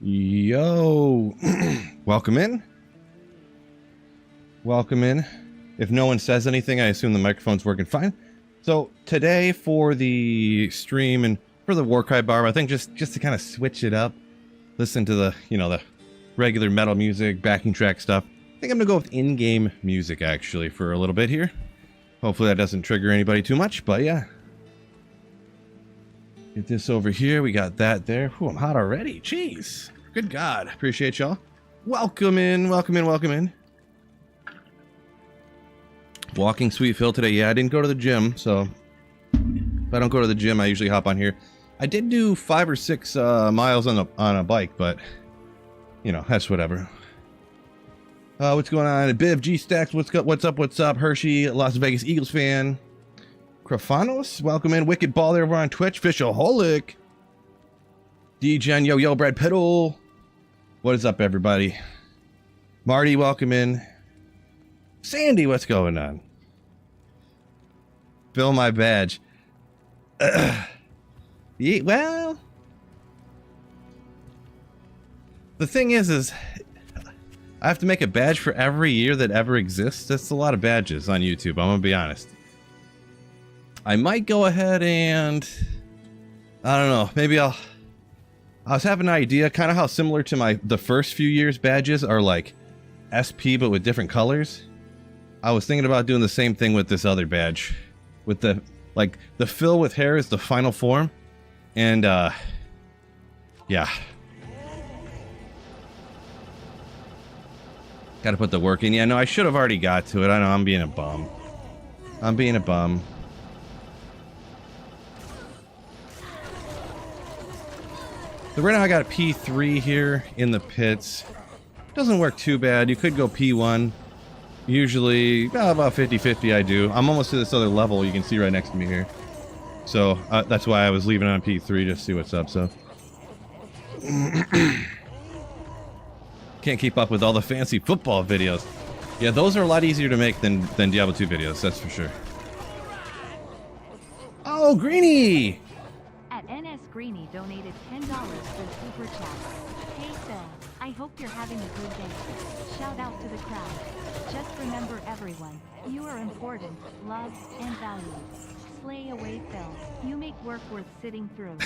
Yo, welcome in. Welcome in. If no one says anything, I assume the microphone's working fine. So today for the stream and for the Warcry Barb, I think just to kind of switch it up, listen to the, the regular metal music, backing track stuff. I think I'm gonna go with in-game music actually for a little bit here. Hopefully that doesn't trigger anybody too much, but yeah. Get this over here. We got that there. Ooh, I'm hot already. Jeez. Good God. Appreciate y'all. Welcome in. Welcome in. Welcome in. Walking Sweet Phil today. Yeah, I didn't go to the gym, so if I don't go to the gym, I usually hop on here. I did do 5 or 6 miles on a bike, but that's whatever. What's going on? Biv, G Stacks, what's up? What's up? Hershey, Las Vegas Eagles fan. Krafanos, welcome in. Wicked Ball there over on Twitch. Fishaholic. D-Gen, yo, Brad Piddle. What is up, everybody? Marty, welcome in. Sandy, what's going on? Fill my badge. Yeah, well, the thing is I have to make a badge for every year that ever exists. That's a lot of badges on YouTube, I'm gonna be honest. I might go ahead and, I don't know, maybe I was having an idea, kind of how similar to the first few years badges are like SP but with different colors. I was thinking about doing the same thing with this other badge. With the fill with hair is the final form. And, yeah. Gotta put the work in. Yeah, no, I should have already got to it. I know, I'm being a bum. So right now I got a P3 here in the pits. Doesn't work too bad. You could go P1. Usually, about 50-50 I do. I'm almost to this other level you can see right next to me here. So that's why I was leaving on P3 just to see what's up, so. Can't keep up with all the fancy football videos. Yeah, those are a lot easier to make than Diablo 2 videos, that's for sure. Oh, Greenie! At NS Greenie donated $10 for super chat. Hey Phil, I hope you're having a good day. Shout out to the crowd. Just remember everyone, you are important, loved, and valued. Slay away Phil. You make work worth sitting through.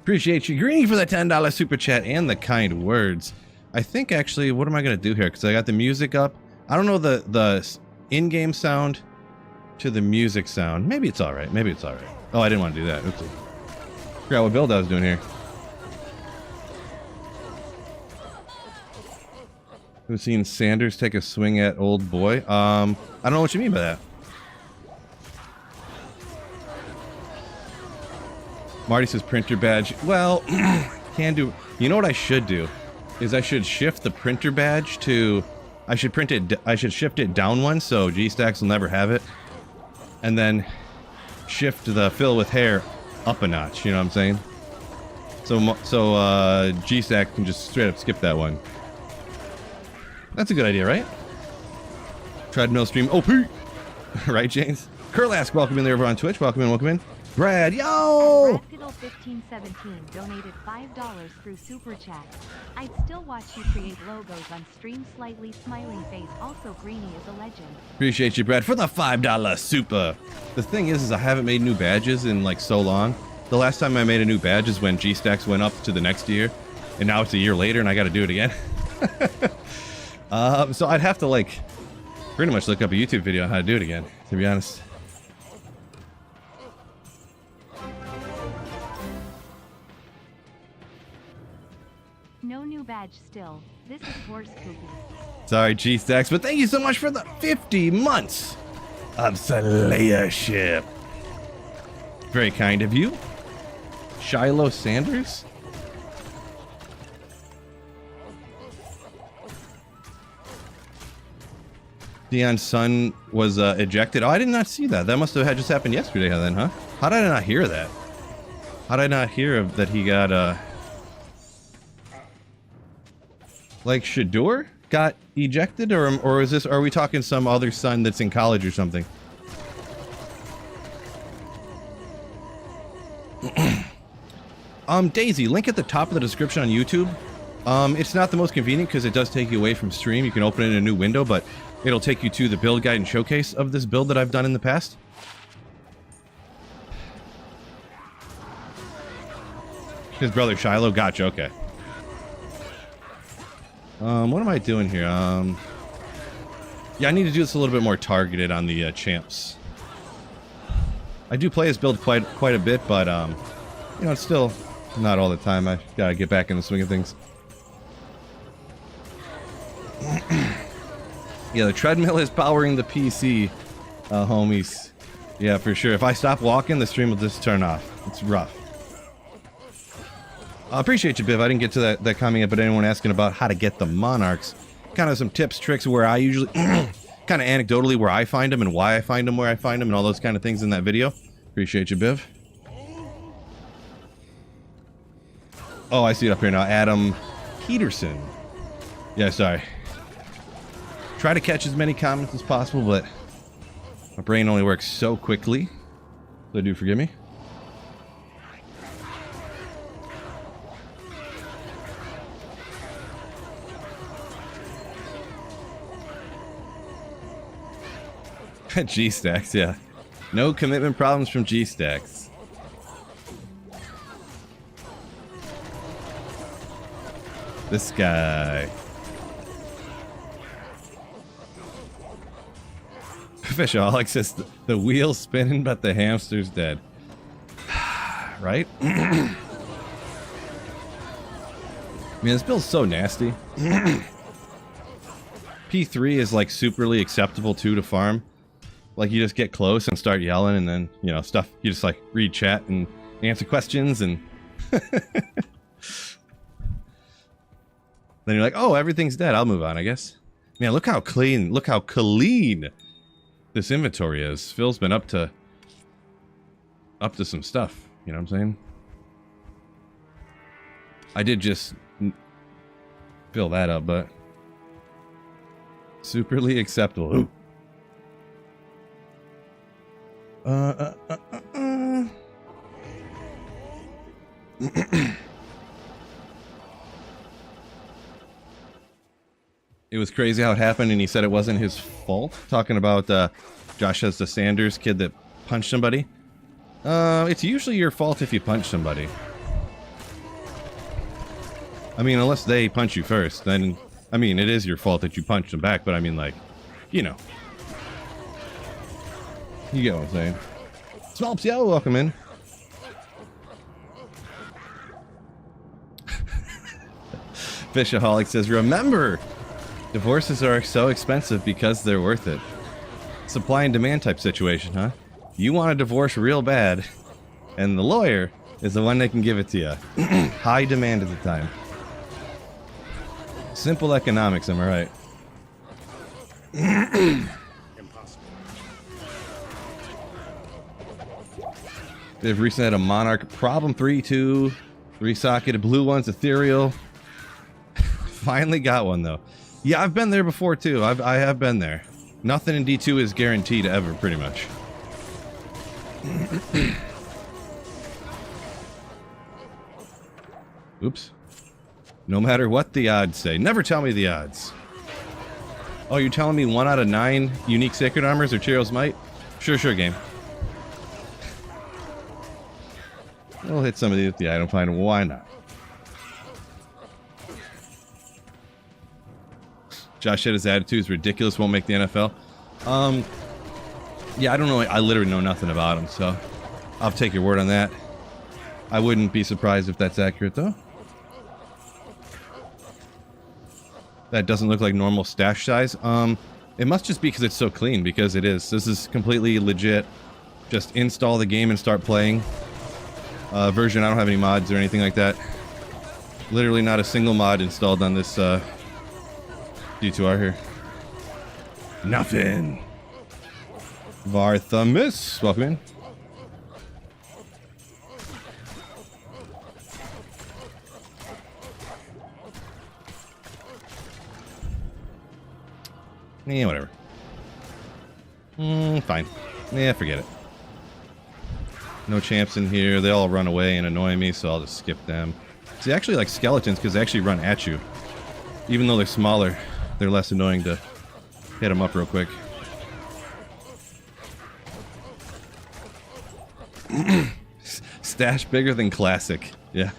Appreciate you, Greenie, for that $10 super chat and the kind words. I think actually, what am I gonna do here? Because I got the music up. I don't know the in-game sound to the music sound. Maybe it's all right. Maybe it's all right. Oh, I didn't want to do that. Oopsie. Forgot what build I was doing here. We've seen Sanders take a swing at old boy. I don't know what you mean by that. Marty says printer badge. Well, can do. You know what I should do? Is I should shift the printer badge to. I should shift it down one so G-Stacks will never have it. And then shift the fill with hair up a notch, you know what I'm saying? So G-Stack can just straight up skip that one. That's a good idea, right? Treadmill stream OP! Right, James? Curlask, welcome in there over on Twitch. Welcome in, welcome in. Brad, yo! Brad1517 donated $5 through Super Chat. I'd still watch you create logos on stream. Slightly smiling face. Also, Greenie is a legend. Appreciate you, Brad, for the $5 super. The thing is I haven't made new badges in like so long. The last time I made a new badge is when G-Stacks went up to the next year, and now it's a year later and I got to do it again. So I'd have to like pretty much look up a YouTube video on how to do it again, to be honest. No new badge still. This is Horse Poopy. Sorry, G-Stacks, but thank you so much for the 50 months of Slayership. Very kind of you. Shiloh Sanders? Dion's son was ejected. Oh, I did not see that. That must have just happened yesterday then, huh? How did I not hear that? How did I not hear that he got, like Shador got ejected? Or is this, are we talking some other son that's in college or something? Daisy, link at the top of the description on YouTube. It's not the most convenient because it does take you away from stream. You can open it in a new window, but it'll take you to the build guide and showcase of this build that I've done in the past. His brother Shiloh, gotcha, okay. What am I doing here? Yeah, I need to do this a little bit more targeted on the champs. I do play his build quite a bit, but you know, it's still not all the time. I gotta get back in the swing of things. Yeah, the treadmill is powering the PC, homies. Yeah, for sure. If I stop walking, the stream will just turn off. It's rough. I appreciate you, Biv. I didn't get to that comment yet, but anyone asking about how to get the monarchs. Kind of some tips, tricks where I usually, kind of anecdotally where I find them and why I find them where I find them and all those kind of things in that video. Appreciate you, Biv. Oh, I see it up here now. Adam Peterson. Yeah, sorry. Try to catch as many comments as possible, but my brain only works so quickly. So do forgive me. G-Stacks, yeah. No commitment problems from G-Stacks. This guy. Fishaholic says the wheel's spinning, but the hamster's dead. Right? Man, this build's so nasty. P3 is like superly acceptable too to farm. Like you just get close and start yelling, and then you know stuff. You just like read chat and answer questions, and then you're like, "Oh, everything's dead. I'll move on, I guess." Man, look how clean! Look how clean this inventory is. Phil's been up to some stuff. You know what I'm saying? I did just fill that up, but superly acceptable. Ooh. It was crazy how it happened, and he said it wasn't his fault. Talking about Josh as the Sanders kid that punched somebody. It's usually your fault if you punch somebody. I mean, unless they punch you first, then I mean, it is your fault that you punched them back. But I mean, like, you know. You get what I'm saying. Smolps, yo, welcome in. Fishaholic says, remember, divorces are so expensive because they're worth it. Supply and demand type situation, huh? You want a divorce real bad, and the lawyer is the one that can give it to you. High demand at the time. Simple economics, am I right? They've recently had a Monarch problem 3-2, 3-socketed blue ones, ethereal. Finally got one though. Yeah, I've been there before too. I have been there. Nothing in D2 is guaranteed ever, pretty much. Oops. No matter what the odds say. Never tell me the odds. Oh, you're telling me 1 out of 9 unique sacred armors or Tyraels might? Sure, game. We'll hit some of these with the item finder. Why not? Josh said his attitude is ridiculous. Won't make the NFL. Yeah, I don't know. I literally know nothing about him, so I'll take your word on that. I wouldn't be surprised if that's accurate, though. That doesn't look like normal stash size. It must just be because it's so clean, because it is. This is completely legit. Just install the game and start playing. Version, I don't have any mods or anything like that. Literally not a single mod installed on this D2R here. Nothing. Varthamus, welcome in. Yeah, whatever. Fine. Yeah, forget it. No champs in here. They all run away and annoy me, so I'll just skip them. See, I actually like skeletons because they actually run at you. Even though they're smaller, they're less annoying to hit them up real quick. Stash bigger than classic. Yeah.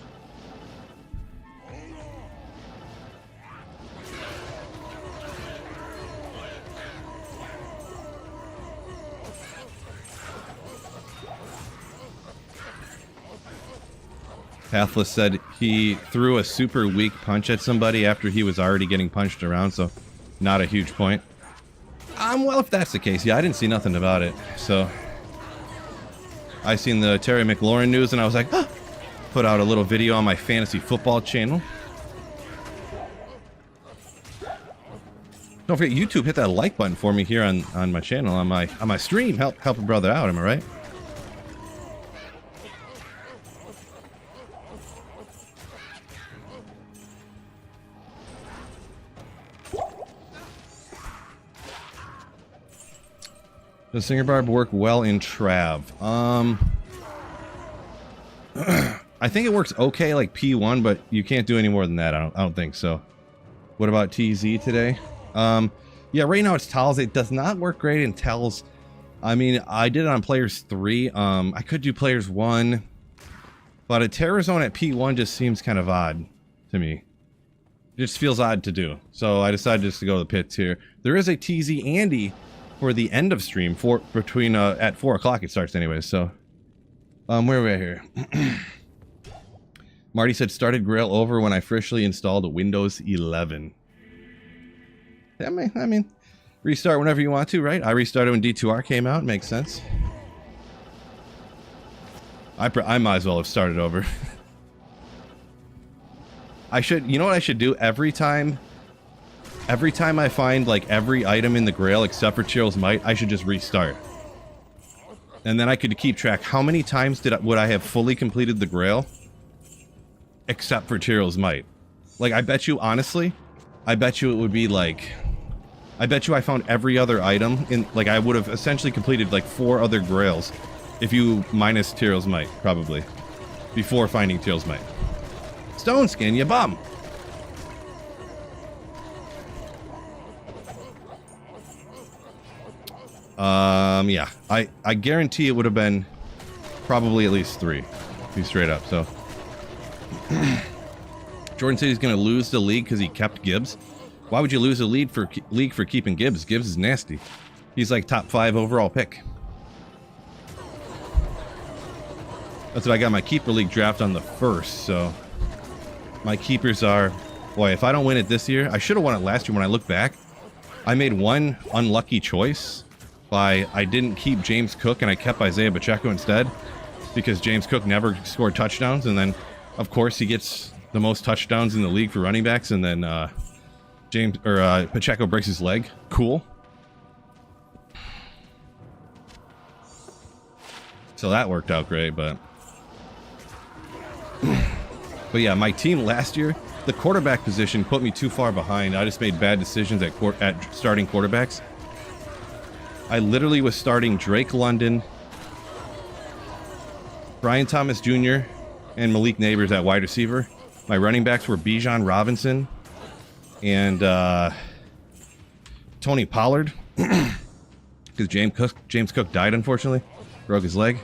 Pathless said he threw a super weak punch at somebody after he was already getting punched around, so not a huge point. Well, if that's the case, yeah, I didn't see nothing about it, so... I seen the Terry McLaurin news and I was like, ah! Put out a little video on my fantasy football channel. Don't forget, YouTube, hit that like button for me here on my channel, on my stream. Help a brother out, am I right? Does Singer Barb work well in Trav? I think it works okay like P1, but you can't do any more than that. I don't think so. What about TZ today? Yeah, right now it's Tyraels. It does not work great in Tells. I mean, I did it on Players 3. I could do Players 1, but a Terror Zone at P1 just seems kind of odd to me. It just feels odd to do. So I decided just to go to the pits here. There is a TZ Andy for the end of stream between at 4 o'clock it starts anyways. So where are we at here? Marty said started Grail over when I freshly installed Windows 11. I mean, restart whenever you want to, right? I restarted when D2R came out. Makes sense. I might as well have started over. You know what I should do every time I find like every item in the Grail except for Tyraels Might, I should just restart. And then I could keep track how many times would I have fully completed the Grail except for Tyraels Might. Like, I bet you, honestly, I bet you it would be like, I bet you I found every other item in, like, I would have essentially completed like 4 other Grails if you minus Tyraels Might, probably, before finding Tyraels Might. Stone Skin, you bum! Yeah, I guarantee it would have been probably at least 3, to be straight up, so. Jordan said he's going to lose the league because he kept Gibbs. Why would you lose a league for keeping Gibbs? Gibbs is nasty. He's like top 5 overall pick. That's what I got my keeper league draft on the 1st, so my keepers are, boy, if I don't win it this year, I should have won it last year. When I look back, I made one unlucky choice by I didn't keep James Cook and I kept Isaiah Pacheco instead because James Cook never scored touchdowns, and then of course he gets the most touchdowns in the league for running backs, and then Pacheco breaks his leg. Cool. So that worked out great, but yeah, my team last year, the quarterback position put me too far behind. I just made bad decisions at starting quarterbacks. I literally was starting Drake London, Brian Thomas Jr., and Malik Neighbors at wide receiver. My running backs were Bijan Robinson and Tony Pollard, because James Cook died, unfortunately, broke his leg,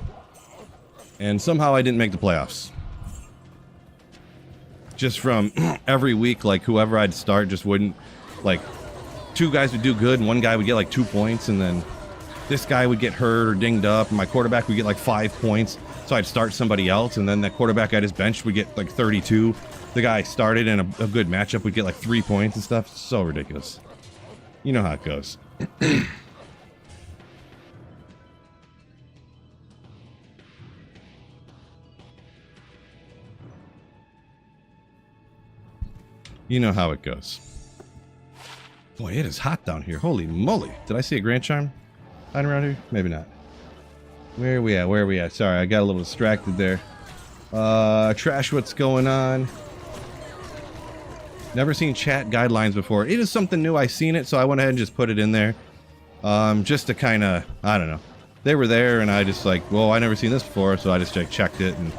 and somehow I didn't make the playoffs. Just from every week, like whoever I'd start just wouldn't, like 2 guys would do good and 1 guy would get like 2 points, and then this guy would get hurt or dinged up and my quarterback would get like 5 points, so I'd start somebody else, and then that quarterback I just benched would get like 32. The guy I started in a good matchup would get like 3 points and stuff. It's so ridiculous. You know how it goes. You know how it goes. Boy, it is hot down here. Holy moly. Did I see a Grand Charm hiding around here? Maybe not. Where are we at? Where are we at? Sorry, I got a little distracted there. Trash what's going on. Never seen chat guidelines before. It is something new. I seen it, so I went ahead and just put it in there. Just to kind of, I don't know. They were there, and I just like, well, I never seen this before, so I just checked it, and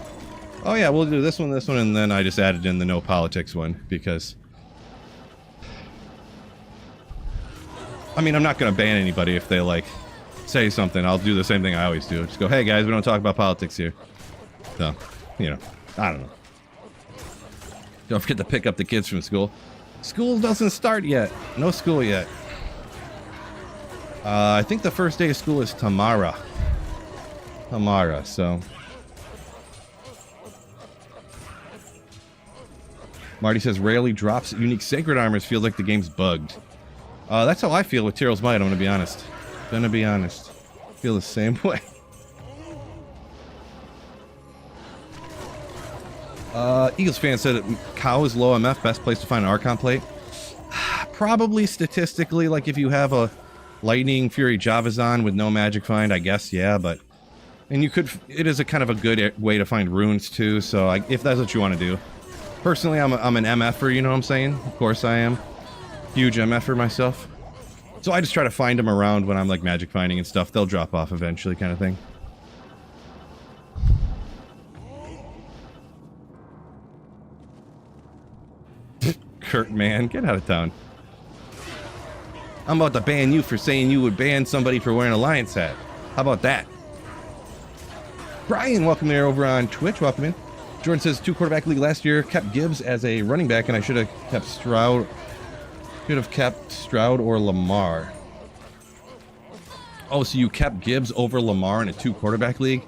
Oh yeah, we'll do this one, and then I just added in the no politics one because, I mean, I'm not going to ban anybody if they like say something. I'll do the same thing I always do. Just go, hey guys, we don't talk about politics here. So, you know, I don't know. Don't forget to pick up the kids from school. School doesn't start yet. No school yet. I think the first day of school is tomorrow. Tomorrow, so. Marty says, rarely drops unique sacred armors. Feels like the game's bugged. That's how I feel with Tyraels Might, I'm gonna be honest. Feel the same way. Eagles fan said cow is low MF, best place to find an Archon plate. Probably statistically, like if you have a Lightning Fury Javazon with no magic find, I guess, yeah, but... And you could... It is a kind of a good way to find runes, too, so if that's what you want to do. Personally, I'm an MFer, you know what I'm saying? Of course I am. Huge MFer myself. So I just try to find them around when I'm, like, magic finding and stuff. They'll drop off eventually, kind of thing. Kurt, man, get out of town. I'm about to ban you for saying you would ban somebody for wearing a Lions hat. How about that? Brian, welcome there over on Twitch. Welcome in. Jordan says 2-quarterback league last year kept Gibbs as a running back, and I should have kept Stroud. Should have kept Stroud or Lamar. Oh, so you kept Gibbs over Lamar in a 2-quarterback league?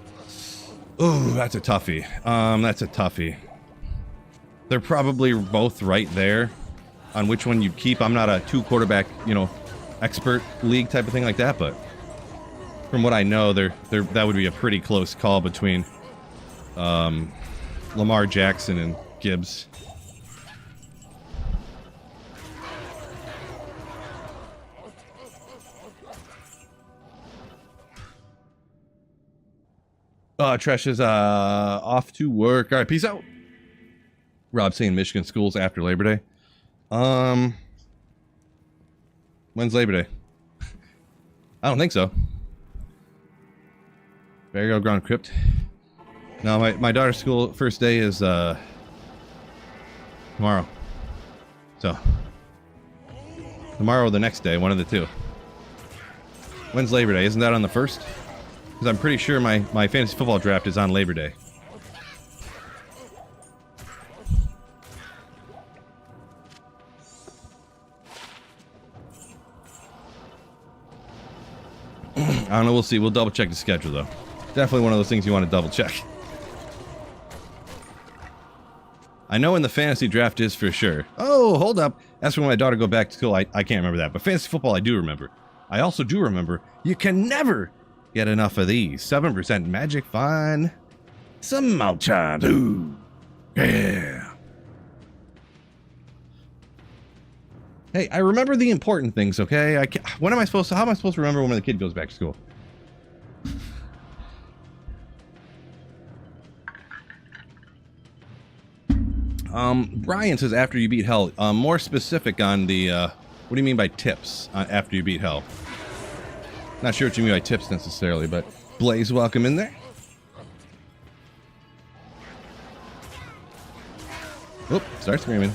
Ooh, that's a toughie. That's a toughie. They're probably both right there on which one you'd keep. I'm not a 2-quarterback, you know, expert league type of thing like that, but from what I know, that would be a pretty close call between Lamar Jackson and Gibbs. Tresh is off to work. All right, peace out. Rob saying Michigan schools after Labor Day. When's Labor Day? I don't think so. Burial Ground Crypt. No, my daughter's school first day is tomorrow. So tomorrow or the next day, one of the two. When's Labor Day? Isn't that on the 1st? Because I'm pretty sure my fantasy football draft is on Labor Day. I don't know, we'll see. We'll double check the schedule though. Definitely one of those things you want to double check. I know when the fantasy draft is for sure. Oh, hold up. That's when my daughter go back to school. I can't remember that. But fantasy football I do remember. I also do remember you can never get enough of these. 7% magic fun. Some Malchon. Ooh. Yeah. Hey, I remember the important things, okay? How am I supposed to remember when the kid goes back to school? Brian says after you beat hell. More specific on the, what do you mean by tips after you beat hell? Not sure what you mean by tips necessarily, but Blaze, welcome in there. Oop, start screaming.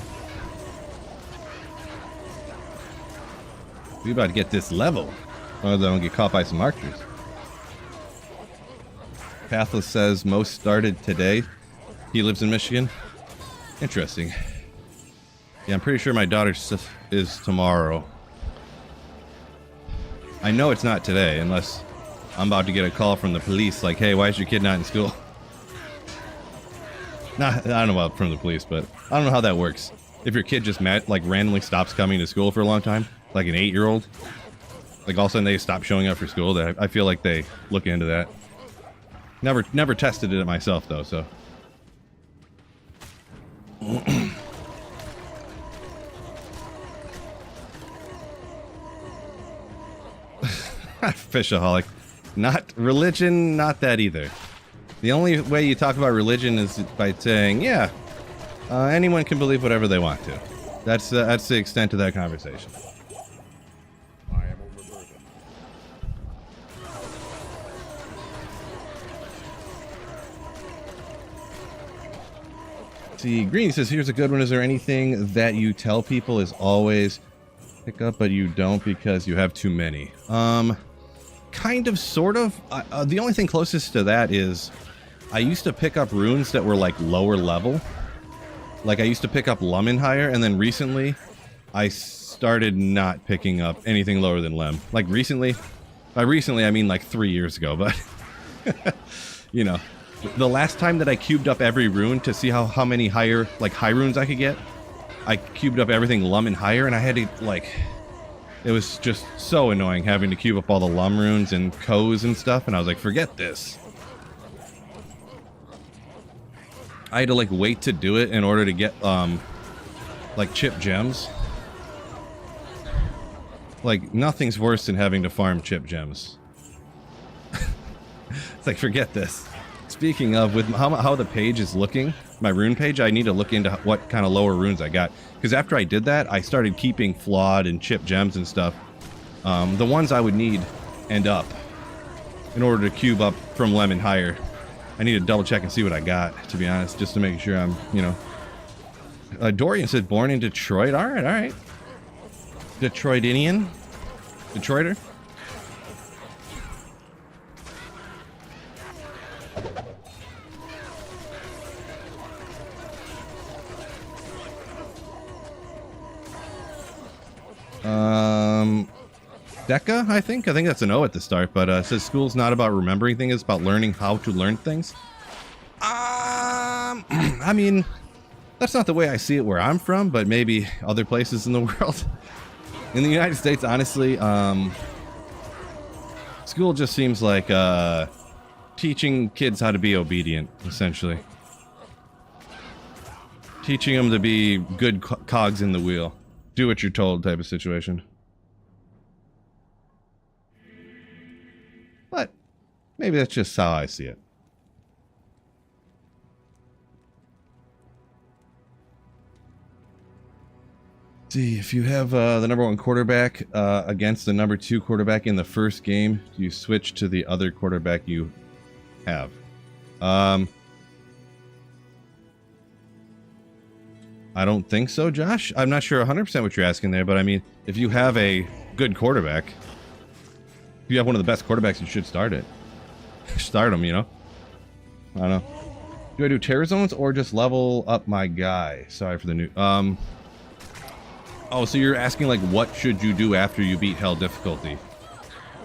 We about to get this level. Or don't get caught by some archers. Pathless says most started today. He lives in Michigan. Interesting. Yeah, I'm pretty sure my daughter's is tomorrow. I know it's not today, unless I'm about to get a call from the police like, hey, why is your kid not in school? Nah, I don't know about from the police, but I don't know how that works. If your kid just randomly stops coming to school for a long time, like an 8-year-old, like all of a sudden they stop showing up for school, I feel like they look into that. Never tested it myself though, so. Fishaholic. Not religion, not that either. The only way you talk about religion is by saying, yeah, anyone can believe whatever they want to. That's the extent of that conversation. I am overburdened. See, Green says, here's a good one. Is there anything that you tell people is always pick up, but you don't because you have too many? Kind of, sort of. The only thing closest to that is I used to pick up runes that were like lower level. Like I used to pick up Lem higher, and then recently I started not picking up anything lower than Lem. Like recently, by recently I mean like 3 years ago, but you know. The last time that I cubed up every rune to see how many higher, like high runes I could get, I cubed up everything Lum and higher, and I had to, like, it was just so annoying having to cube up all the Lum runes and Ko's and stuff, and I was like, forget this. I had to, like, wait to do it in order to get, like, chip gems. Like, nothing's worse than having to farm chip gems. It's like, forget this. Speaking of, with how the page is looking, my rune page, I need to look into what kind of lower runes I got. Because after I did that, I started keeping flawed and chip gems and stuff. The ones I would need end up in order to cube up from Lemon higher. I need to double check and see what I got, to be honest, just to make sure I'm, you know. Dorian said, born in Detroit. All right, all right. Detroitinian? Detroiter? Deca, I think that's an O at the start, but it says school's not about remembering things, it's about learning how to learn things. I mean, that's not the way I see it where I'm from, but maybe other places in the world. In the United States, honestly, school just seems like teaching kids how to be obedient, essentially. Teaching them to be good cogs in the wheel. Do what you're told type of situation. But maybe that's just how I see it. See, if you have the #1 quarterback against the #2 quarterback in the first game, do you switch to the other quarterback you have? I don't think so, Josh. I'm not sure 100% what you're asking there, but I mean, if you have a good quarterback, if you have one of the best quarterbacks, you should start it. Start them, you know? I don't know. Do I do terror zones or just level up my guy? Sorry for the new... Oh, so you're asking, like, what should you do after you beat Hell difficulty?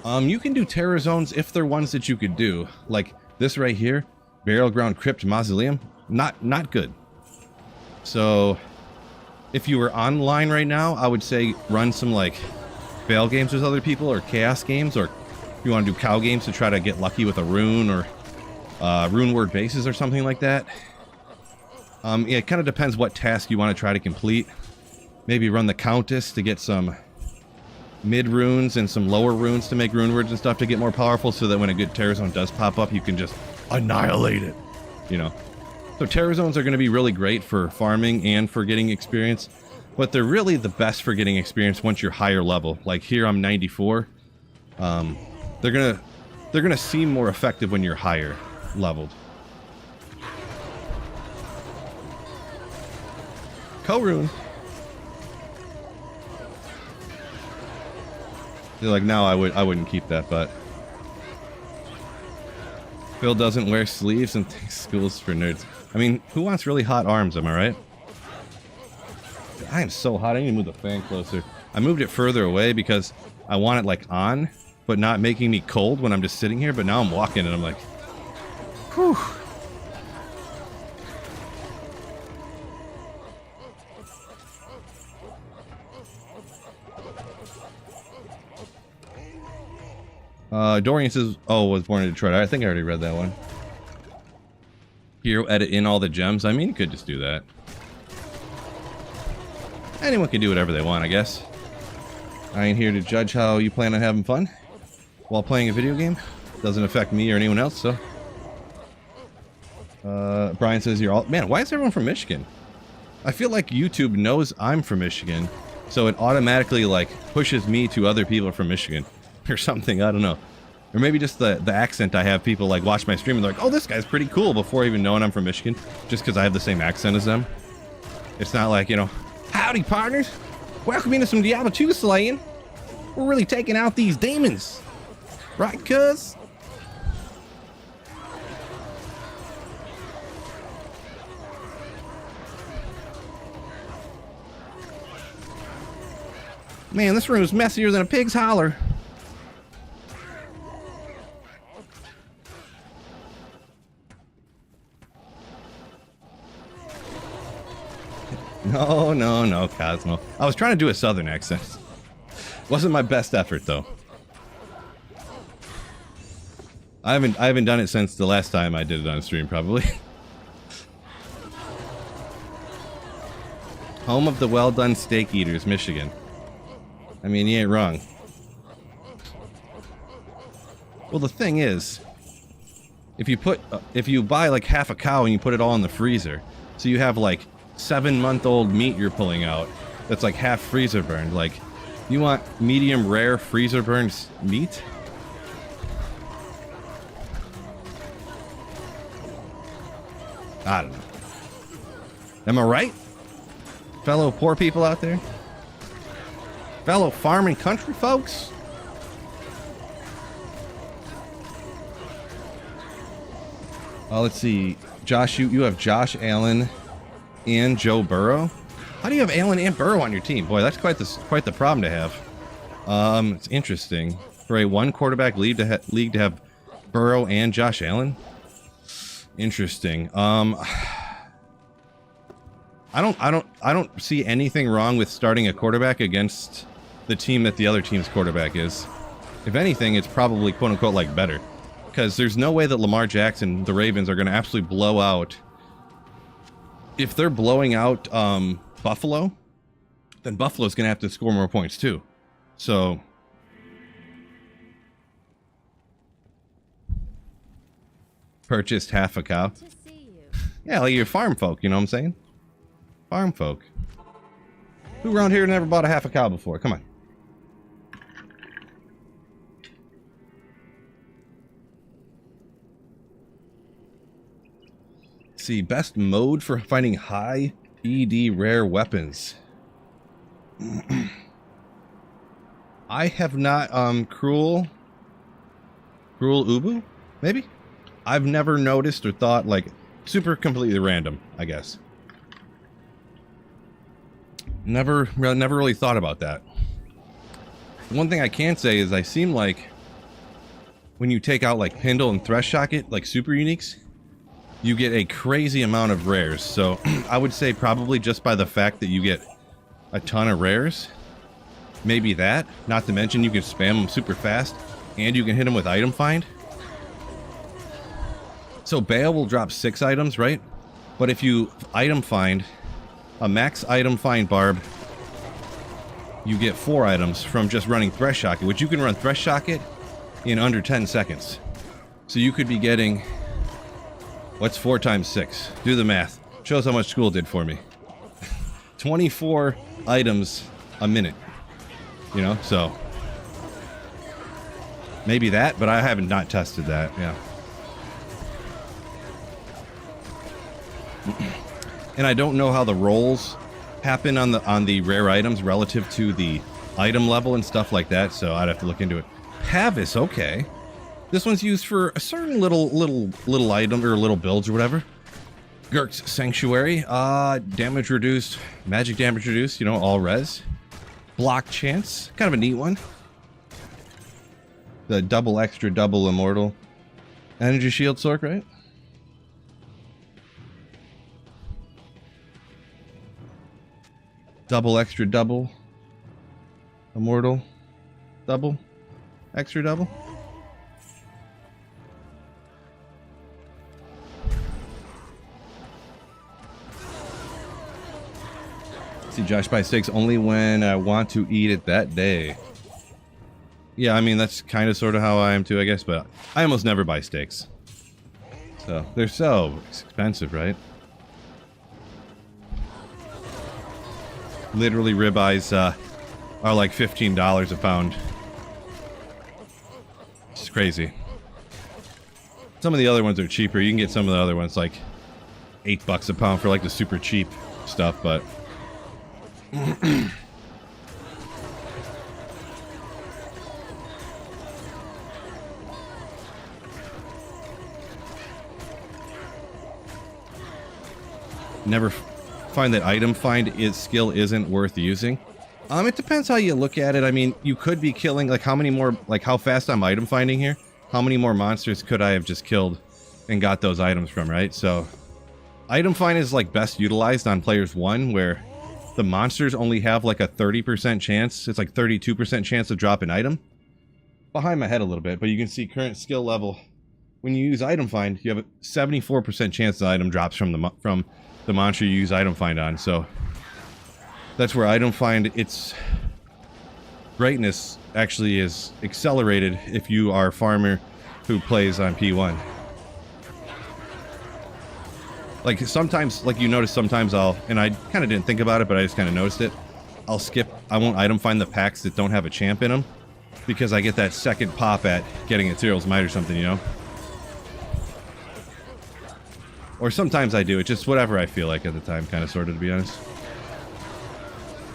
You can do terror zones if they're ones that you could do. Like this right here, Burial Ground Crypt Mausoleum. Not good. So, if you were online right now, I would say run some, like, Veil games with other people, or Chaos games, or if you want to do cow games to try to get lucky with a rune, or rune word bases or something like that. Yeah, it kind of depends what task you want to try to complete. Maybe run the Countess to get some mid runes and some lower runes to make rune words and stuff to get more powerful, so that when a good terror zone does pop up, you can just annihilate it, you know. So terror zones are going to be really great for farming and for getting experience, but they're really the best for getting experience once you're higher level. Like here, I'm 94. They're gonna seem more effective when you're higher leveled. Co-rune. You're like, no, I wouldn't keep that, but Phil doesn't wear sleeves and thinks school's for nerds. I mean, who wants really hot arms, am I right? I am so hot, I need to move the fan closer. I moved it further away because I want it, like, on, but not making me cold when I'm just sitting here, but now I'm walking and I'm like, whew. Dorian says, oh, was born in Detroit. I think I already read that one. Hero edit in all the gems. I mean, you could just do that. Anyone can do whatever they want, I guess. I ain't here to judge how you plan on having fun while playing a video game. Doesn't affect me or anyone else, so. Brian says you're all... Man, why is everyone from Michigan? I feel like YouTube knows I'm from Michigan, so it automatically, like, pushes me to other people from Michigan. Or something, I don't know. Or maybe just the accent I have. People like watch my stream and they're like, oh, this guy's pretty cool, before even knowing I'm from Michigan, just because I have the same accent as them. It's not like, you know, howdy partners, welcome into some Diablo 2 slaying. We're really taking out these demons, right cuz? Man, this room is messier than a pig's holler. No, Cosmo. I was trying to do a southern accent. Wasn't my best effort, though. I haven't done it since the last time I did it on stream, probably. Home of the well-done steak eaters, Michigan. I mean, you ain't wrong. Well, the thing is, if you buy like half a cow and you put it all in the freezer, so you have like 7-month-old meat you're pulling out that's like half freezer burned. Like, you want medium rare freezer burned meat? I don't know. Am I right? Fellow poor people out there? Fellow farming country folks? Let's see. Josh, you have Josh Allen and Joe Burrow. How do you have Allen and Burrow on your team? Boy, that's quite the problem to have. It's interesting for a 1-quarterback league to have Burrow and Josh Allen. Interesting. I don't see anything wrong with starting a quarterback against the team that the other team's quarterback is. If anything, it's probably quote unquote like better, because there's no way that Lamar Jackson, the Ravens, are going to absolutely blow out. If they're blowing out Buffalo, then Buffalo's going to have to score more points too. So purchased half a cow. Yeah, like you're farm folk, you know what I'm saying? Farm folk. Who around here never bought a half a cow before? Come on. Let's see, best mode for finding high ED rare weapons. I have not, Cruel Ubu? Maybe? I've never noticed or thought, like, super completely random, I guess. Never really thought about that. One thing I can say is I seem like when you take out like Pindle and Thresh Shocket, like super uniques, you get a crazy amount of rares. So I would say probably just by the fact that you get a ton of rares, maybe that. Not to mention you can spam them super fast and you can hit them with item find. So Bale will drop 6 items, right? But if you item find a max item find Barb, you get 4 items from just running Thresh Shocket, which you can run Thresh Shocket in under 10 seconds. So you could be getting, what's 4 times 6? Do the math. Shows how much school did for me. 24 items a minute. You know, so maybe that, but I haven't not tested that. Yeah. And I don't know how the rolls happen on the rare items relative to the item level and stuff like that, so I'd have to look into it. Pavis, okay. This one's used for a certain little item or little builds or whatever. Gurk's Sanctuary, damage reduced, magic damage reduced, you know, all res. Block chance, kind of a neat one. The double immortal. Energy shield sork, right? Double immortal, extra double. See, Josh buys steaks only when I want to eat it that day. Yeah, I mean, that's kind of sort of how I am too, I guess, but I almost never buy steaks. So, they're so expensive, right? Literally, ribeyes are like $15 a pound. It's crazy. Some of the other ones are cheaper. You can get some of the other ones like $8 a pound for like the super cheap stuff, but never find that item find is skill isn't worth using. It depends how you look at it. I mean, you could be killing, like, how many more, like, how fast I'm item finding here? How many more monsters could I have just killed and got those items from, right? So, item find is, like, best utilized on players 1, where the monsters only have, like, a 30% chance. It's like 32% chance to drop an item. Behind my head a little bit, but you can see current skill level. When you use item find, you have a 74% chance the item drops from the monster you use item find on. So, that's where item find, its greatness actually is accelerated if you are a farmer who plays on P1. Like sometimes, like you notice sometimes and I kind of didn't think about it, but I just kind of noticed it. I'll skip, I won't item find the packs that don't have a champ in them because I get that second pop at getting a Tyraels Might or something, you know? Or sometimes I do, it's just whatever I feel like at the time, kind of, sort of, to be honest.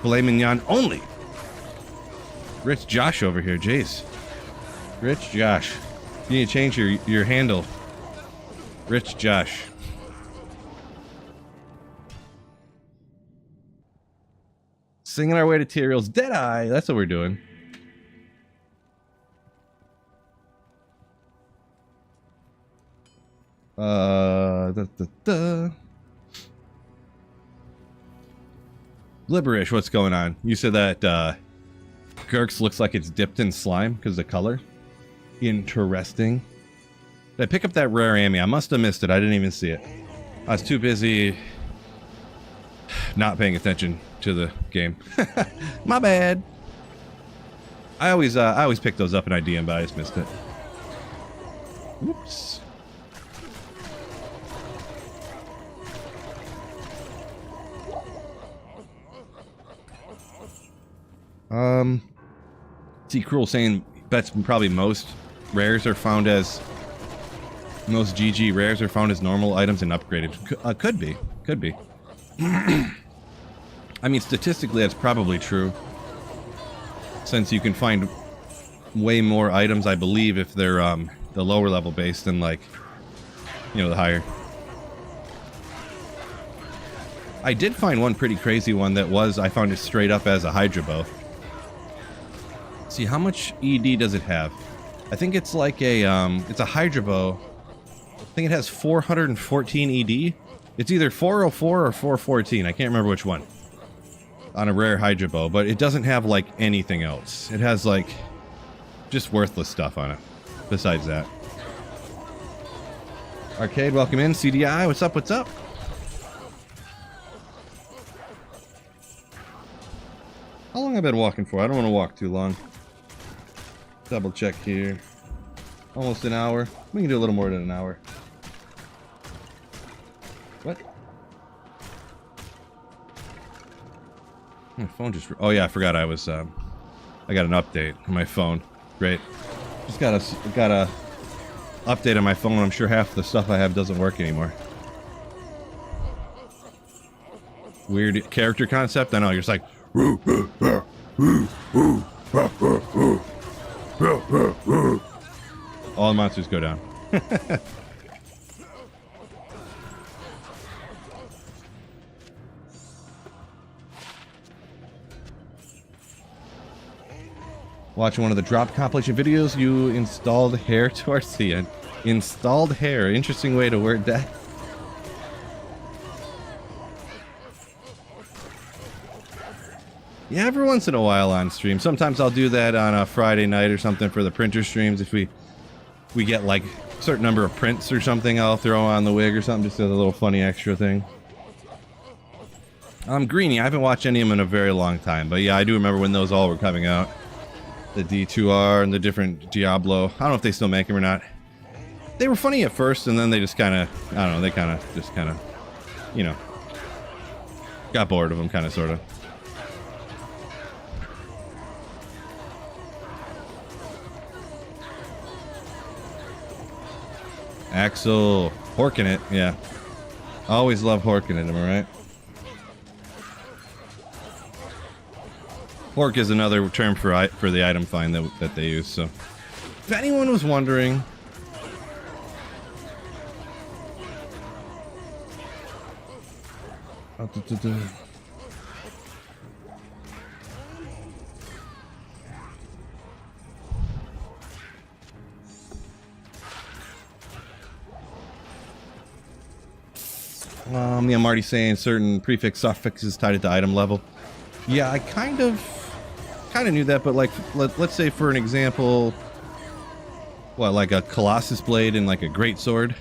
Filet mignon only. Rich Josh over here, jeez. Rich Josh. You need to change your handle. Rich Josh. Singing our way to Tyraels. Deadeye. That's what we're doing. Liberish, what's going on? You said that Gurks looks like it's dipped in slime because of the color. Interesting. Did I pick up that rare Amy? I must have missed it. I didn't even see it. I was too busy not paying attention to the game. My bad. I always pick those up in IDM, but I just missed it. Whoops. See, Cruel saying that's probably most rares are found as most GG rares are found as normal items and upgraded. Could be. I mean, statistically, that's probably true, since you can find way more items, I believe, if they're the lower level base than, like, you know, the higher. I did find one pretty crazy one that was, I found it straight up as a Hydra bow. See, how much ED does it have? I think it's like a, it's a Hydra bow. I think it has 414 ED. It's either 404 or 414. I can't remember which one. On a rare Hydra bow, but it doesn't have, like, anything else. It has, like, just worthless stuff on it. Besides that. Arcade, welcome in. CDI, what's up, what's up? How long have I been walking for? I don't want to walk too long. Double check here. Almost an hour. We can do a little more than an hour. What? My phone just... Oh yeah, I forgot I was... I got an update on my phone. Great. Just got a update on my phone. I'm sure half the stuff I have doesn't work anymore. Weird character concept. I know, you're just like... All the monsters go down. Watching one of the drop compilation videos, you installed hair towards the end. Installed hair. Interesting way to word that. Yeah, every once in a while on stream. Sometimes I'll do that on a Friday night or something for the printer streams. If we get like a certain number of prints or something, I'll throw on the wig or something just as a little funny extra thing. Greenie, I haven't watched any of them in a very long time, but yeah, I do remember when those all were coming out. The D2R and the different Diablo. I don't know if they still make them or not. They were funny at first, and then they just kind of, I don't know, they kind of, you know, got bored of them, kind of, sort of. Axel. Horking it, yeah. Always love horking it, am I right? Hork is another term for the item find that they use, so. If anyone was wondering... Yeah, I'm already saying certain prefix suffixes tied to item level. Yeah, I kind of knew that, but like, let's say for an example, what, like a Colossus blade and like a great sword.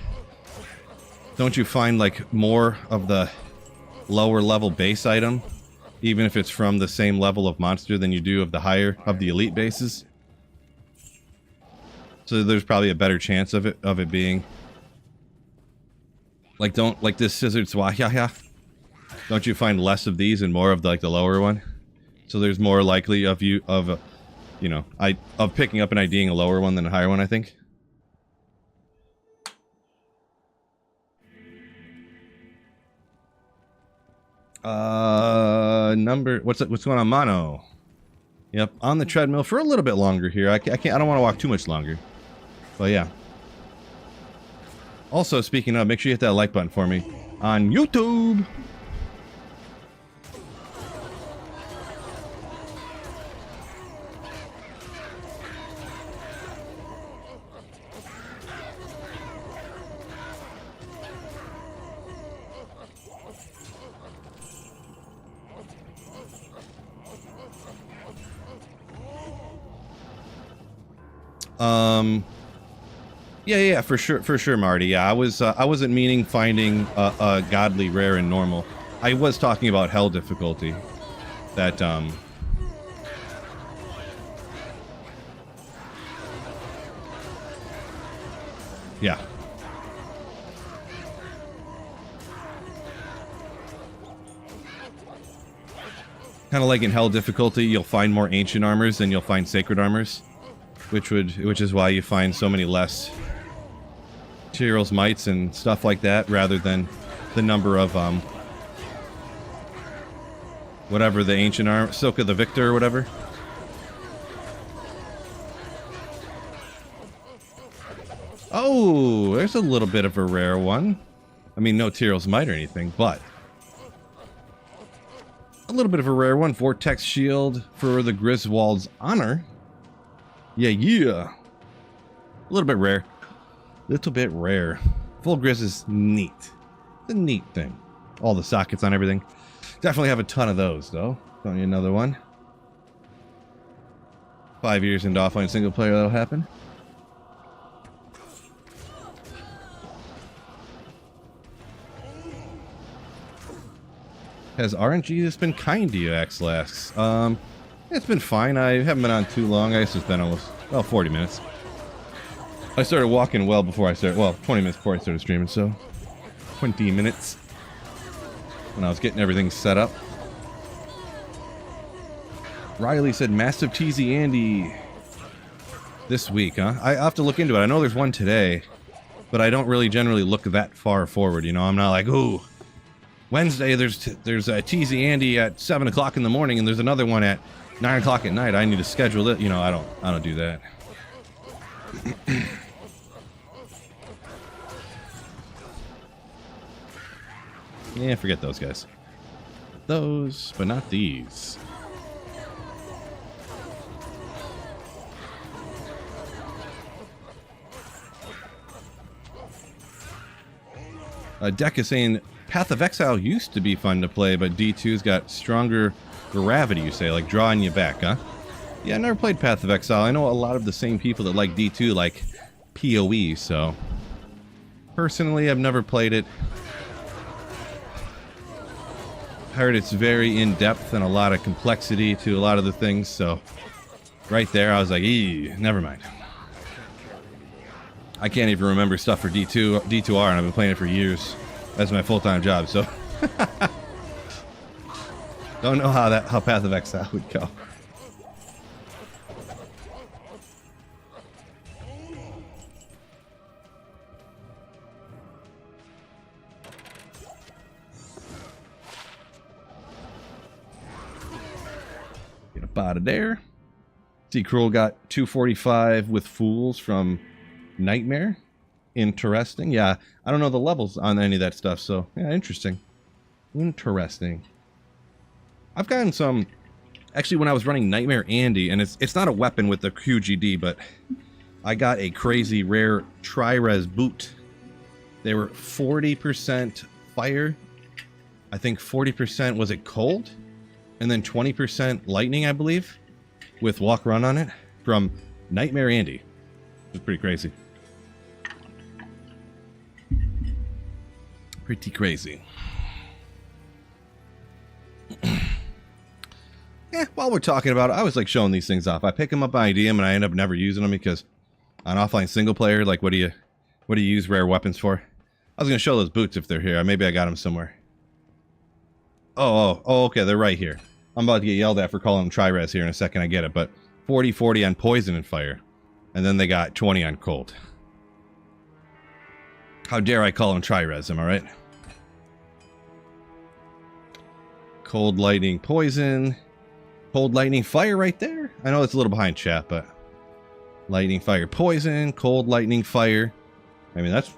Don't you find like more of the lower level base item, even if it's from the same level of monster than you do of the higher of the elite bases? So there's probably a better chance of it being. Like, don't, like this scissored swahiaha. Don't you find less of these and more of the lower one? So there's more likely of picking up and IDing a lower one than a higher one, I think. What's going on, Mono? Yep, on the treadmill for a little bit longer here. I don't want to walk too much longer. But yeah. Also, speaking of, make sure you hit that like button for me on YouTube. Yeah, for sure, Marty. Yeah, I wasn't meaning finding a godly rare and normal. I was talking about hell difficulty. That, yeah. Kind of like in hell difficulty, you'll find more ancient armors than you'll find sacred armors. Which is why you find so many less Tyraels mites and stuff like that, rather than the number of whatever the ancient armor, Silk of the Victor or whatever. Oh, there's a little bit of a rare one. I mean, no Tyraels mite or anything, but a little bit of a rare one. Vortex shield for the Griswold's honor. Yeah. A little bit rare. Full Grizz is neat. It's a neat thing. All the sockets on everything. Definitely have a ton of those, though. Don't need another one. 5 years into offline single player, that'll happen. Has RNG just been kind to you, Axel asks? It's been fine. I haven't been on too long. I guess it's been almost, 40 minutes. I started walking well before I started, 20 minutes before I started streaming, so 20 minutes when I was getting everything set up. Riley said, Massive Teasy Andy this week, huh? I have to look into it. I know there's one today, but I don't really generally look that far forward, you know? I'm not like, ooh, Wednesday there's a Teasy Andy at 7 o'clock in the morning and there's another one at 9 o'clock at night. I need to schedule it. You know, I don't do that. Yeah, forget those guys. Those, but not these. Deck is saying Path of Exile used to be fun to play, but D2's got stronger gravity, you say, like drawing you back, huh? Yeah, I never played Path of Exile. I know a lot of the same people that like D2 like PoE, so personally I've never played it. I heard it's very in-depth and a lot of complexity to a lot of the things, so right there I was like, never mind. I can't even remember stuff for D2R, and I've been playing it for years. That's my full-time job, so don't know how Path of Exile would go. Up out of there. See, Cruel got 245 with Fools from Nightmare. Interesting. Yeah, I don't know the levels on any of that stuff, so yeah, interesting. Interesting. I've gotten some... Actually, when I was running Nightmare Andy, and it's not a weapon with the QGD, but I got a crazy rare Tyraels boot. They were 40% fire. I think 40% was it cold? And then 20% lightning, I believe, with walk run on it from Nightmare Andy. It's pretty crazy. Pretty crazy. While we're talking about it, I was like showing these things off. I pick them up on IDM and I end up never using them because on offline single player, like what do you use rare weapons for? I was gonna show those boots if they're here. Maybe I got them somewhere. Oh, okay, they're right here. I'm about to get yelled at for calling them Tyraels here in a second. I get it, but 40/40 on poison and fire, and then they got 20 on cold. How dare I call them Tyraels? Am I right? Cold, lightning, poison. Cold, lightning, fire right there. I know it's a little behind chat, but lightning, fire, poison. Cold, lightning, fire. I mean, that's...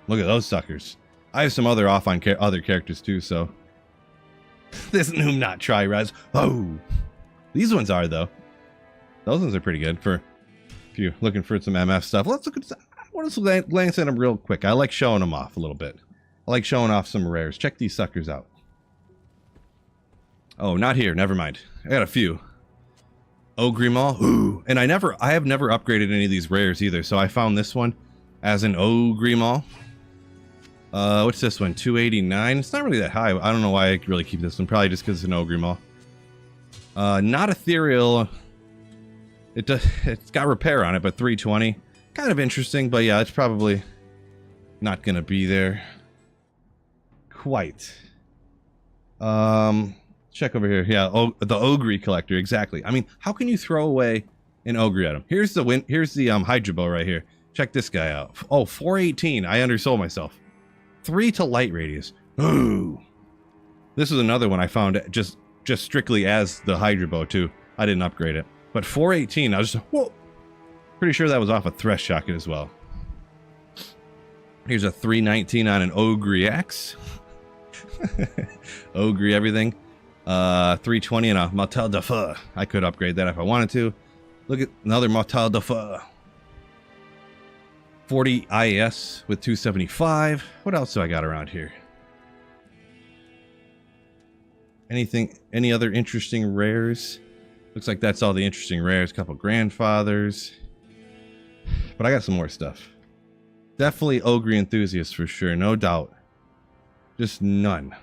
Look at those suckers. I have some other other characters too, so... This new not Tyraels. Oh! These ones are, though. Those ones are pretty good for... If you're looking for some MF stuff. Let's look at... I want to glance at them real quick. I like showing them off a little bit. I like showing off some rares. Check these suckers out. Oh, not here. Never mind. I got a few. Ogrimal. Ooh. And I have never upgraded any of these rares either. So I found this one as an Ogrimal. What's this one? 289. It's not really that high. I don't know why I really keep this one. Probably just because it's an Ogrimal. Not ethereal. It's got repair on it, but 320. Kind of interesting, but yeah, it's probably not gonna be there. Quite. Check over here. Yeah, the Ogre collector, exactly. I mean, how can you throw away an Ogre at him? Here's the Hydra bow right here. Check this guy out. Oh, 418. I undersold myself. 3 to light radius. Ooh. This is another one I found just strictly as the Hydra bow too. I didn't upgrade it. But 418, I was just, whoa. Pretty sure that was off a Thresh Shotgun as well. Here's a 319 on an Ogre Axe. Ogre everything. 320 and a Martel de Feu. I could upgrade that if I wanted to. Look at another Martel de Feu. 40 IS with 275. What else do I got around here? Any other interesting rares? Looks like that's all the interesting rares. Couple grandfathers. But I got some more stuff. Definitely Ogre enthusiast for sure, no doubt. Just none.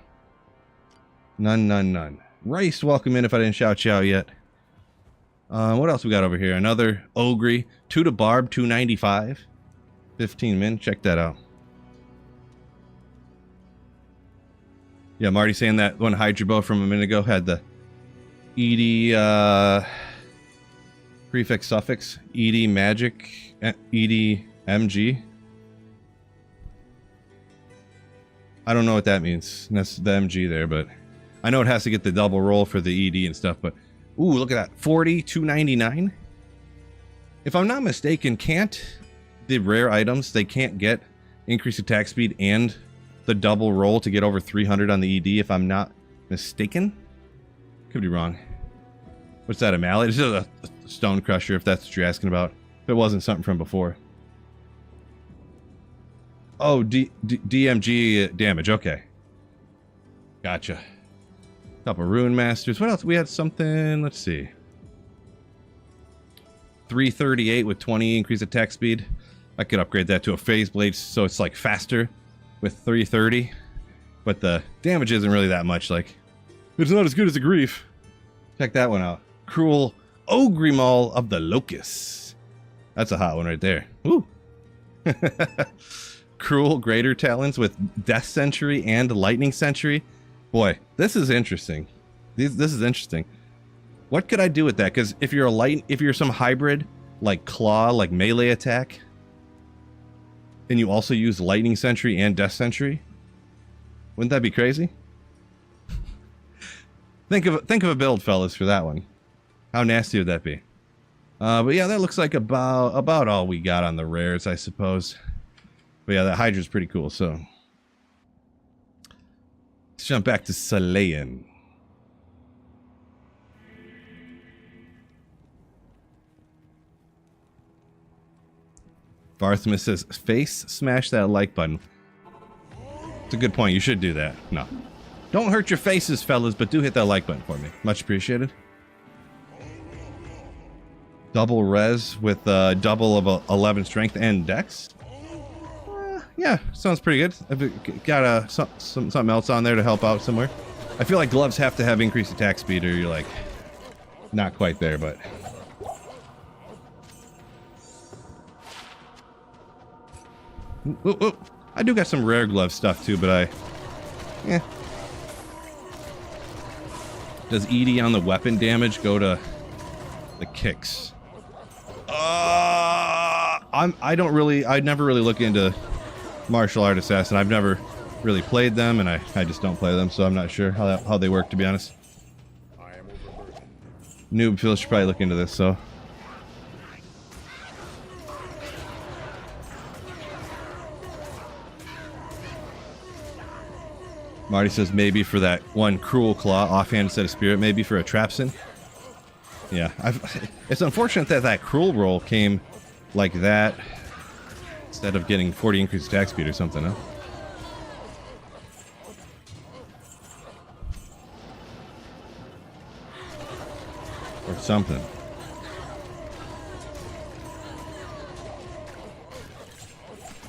None. Rice, welcome in if I didn't shout you out yet. What else we got over here? Another Ogre. 2 to Barb, 295. 15 min, check that out. Yeah, Marty saying that one Hydra bow from a minute ago had the ED prefix suffix. ED magic. ED MG. I don't know what that means. That's the MG there, but I know it has to get the double roll for the ED and stuff, but ooh, look at that. 40, 299. If I'm not mistaken, can't the rare items, they can't get increased attack speed and the double roll to get over 300 on the ED if I'm not mistaken? Could be wrong. What's that, a mallet? It's just a stone crusher if that's what you're asking about. If it wasn't something from before. Oh, DMG damage. Okay. Gotcha. Couple Rune Masters. What else? We had something. Let's see. 338 with 20 increased attack speed. I could upgrade that to a Phase Blade so it's like faster with 330. But the damage isn't really that much. Like, it's not as good as a Grief. Check that one out. Cruel Ogrimal of the Locusts. That's a hot one right there. Woo. Cruel Greater Talons with Death Sentry and Lightning Sentry. Boy, this is interesting. This is interesting. What could I do with that? Because if you're some hybrid like claw, like melee attack, and you also use Lightning Sentry and Death Sentry, wouldn't that be crazy? Think of a build, fellas, for that one. How nasty would that be? But yeah, that looks like about all we got on the rares, I suppose. But yeah, that Hydra's pretty cool, so. Let's jump back to Salayan. Barthmus says, face smash that like button. It's a good point. You should do that. No. Don't hurt your faces, fellas, but do hit that like button for me. Much appreciated. Double res with double of 11 strength and dex. Yeah, sounds pretty good. I've got something else on there to help out somewhere. I feel like gloves have to have increased attack speed or you're like not quite there, but... Ooh, ooh. I do got some rare glove stuff too, but Does ED on the weapon damage go to the kicks? I never really look into martial art assassin. I've never really played them, and I just don't play them, so I'm not sure how they work, to be honest. I am overburdened. Noob Phil should probably look into this, so. Marty says maybe for that one cruel claw, offhand instead of spirit, maybe for a trapsin. Yeah, it's unfortunate that that cruel roll came like that instead of getting 40 increased attack speed or something, huh? Or something.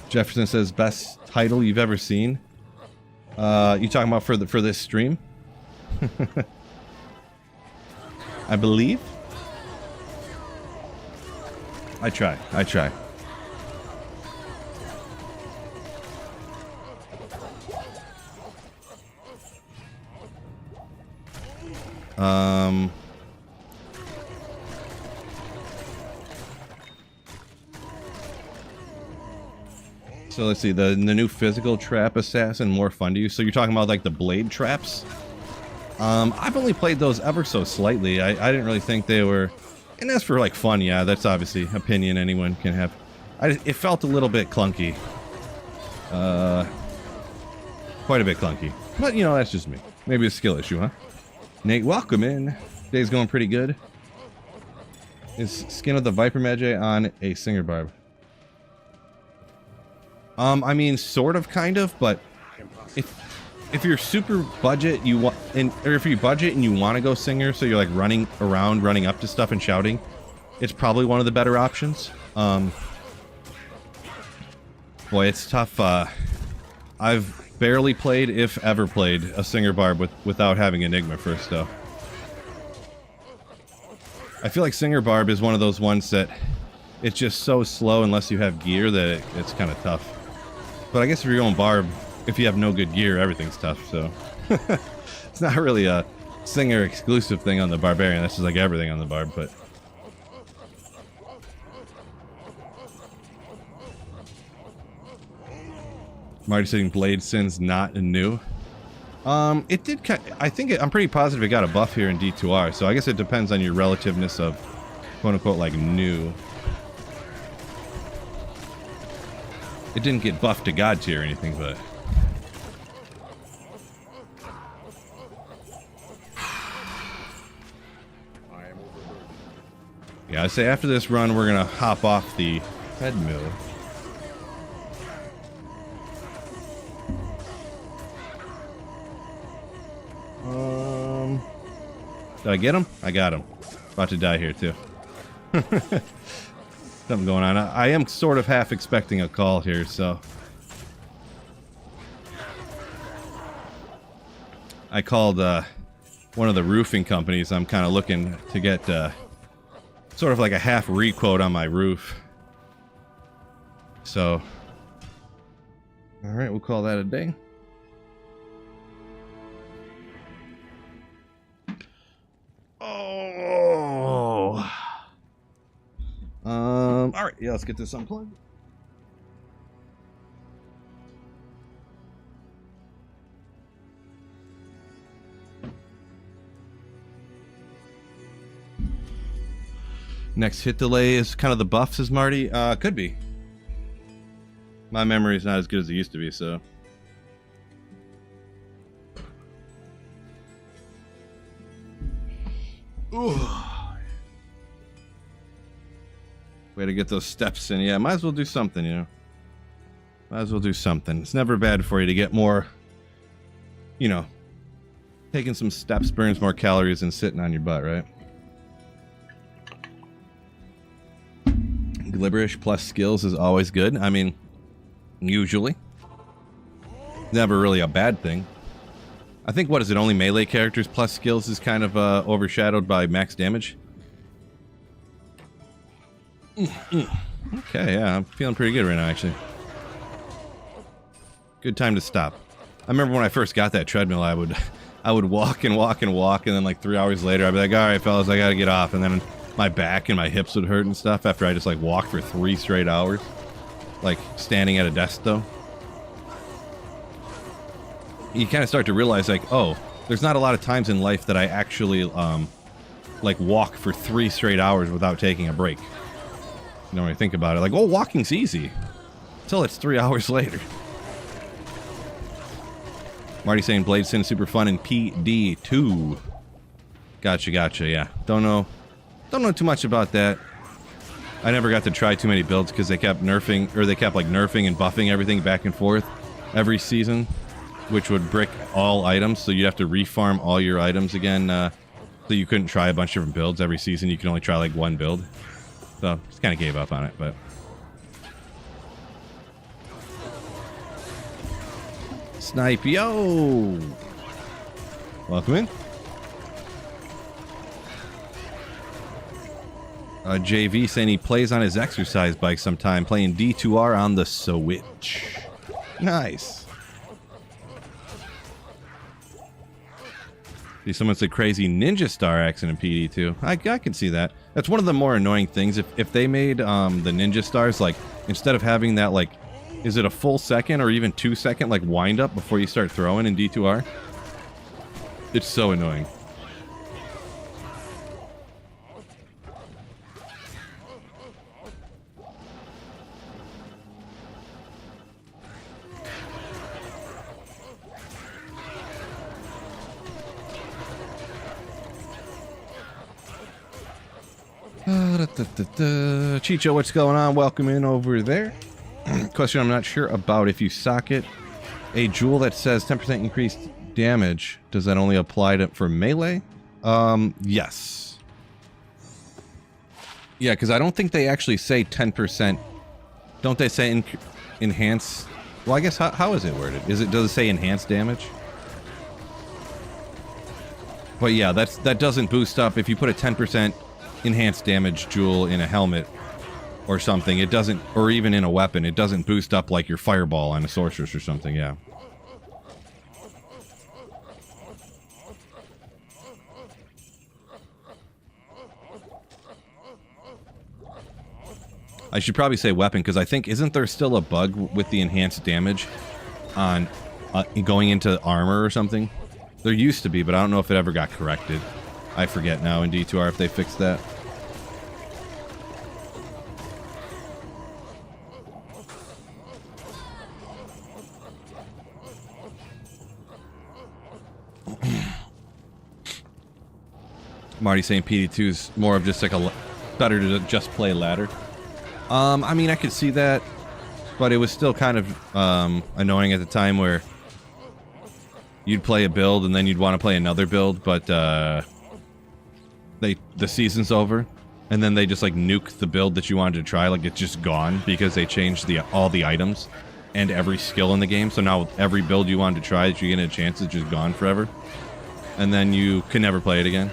Jefferson says best title you've ever seen. You talking about for this stream? I believe. I try. So let's see, the new physical trap assassin, more fun to use. So you're talking about like the blade traps? I've only played those ever so slightly. I didn't really think they were... And as for like fun, yeah, that's obviously opinion anyone can have. It felt a little bit clunky. Quite a bit clunky. But you know, that's just me. Maybe a skill issue, huh? Nate, welcome in. Day's going pretty good. Is Skin of the Viper Magi on a Singer Barb? I mean, sort of, kind of, but if you're super budget, or if you budget and you want to go Singer, so you're like running around, running up to stuff and shouting, it's probably one of the better options. Boy, it's tough. I've barely played, if ever played, a Singer Barb without having Enigma first, though. I feel like Singer Barb is one of those ones that it's just so slow unless you have gear that it's kind of tough. But I guess if you're going Barb, if you have no good gear, everything's tough, so... It's not really a Singer exclusive thing on the Barbarian, that's just like everything on the Barb, but... Marty saying Blade Sin's not new. It did I'm pretty positive it got a buff here in D2R, so I guess it depends on your relativeness of quote-unquote like new. It didn't get buffed to God tier or anything, but... I am overburdened. Yeah, I'd say after this run, we're gonna hop off the head mill. Did I get him? I got him. About to die here, too. Something going on. I am sort of half expecting a call here, so... I called one of the roofing companies. I'm kind of looking to get sort of like a half requote on my roof. So... Alright, we'll call that a day. Oh. All right, yeah, let's get this unplugged. Next hit delay is kind of the buff, says Marty. Could be. My memory is not as good as it used to be, so. Ooh. Way to get those steps in. Yeah, might as well do something, you know. Might as well do something. It's never bad for you to get more, you know, taking some steps burns more calories than sitting on your butt, right? Glibberish plus skills is always good. I mean, usually. Never really a bad thing. I think, what is it, only melee characters plus skills is kind of overshadowed by max damage? Okay, yeah, I'm feeling pretty good right now, actually. Good time to stop. I remember when I first got that treadmill, I would walk and walk and walk, and then like 3 hours later, I'd be like, all right, fellas, I gotta get off. And then my back and my hips would hurt and stuff after I just like walked for 3 straight hours. Like standing at a desk, though. You kind of start to realize, like, oh, there's not a lot of times in life that I actually, like, walk for 3 straight hours without taking a break. You know, when I think about it, like, oh, walking's easy. Until it's 3 hours later. Marty saying Blade Sin super fun in PD2. Gotcha, yeah. Don't know too much about that. I never got to try too many builds because they kept nerfing, or they kept like nerfing and buffing everything back and forth every season, which would brick all items, so you'd have to refarm all your items again, so you couldn't try a bunch of different builds every season. You could only try like one build. So, just kind of gave up on it, but... Snipe, yo! Welcome in. JV saying he plays on his exercise bike sometime, playing D2R on the Switch. Nice. See, someone said crazy Ninja Star accident in PD2. I can see that. That's one of the more annoying things. If they made the Ninja Stars, like, instead of having that, like, is it a full second or even 2 second, like, wind up before you start throwing in D2R? It's so annoying. Chicho, what's going on? Welcome in over there. Question I'm not sure about. If you socket a jewel that says 10% increased damage, does that only apply to for melee? Yes. Yeah, because I don't think they actually say 10%. Don't they say enhance? Well, I guess how is it worded? Does it say enhanced damage? But yeah, that doesn't boost up if you put a 10% enhanced damage jewel in a helmet or something. It doesn't, or even in a weapon, it doesn't boost up like your fireball on a sorceress or something. Yeah. I should probably say weapon, because I think, isn't there still a bug with the enhanced damage on going into armor or something? There used to be, but I don't know if it ever got corrected. I forget now in D2R if they fixed that. Marty saying PD2 is more of just like a better to just play ladder. I mean, I could see that, but it was still kind of annoying at the time where you'd play a build and then you'd want to play another build, but the season's over, and then they just like nuke the build that you wanted to try, like it's just gone because they changed all the items and every skill in the game. So now every build you wanted to try that you get a chance is just gone forever, and then you can never play it again.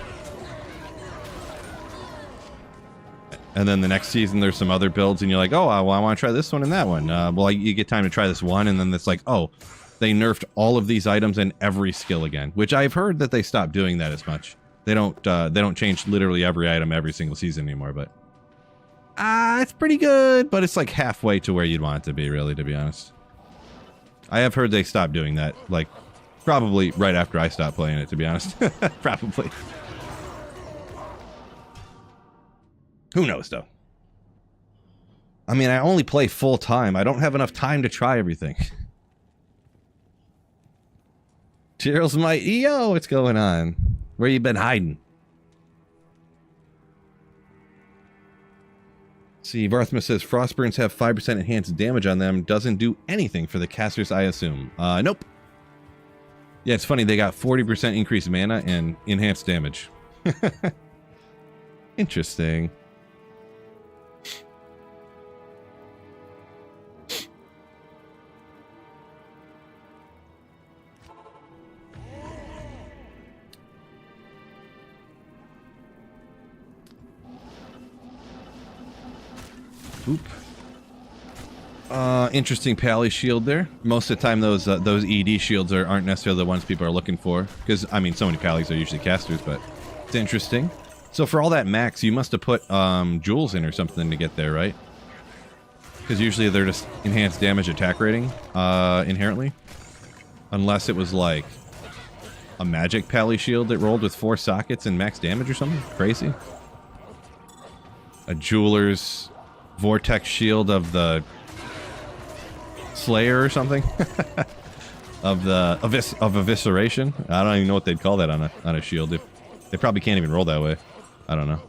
And then the next season, there's some other builds, and you're like, oh, well, I want to try this one and that one. Well, you get time to try this one, and then it's like, oh, they nerfed all of these items and every skill again. Which I've heard that they stopped doing that as much. They don't change literally every item every single season anymore. But it's pretty good, but it's like halfway to where you'd want it to be, really, to be honest. I have heard they stopped doing that, like probably right after I stopped playing it, to be honest. Probably. Who knows, though? I mean, I only play full time. I don't have enough time to try everything. Tyraels might... Yo, what's going on? Where you been hiding? See, Varthma says Frostburns have 5% enhanced damage on them. Doesn't do anything for the casters, I assume. Nope. Yeah, it's funny. They got 40% increased mana and enhanced damage. Interesting. Oop. Interesting pally shield there. Most of the time, those ED shields aren't necessarily the ones people are looking for. Because, I mean, so many pallies are usually casters, but it's interesting. So for all that max, you must have put jewels in or something to get there, right? Because usually they're just enhanced damage attack rating, inherently. Unless it was like a magic pally shield that rolled with 4 sockets and max damage or something. Crazy. A jeweler's vortex shield of the Slayer or something. of evisceration. I don't even know what they'd call that on a shield. They probably can't even roll that way. I don't know.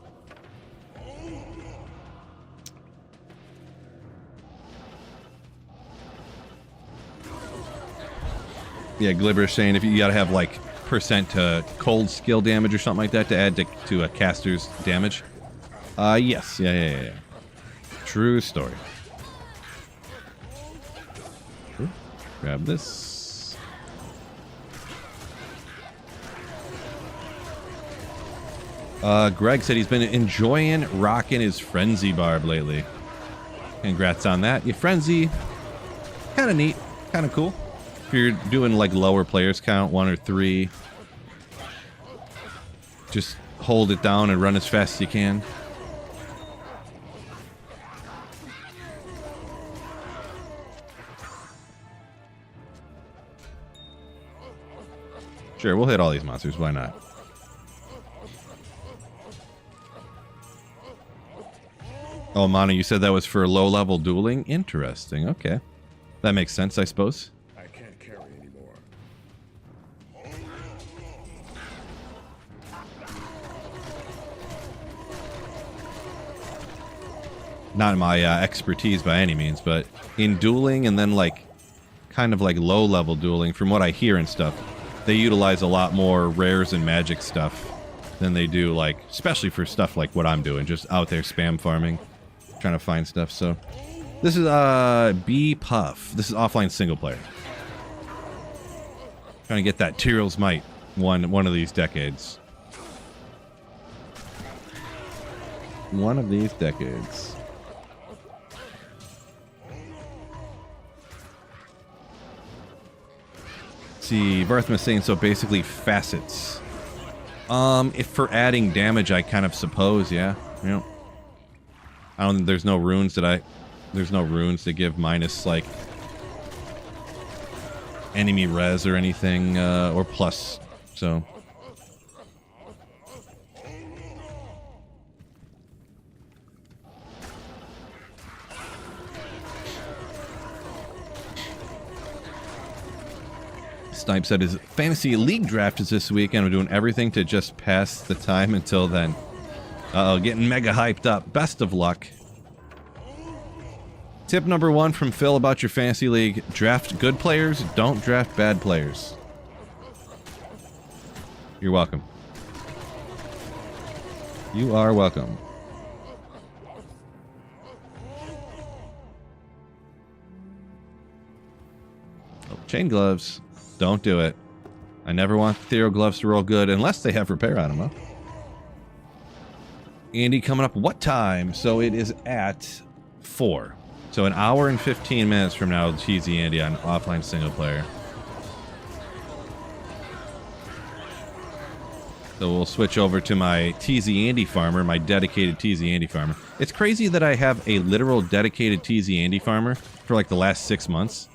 Yeah, Glibber's saying if you gotta have like percent to cold skill damage or something like that to add to a caster's damage. Yes. Yeah. True story. Ooh, grab this. Greg said he's been enjoying rocking his Frenzy Barb lately. Congrats on that. Your Frenzy, kind of neat, kind of cool. If you're doing like lower players count, 1 or 3, just hold it down and run as fast as you can. Sure, we'll hit all these monsters. Why not? Oh, Mana, you said that was for low-level dueling? Interesting. Okay. That makes sense, I suppose. I can't carry anymore. Not my expertise by any means, but in dueling and then like kind of like low-level dueling, from what I hear and stuff, they utilize a lot more rares and magic stuff than they do, like, especially for stuff like what I'm doing, just out there spam farming, trying to find stuff. So this is B Puff. This is offline single player. Trying to get that Tyraels might one of these decades. One of these decades. See, Varthma's saying so basically facets. If for adding damage, I kind of suppose, yeah. You know, I don't think there's no runes there's no runes to give minus like enemy res or anything, or plus, so. Snipe said his fantasy league draft is this week, and I'm doing everything to just pass the time until then. Uh-oh, getting mega hyped up. Best of luck. Tip number 1 from Phil about your fantasy league: draft good players, don't draft bad players. You're welcome. You are welcome. Oh, chain gloves. Don't do it. I never want Thero gloves to roll good unless they have repair on them, huh? Andy coming up what time? So it is at 4. So an hour and 15 minutes from now, Cheesy Andy on offline single player. So we'll switch over to my TZ Andy farmer, my dedicated TZ Andy farmer. It's crazy that I have a literal dedicated TZ Andy farmer for like the last 6 months.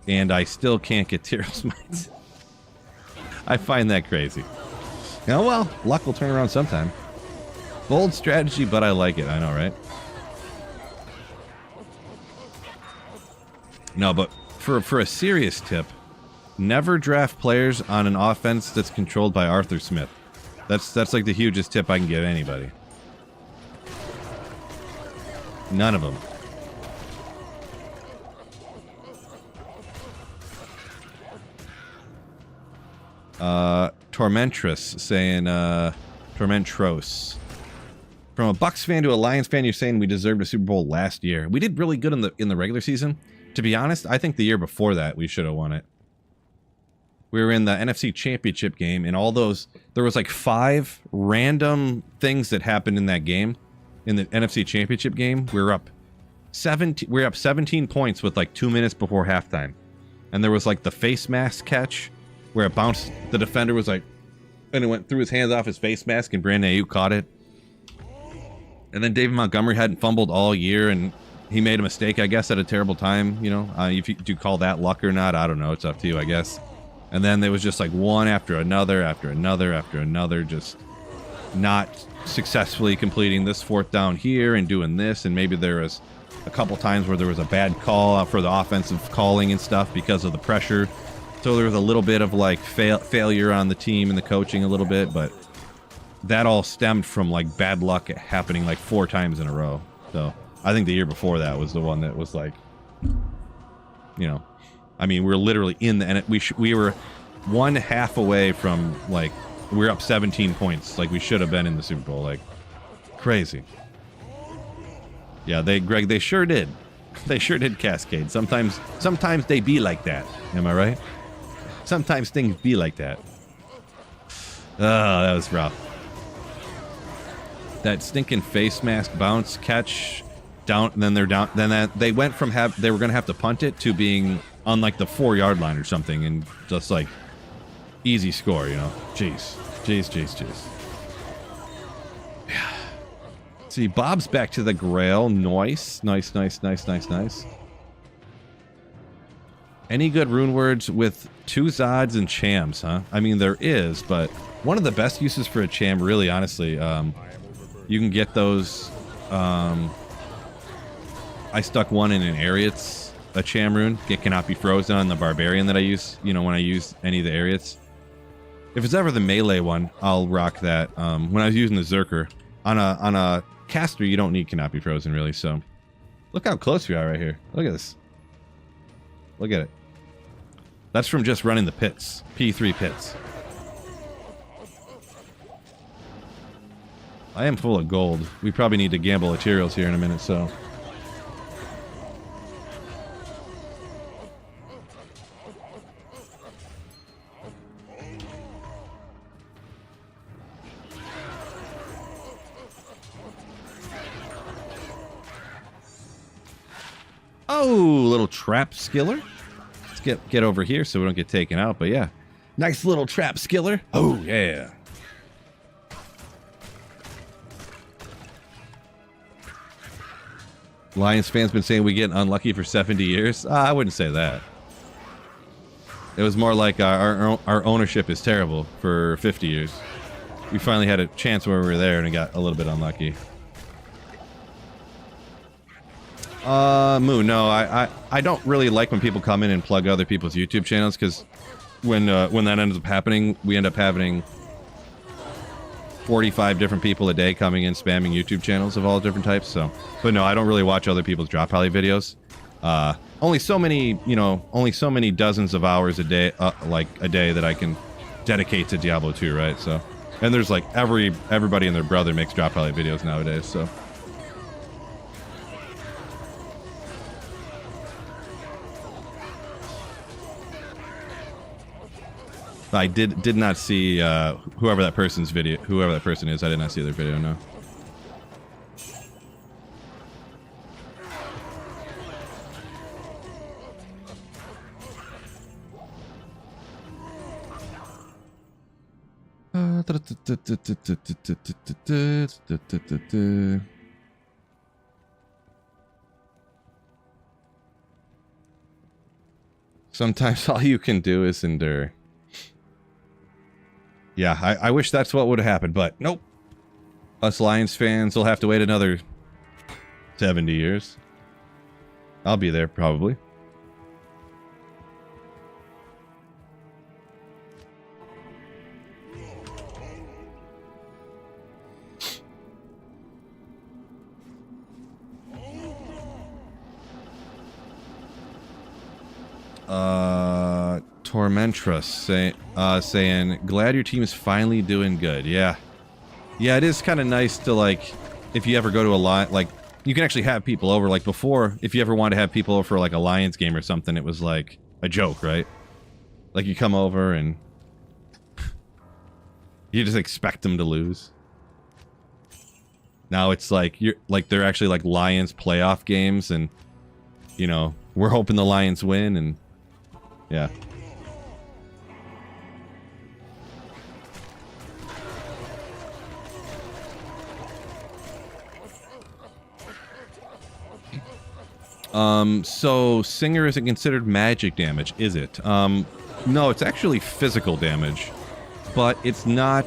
And I still can't get Tyraels mites. I find that crazy. Oh well, luck will turn around sometime. Bold strategy, but I like it. I know, right? No, but for a serious tip, never draft players on an offense that's controlled by Arthur Smith. That's like the hugest tip I can give anybody. None of them. Tormentress saying, Tormentros. From a Bucks fan to a Lions fan, you're saying we deserved a Super Bowl last year. We did really good in the regular season. To be honest, I think the year before that we should have won it. We were in the NFC Championship game, and all those, there was like 5 random things that happened in that game. In the NFC Championship game, we were up 17 points with like 2 minutes before halftime. And there was like the face mask catch where it bounced, the defender was like, and it went through his hands off his face mask, and Brandon Ayuk caught it. And then David Montgomery hadn't fumbled all year, and he made a mistake, I guess, at a terrible time. You know, if you do call that luck or not, I don't know. It's up to you, I guess. And then there was just like one after another, after another, after another, just not successfully completing this 4th down here and doing this. And maybe there was a couple times where there was a bad call for the offensive calling and stuff because of the pressure. So there was a little bit of like failure on the team and the coaching a little bit, but that all stemmed from like bad luck happening like 4 times in a row. So I think the year before that was the one that was like, you know, I mean, we're literally in the, and we were 1 half away from like, we're up 17 points. Like we should have been in the Super Bowl. Like crazy. Yeah, Greg, they sure did. They sure did cascade. Sometimes they be like that. Am I right? Sometimes things be like that. Oh, that was rough. That stinking face mask bounce catch down, and then they're down. Then they went from they were gonna have to punt it to being on like the 4-yard line or something, and just like easy score, you know. Jeez. Yeah. See, Bob's back to the Grail. Nice. Any good rune words with 2 Zods and Chams, huh? I mean, there is, but one of the best uses for a Cham, really, honestly, you can get those. I stuck one in an Ariats, a Cham rune. It cannot be frozen on the Barbarian that I use, you know, when I use any of the Ariats. If it's ever the melee one, I'll rock that. When I was using the Zerker, on a caster, you don't need cannot be frozen, really, so. Look how close we are right here. Look at this. Look at it. That's from just running the pits. P3 pits. I am full of gold. We probably need to gamble at Tyraels here in a minute, so. Oh, little trap skiller. Let's get over here so we don't get taken out, but yeah. Nice little trap skiller. Oh, yeah. Lions fans been saying we get unlucky for 70 years. I wouldn't say that. It was more like our ownership is terrible for 50 years. We finally had a chance where we were there and it got a little bit unlucky. Moo, no, I don't really like when people come in and plug other people's YouTube channels, because when that ends up happening, we end up having 45 different people a day coming in spamming YouTube channels of all different types. So, but no, I don't really watch other people's drop rally videos. Only so many, you know, only so many dozens of hours a day, like a day that I can dedicate to Diablo 2, right? So, and there's like everybody and their brother makes drop rally videos nowadays, so. I did not see whoever that person's video, whoever that person is. I did not see their video. No. Sometimes all you can do is endure. Yeah, I wish that's what would have happened, but nope. Us Lions fans will have to wait another 70 years. I'll be there, probably. Tormentress saying, glad your team is finally doing good. Yeah. Yeah, it is kind of nice to, like, if you ever go to a lot, like, you can actually have people over. Like, before, if you ever want to have people over for, like, a Lions game or something, it was, like, a joke, right? Like, you come over and you just expect them to lose. Now it's like, they're actually, like, Lions playoff games, and, you know, we're hoping the Lions win, and, yeah. So Singer isn't considered magic damage, is it? No, it's actually physical damage, but it's not,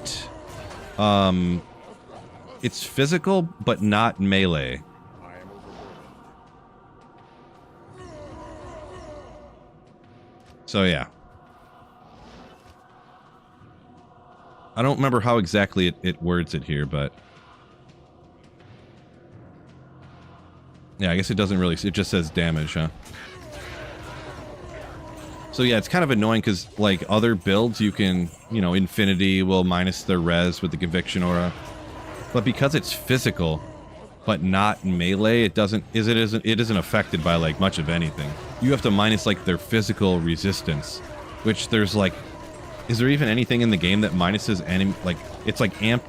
it's physical, but not melee. So yeah. I don't remember how exactly it words it here, but yeah, I guess it doesn't really, it just says damage, huh? So yeah, it's kind of annoying because, like, other builds you can, you know, Infinity will minus their res with the Conviction Aura. But because it's physical, but not melee, it isn't affected by, like, much of anything. You have to minus, like, their physical resistance, which there's, like, is there even anything in the game that minuses any, like, it's like amp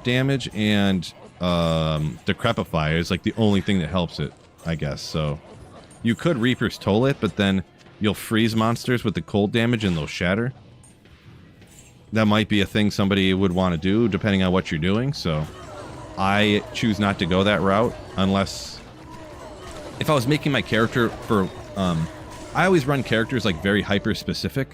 damage and Decrepify is like the only thing that helps it, I guess. So you could Reaper's Toll it, but then you'll freeze monsters with the cold damage and they'll shatter. That might be a thing somebody would want to do depending on what you're doing, so I choose not to go that route unless if I was making my character for I always run characters like very hyper specific,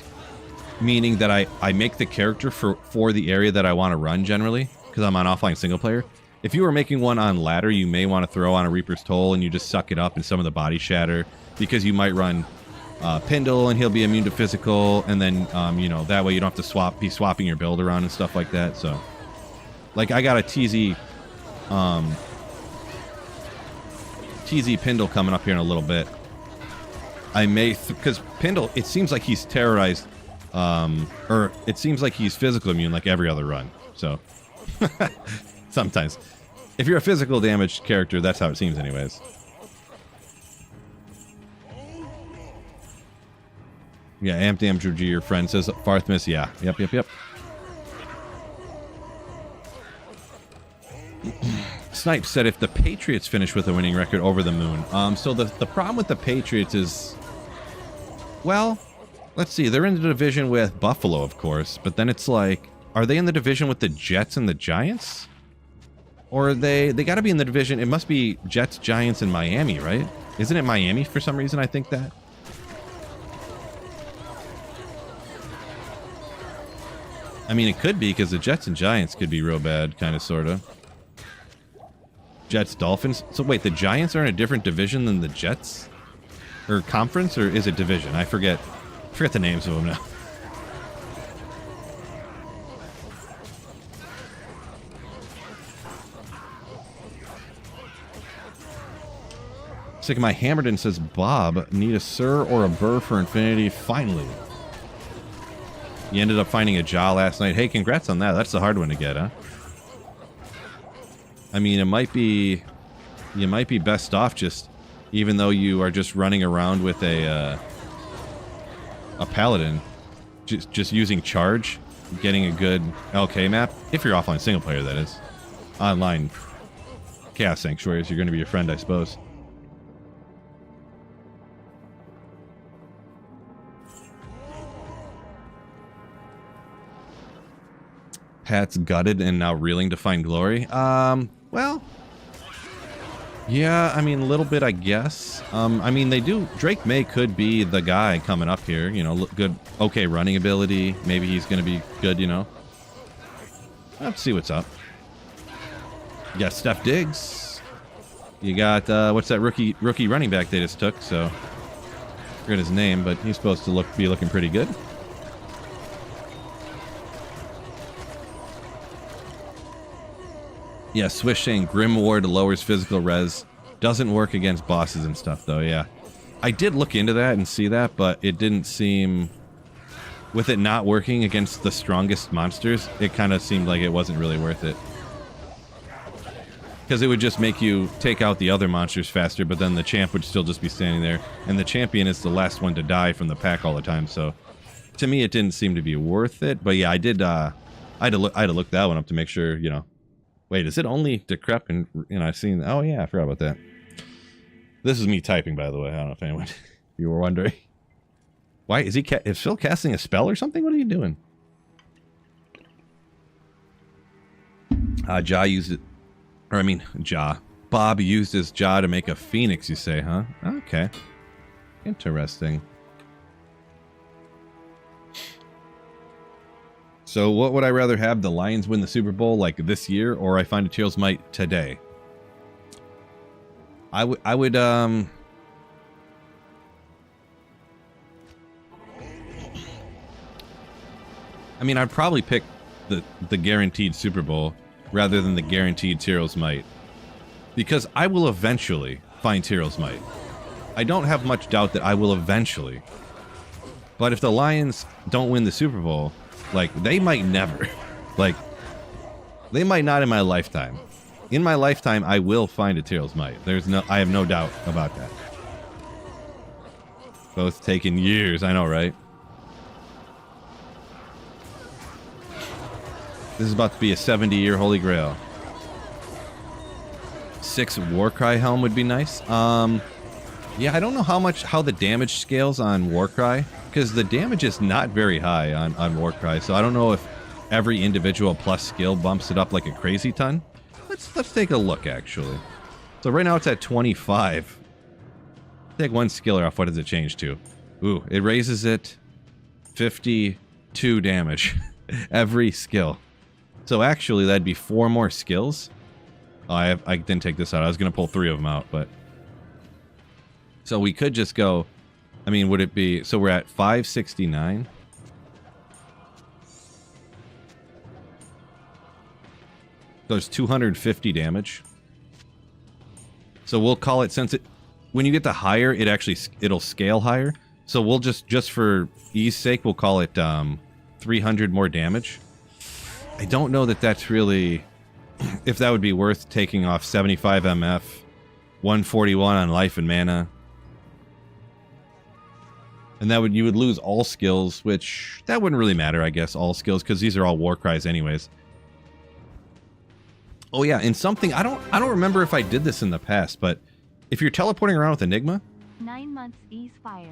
meaning that I make the character for the area that I want to run generally, because I'm on offline single player. If you were making one on ladder, you may want to throw on a Reaper's Toll and you just suck it up in some of the body shatter, because you might run Pindle and he'll be immune to physical, and then you know, that way you don't have to be swapping your build around and stuff like that. So like I got a TZ Pindle coming up here in a little bit. I may, because Pindle, it seems like he's terrorized, or it seems like he's physical immune like every other run. So sometimes, if you're a physical damage character, that's how it seems anyways. Yeah, amp damage, your friend says. Farthmas, yeah. Yep. Snipe said if the Patriots finish with a winning record, over the moon. So the problem with the Patriots is, well, let's see. They're in the division with Buffalo, of course, but then it's like, are they in the division with the Jets and the Giants? Or are they got to be in the division. It must be Jets, Giants, and Miami, right? Isn't it Miami for some reason? I think that. I mean, it could be, because the Jets and Giants could be real bad, kind of, sort of. Jets, Dolphins. So wait, the Giants are in a different division than the Jets? Or conference, or is it division? I forget the names of them now. Sick of my Hammerden says, Bob, need a Sir or a Burr for Infinity, finally. You ended up finding a jaw last night. Hey, congrats on that. That's the hard one to get, huh? I mean, you might be best off just, even though you are just running around with a paladin, just using charge, getting a good LK map, if you're offline single player, that is. Online Chaos Sanctuaries, you're going to be your friend, I suppose. Pat's gutted and now reeling to find glory. Well, yeah, I mean, a little bit, I guess. I mean, Drake May could be the guy coming up here, you know, good, okay running ability. Maybe he's going to be good, you know. Let's see what's up. You got Steph Diggs. You got, what's that rookie running back they just took, so... I forget his name, but he's supposed to be looking pretty good. Yeah, Swish saying Grim Ward lowers physical res. Doesn't work against bosses and stuff, though, yeah. I did look into that and see that, but it didn't seem... With it not working against the strongest monsters, it kind of seemed like it wasn't really worth it. Because it would just make you take out the other monsters faster, but then the champ would still just be standing there. And the champion is the last one to die from the pack all the time, so... To me, it didn't seem to be worth it. But yeah, I did, I had to look that one up to make sure, you know... Wait, is it only Decrep and, you know, I've seen... Oh yeah, I forgot about that. This is me typing, by the way. I don't know if anyone... you were wondering. Why? Is Phil casting a spell or something? What are you doing? Ja used it... Or, I mean, Ja. Bob used his Ja to make a phoenix, you say, huh? Okay. Interesting. So, what would I rather have? The Lions win the Super Bowl, like, this year, or I find a Tyraels Might today? I would, I mean, I'd probably pick the guaranteed Super Bowl rather than the guaranteed Tyraels Might. Because I will eventually find Tyraels Might. I don't have much doubt that I will eventually. But if the Lions don't win the Super Bowl, like, they might never. Like, they might not in my lifetime. In my lifetime, I will find a Tyraels Might. I have no doubt about that. Both taking years, I know, right? This is about to be a 70-year Holy Grail. 6 Warcry Helm would be nice. Yeah, I don't know how the damage scales on Warcry, because the damage is not very high on Warcry, so I don't know if every individual plus skill bumps it up like a crazy ton. Let's take a look, actually. So right now it's at 25. Take one skiller off. What does it change to? Ooh, it raises it 52 damage every skill. So actually, that'd be 4 more skills. Oh, I didn't take this out. I was going to pull 3 of them out, but... So we could just go... I mean, would it be... So we're at 569. There's 250 damage. So we'll call it, since it... When you get the higher, it'll scale higher. So we'll just for ease sake, we'll call it 300 more damage. I don't know that that's really... If that would be worth taking off 75 MF, 141 on life and mana. And you would lose all skills, which that wouldn't really matter, I guess, all skills, because these are all war cries anyways. Oh yeah, and something I don't remember if I did this in the past, but if you're teleporting around with Enigma, 9 months ease fire.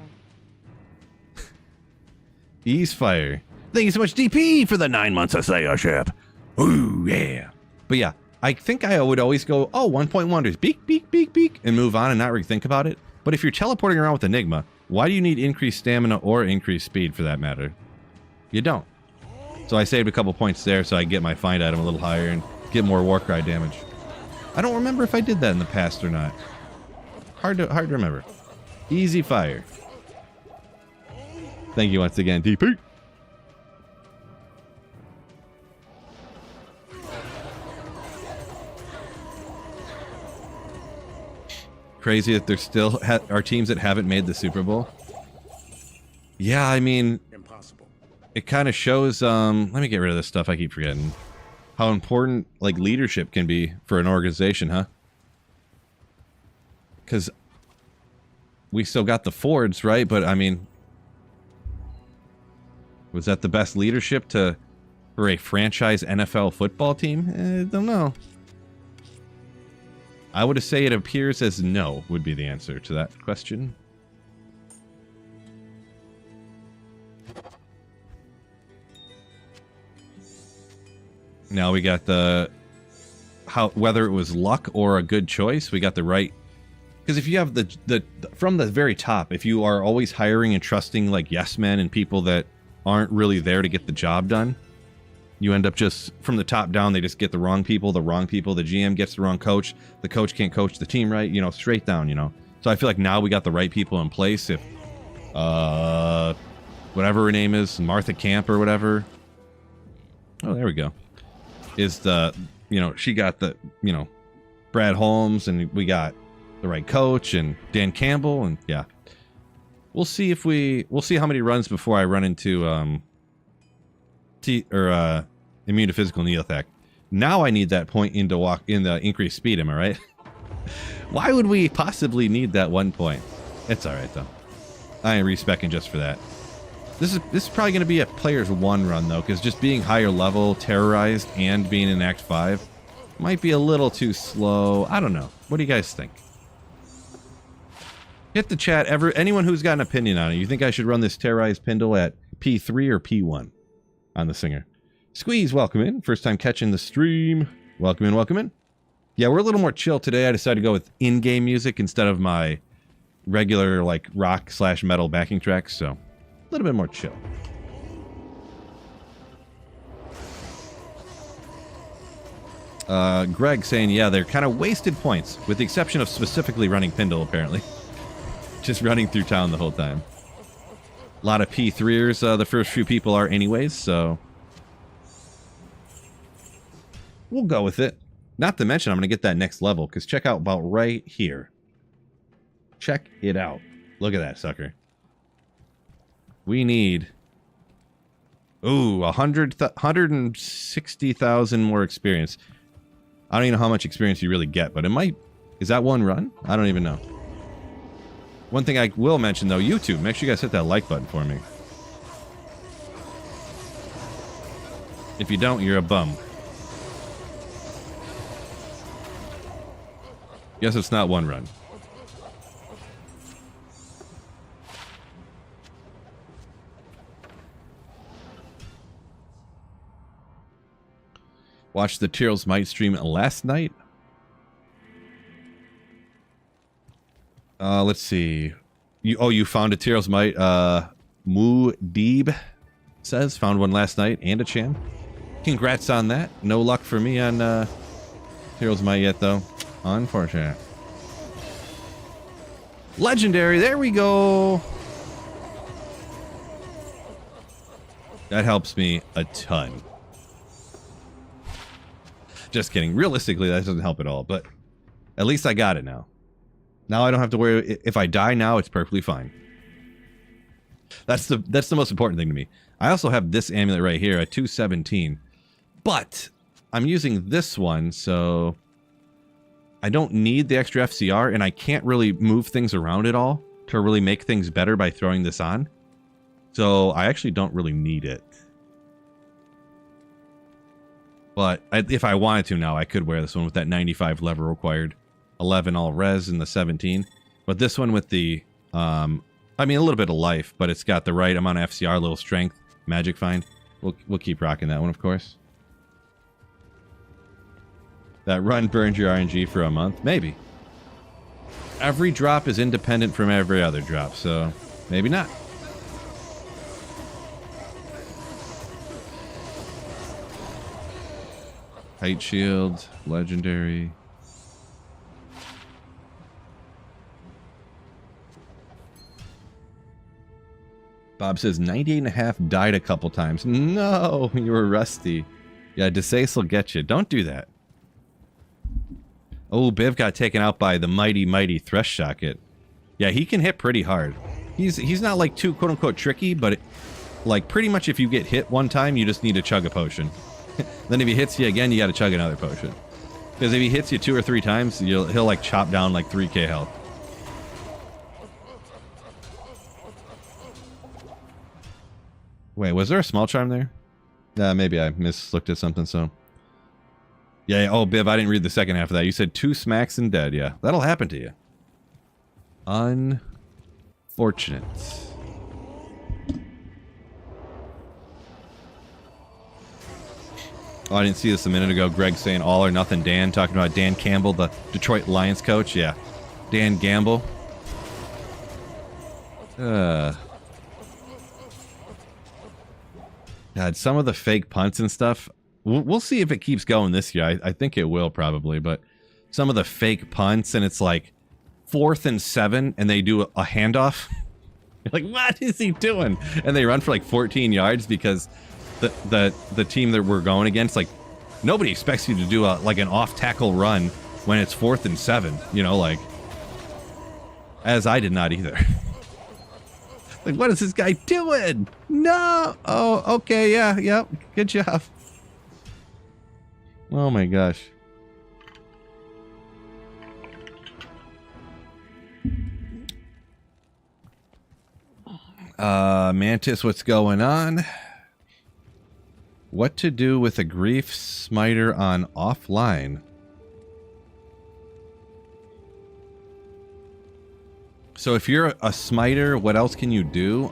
Ease fire. Thank you so much, DP, for the 9 months of Sayership. Ooh, yeah. But yeah, I think I would always go, oh, 1.1 wonders, beak, beak, beak, beak, and move on and not really think about it. But if you're teleporting around with Enigma, why do you need increased stamina or increased speed for that matter? You don't. So I saved a couple points there so I get my find item a little higher and get more Warcry damage. I don't remember if I did that in the past or not. Hard to remember. Easy fire. Thank you once again, DP. Crazy that there's still are teams that haven't made the Super Bowl. Yeah, I mean, Impossible. It kind of shows. Let me get rid of this stuff. I keep forgetting how important like leadership can be for an organization, huh? Because we still got the Fords, right? But I mean, was that the best leadership for a franchise NFL football team? I don't know. I would say it appears as no would be the answer to that question. Now we got whether it was luck or a good choice. We got the right, because if you have the from the very top, if you are always hiring and trusting like yes men and people that aren't really there to get the job done, You end up just from the top down, they just get the wrong people. The GM gets the wrong coach. The coach can't coach the team right, straight down, So I feel like now we got the right people in place. If, whatever her name is, Martha Camp or whatever. Oh, there we go. Is the, she got the, Brad Holmes, and we got the right coach and Dan Campbell, and yeah. We'll see how many runs before I run into, immune to physical neophac. Now I need that point in the increased speed, am I right? Why would we possibly need that 1 point? It's alright though. I ain't respecking just for that. This is probably going to be a player's 1 run though, because just being higher level, terrorized, and being in Act 5 might be a little too slow. I don't know. What do you guys think? Hit the chat. Anyone who's got an opinion on it. You think I should run this terrorized Pindle at P3 or P1 on the Singer? Squeeze, welcome in. First time catching the stream. Welcome in, welcome in. Yeah, we're a little more chill today. I decided to go with in-game music instead of my regular, like, rock/metal backing tracks, so a little bit more chill. Greg saying, yeah, they're kind of wasted points, with the exception of specifically running Pindle, apparently. Just running through town the whole time. A lot of P3ers, the first few people are anyways, so we'll go with it. Not to mention, I'm going to get that next level, because check out about right here. Check it out. Look at that sucker. We need, 160,000 more experience. I don't even know how much experience you really get, but it might, is that 1 run? I don't even know. One thing I will mention, though, YouTube, make sure you guys hit that like button for me. If you don't, you're a bum. Guess it's not 1 run. Watched the Tyraels Might stream last night. Let's see. You found a Tyraels Might. Moo Deeb says found one last night and a Cham. Congrats on that. No luck for me on Tyraels Might yet though. Unfortunate. Legendary. There we go. That helps me a ton. Just kidding. Realistically, that doesn't help at all, but at least I got it now. Now I don't have to worry. If I die now, it's perfectly fine. That's the most important thing to me. I also have this amulet right here at 217, but I'm using this one, so I don't need the extra FCR, and I can't really move things around at all to really make things better by throwing this on. So I actually don't really need it. But if I wanted to now, I could wear this one with that 95 lever required. 11 all res and the 17. But this one with the, I mean, a little bit of life, but it's got the right amount of FCR, a little strength, magic find. We'll keep rocking that one, of course. That run burned your RNG for a month? Maybe. Every drop is independent from every other drop, so maybe not. Height shield, legendary. Bob says 98.5 died a couple times. No, you were rusty. Yeah, Desace will get you. Don't do that. Oh, Biv got taken out by the mighty Thresh Socket. Yeah, he can hit pretty hard. He's not like too quote unquote tricky, but like pretty much if you get hit one time, you just need to chug a potion. Then if he hits you again, you got to chug another potion. Because if he hits you 2 or 3 times, he'll like chop down like 3k health. Wait, was there a small charm there? Maybe I mislooked at something, so. Yeah, oh, Biv, I didn't read the second half of that. You said 2 smacks and dead. Yeah, that'll happen to you. Unfortunate. Oh, I didn't see this a minute ago. Greg saying all or nothing Dan, talking about Dan Campbell, the Detroit Lions coach. Yeah, Dan Gamble. God, some of the fake punts and stuff. We'll see if it keeps going this year. I think it will probably, but some of the fake punts and it's like 4th and 7 and they do a handoff. You're like, what is he doing? And they run for like 14 yards because the team that we're going against, like, nobody expects you to do like an off tackle run when it's 4th and 7. You know, like, as I did not either. Like, what is this guy doing? No. Oh, okay. Yeah. Yep. Good job. Oh my gosh. Mantis, what's going on? What to do with a grief smiter on offline? So if you're a smiter, what else can you do?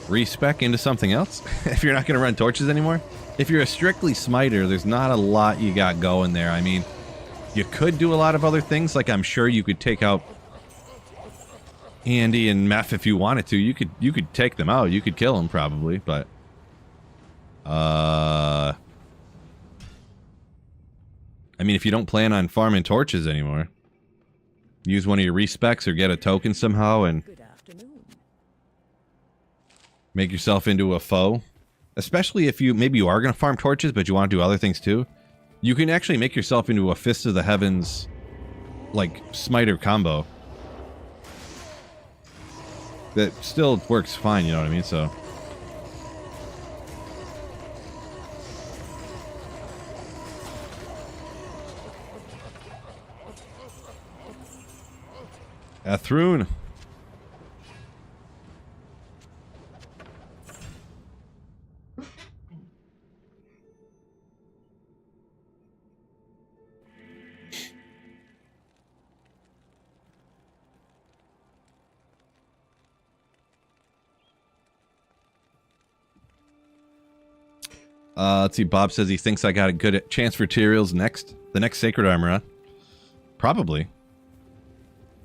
Respec into something else? If you're not going to run torches anymore? If you're a strictly smiter, there's not a lot you got going there. I mean, you could do a lot of other things. Like, I'm sure you could take out Andy and Meph if you wanted to. You could take them out. You could kill them probably, but I mean, if you don't plan on farming torches anymore, use one of your respecs or get a token somehow and make yourself into a foe. Especially if maybe you are going to farm torches, but you want to do other things too. You can actually make yourself into a Fist of the Heavens, like, smiter combo. That still works fine, you know what I mean? So Athrun. Let's see. Bob says he thinks I got a good chance for Tyraels next. The next Sacred Armor, huh? Probably.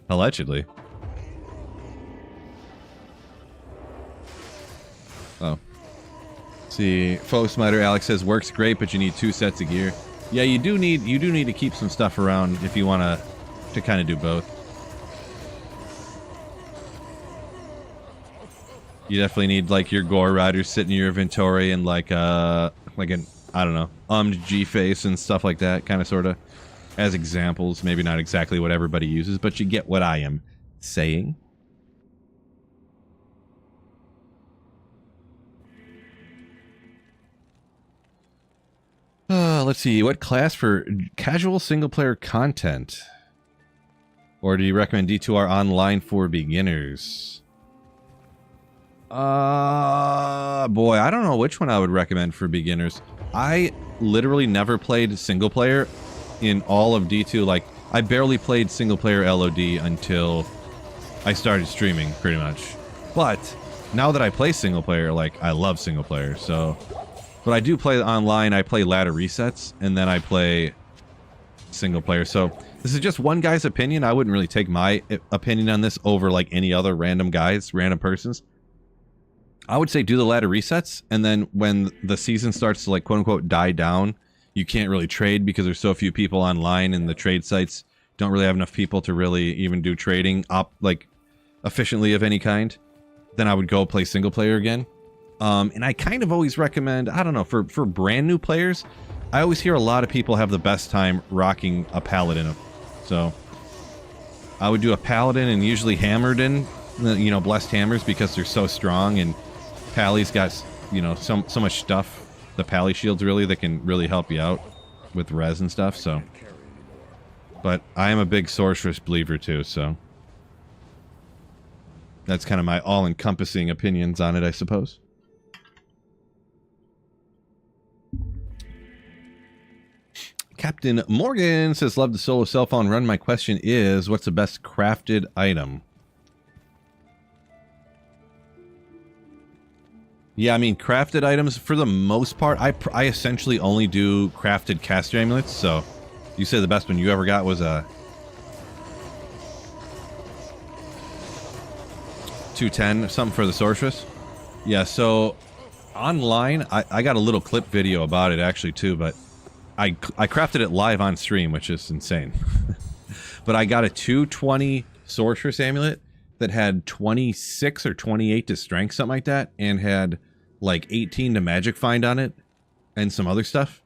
Allegedly. Oh. Let's see. Foe Smiter Alex says works great, but you need 2 sets of gear. Yeah, you do need to keep some stuff around if you want to kind of do both. You definitely need, like, your Gore Riders sitting in your inventory and like an, I don't know, G-Face and stuff like that, kind of, sort of, as examples. Maybe not exactly what everybody uses, but you get what I am saying. Let's see. What class for casual single-player content? Or do you recommend D2R Online for beginners? Boy, I don't know which one I would recommend for beginners. I literally never played single player in all of D2. Like, I barely played single player LOD until I started streaming, pretty much. But now that I play single player, like, I love single player. So, but I do play online. I play ladder resets, and then I play single player. So this is just one guy's opinion. I wouldn't really take my opinion on this over like any other random persons. I would say do the ladder resets, and then when the season starts to, like, quote-unquote die down, you can't really trade because there's so few people online, and the trade sites don't really have enough people to really even do trading like, efficiently of any kind. Then I would go play single player again. And I kind of always recommend, I don't know, for brand new players, I always hear a lot of people have the best time rocking a Paladin. So I would do a Paladin and usually Hammered in, you know, Blessed Hammers, because they're so strong, and Pally's got, you know, so much stuff, the Pally shields really, that can really help you out with res and stuff, so. But I am a big Sorceress believer too, so. That's kind of my all-encompassing opinions on it, I suppose. Captain Morgan says, love the solo cell phone run. My question is, what's the best crafted item? Yeah, I mean, crafted items, for the most part, I essentially only do crafted caster amulets, so you say the best one you ever got was a 210 or something for the Sorceress? Yeah, so Online, I got a little clip video about it actually too, but I crafted it live on stream, which is insane. But I got a 220 Sorceress Amulet that had 26 or 28 to Strength, something like that, and had like 18 to Magic Find on it, and some other stuff.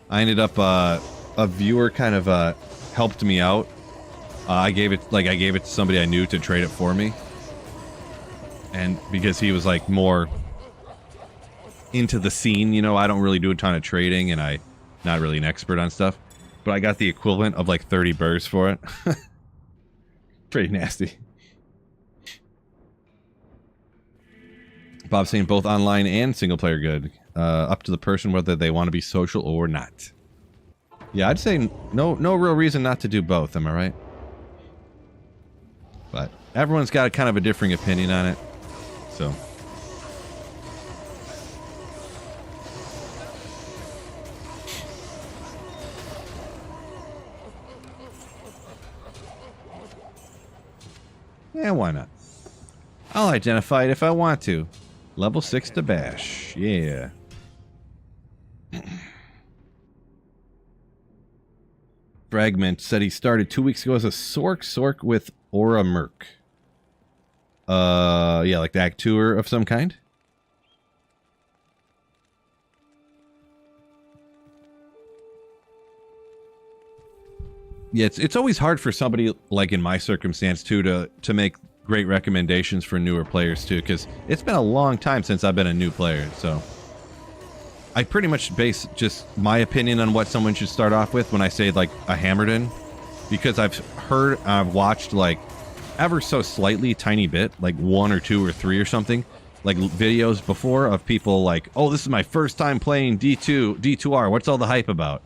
I ended up, a viewer kind of, helped me out. I gave it to somebody I knew to trade it for me. And because he was, like, more into the scene, you know, I don't really do a ton of trading, and I'm not really an expert on stuff. But I got the equivalent of, like, 30 burrs for it. Pretty nasty. Bob's saying both online and single player good. Up to the person whether they want to be social or not. Yeah, I'd say no real reason not to do both, am I right? But everyone's got kind of a differing opinion on it. So. Yeah, why not? I'll identify it if I want to. Level 6 to bash. Yeah. Fragment said he started 2 weeks ago as a Sork with Aura Merc. Yeah, like the Actuer of some kind. Yeah, it's always hard for somebody like in my circumstance too to make great recommendations for newer players too, because it's been a long time since I've been a new player, so I pretty much base just my opinion on what someone should start off with when I say like a Hammerden, because I've watched like ever so slightly tiny bit, like 1 or 2 or 3 or something, like videos before of people like, oh, this is my first time playing D2R, what's all the hype about?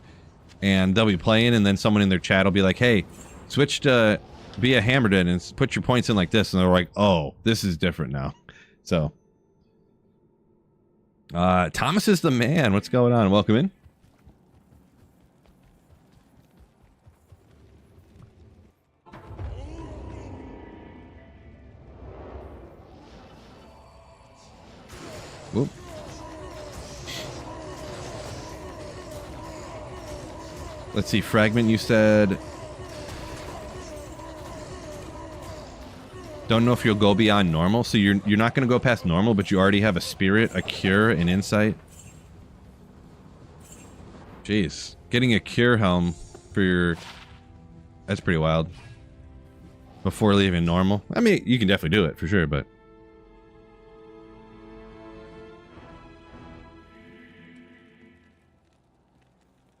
And they'll be playing, and then someone in their chat will be like, hey, switch to be a Hammerden and put your points in like this, and they're like, oh, this is different now. So Thomas is the man. What's going on? Welcome in. Whoop. Let's see, Fragment, you said don't know if you'll go beyond normal, so you're not going to go past normal, but you already have a spirit, a cure, an insight. Jeez, getting a cure helm for your, that's pretty wild. Before leaving normal. I mean, you can definitely do it for sure, but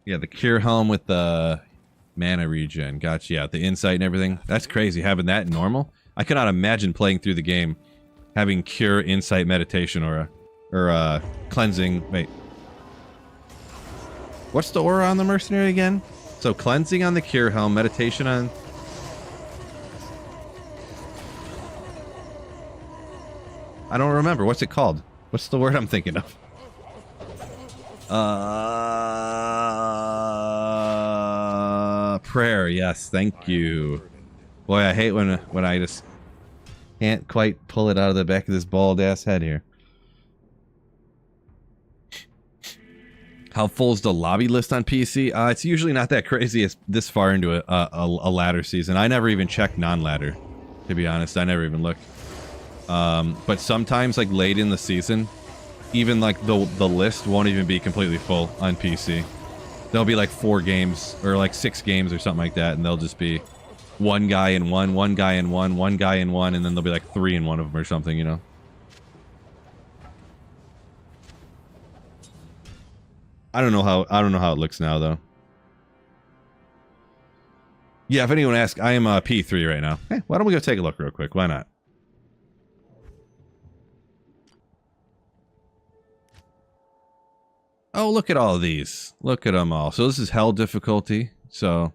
yeah, the cure helm with the mana regen. Gotcha. Yeah, the insight and everything. That's crazy having that normal. I cannot imagine playing through the game having cure, insight, meditation, or cleansing. Wait. What's the aura on the mercenary again? So cleansing on the cure helm, meditation on... I don't remember. What's it called? What's the word I'm thinking of? Prayer. Yes, thank you. Boy, I hate when I just can't quite pull it out of the back of this bald ass head here. How full is the lobby list on PC? It's usually not that crazy. It's this far into a ladder season. I never even check non-ladder, to be honest. I never even look. But sometimes, like late in the season, even like the list won't even be completely full on PC. There'll be like 4 games or like 6 games or something like that, and they'll just be one guy in one guy in one guy in one, and then there'll be like 3 in one of them or something, you know. I don't know how it looks now though. Yeah, if anyone asks, I am P3 right now. Hey, why don't we go take a look real quick? Why not? Oh, look at all of these. Look at them all. So this is hell difficulty. So,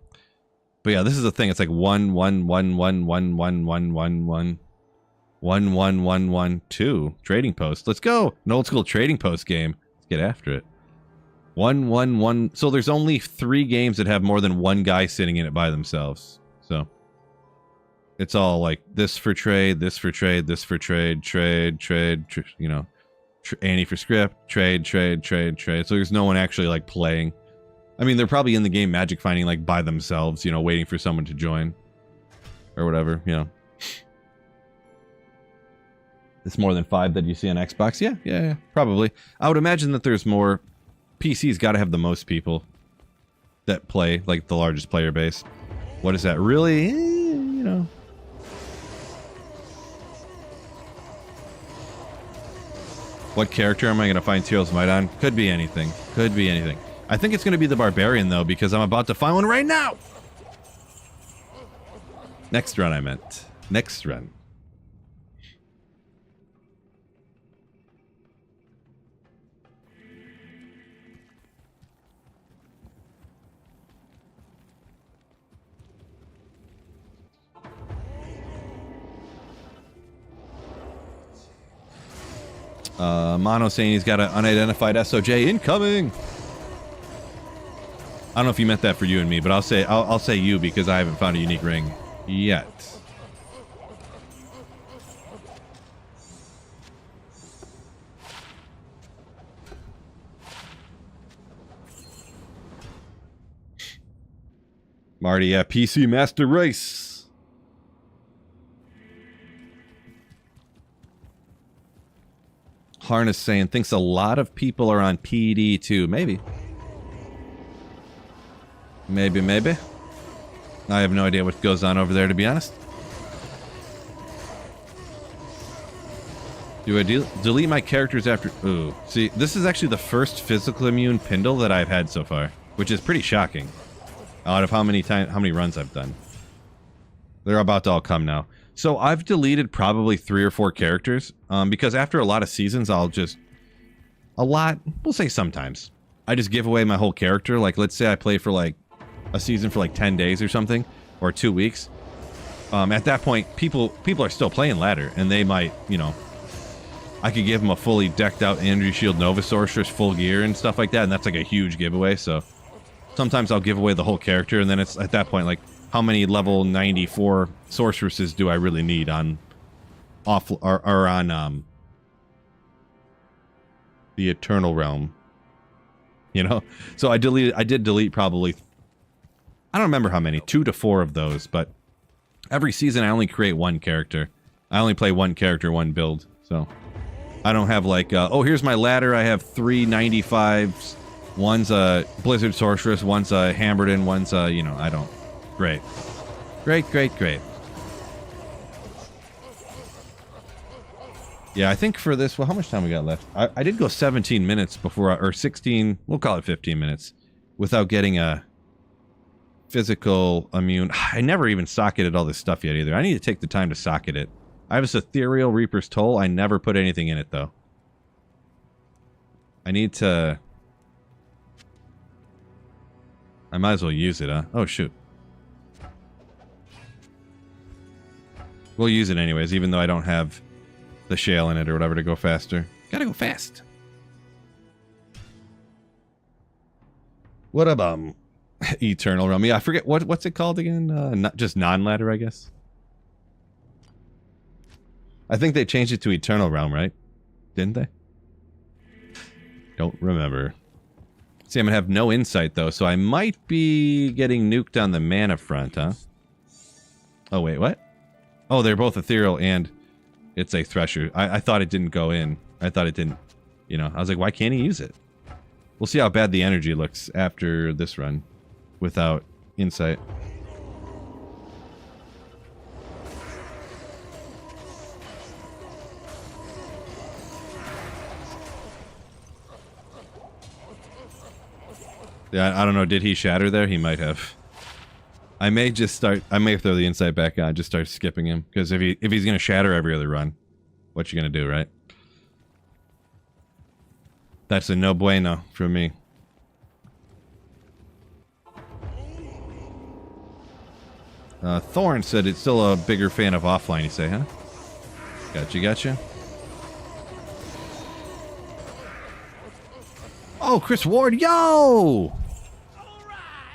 but yeah, this is the thing. It's like 1 1 1 1 1 1 1 1 1 1 1 1 1 2 trading post. Let's go. An old school trading post game. Let's get after it. 1. So there's only 3 games that have more than one guy sitting in it by themselves. So it's all like this for trade, this for trade, this for trade, you know, Annie for script, trade. So there's no one actually like playing. I mean, they're probably in the game magic finding like by themselves, you know, waiting for someone to join or whatever, you know. It's more than 5 that you see on Xbox. Yeah, probably. I would imagine that there's more. PC's got to have the most people that play, like the largest player base. What is that? Really? You know. What character am I going to find Tyraels Might on? Could be anything. Could be anything. I think it's going to be the Barbarian, though, because I'm about to find one right now! Next run, I meant. Next run. Mono saying he's got an unidentified SOJ incoming. I don't know if you meant that for you and me, but I'll say you because I haven't found a unique ring yet. Marty, yeah, PC Master Race. Harness saying thinks a lot of people are on PD too. Maybe. Maybe. I have no idea what goes on over there, to be honest. Do I delete my characters after... Ooh. See, this is actually the first physical immune Pindle that I've had so far, which is pretty shocking. Out of how many runs I've done. They're about to all come now. So I've deleted probably 3 or 4 characters, because after a lot of seasons, we'll say sometimes, I just give away my whole character. Like, let's say I play for like a season for like 10 days or something, or 2 weeks. At that point, people are still playing ladder, and they might, you know, I could give them a fully decked out Energy Shield Nova Sorceress full gear and stuff like that, and that's like a huge giveaway. So sometimes I'll give away the whole character, and then it's at that point like, how many level 94 sorceresses do I really need on on the Eternal Realm? You know? So I did delete probably, I don't remember how many, 2 to 4 of those, but every season I only create 1 character. I only play 1 character, 1 build. So I don't have like, oh, here's my ladder. I have 3 95s. One's a Blizzard Sorceress, one's a Hammerden, one's a, you know, I don't. Great. Great. Yeah, I think for this, well, how much time we got left? I did go 17 minutes before, or 16, we'll call it 15 minutes, without getting a physical immune. I never even socketed all this stuff yet either. I need to take the time to socket it. I have a Ethereal Reaper's Toll. I never put anything in it, though. I need to... I might as well use it, huh? Oh, shoot. We'll use it anyways, even though I don't have the shale in it or whatever to go faster. Gotta go fast. What about Eternal Realm? Yeah, I forget what's it called again. Not just non-ladder, I guess. I think they changed it to Eternal Realm, right? Didn't they? Don't remember. See, I'm gonna have no insight though, so I might be getting nuked on the mana front, huh? Oh wait, what? Oh, they're both ethereal and it's a Thresher. I thought it didn't go in. I thought it didn't, you know. I was like, why can't he use it? We'll see how bad the energy looks after this run without insight. Yeah, I don't know. Did he shatter there? He might have. I may throw the insight back on, just start skipping him. Because if he's going to shatter every other run, what you going to do, right? That's a no bueno for me. Thorn said it's still a bigger fan of offline, you say, huh? Gotcha. Oh, Chris Ward, yo!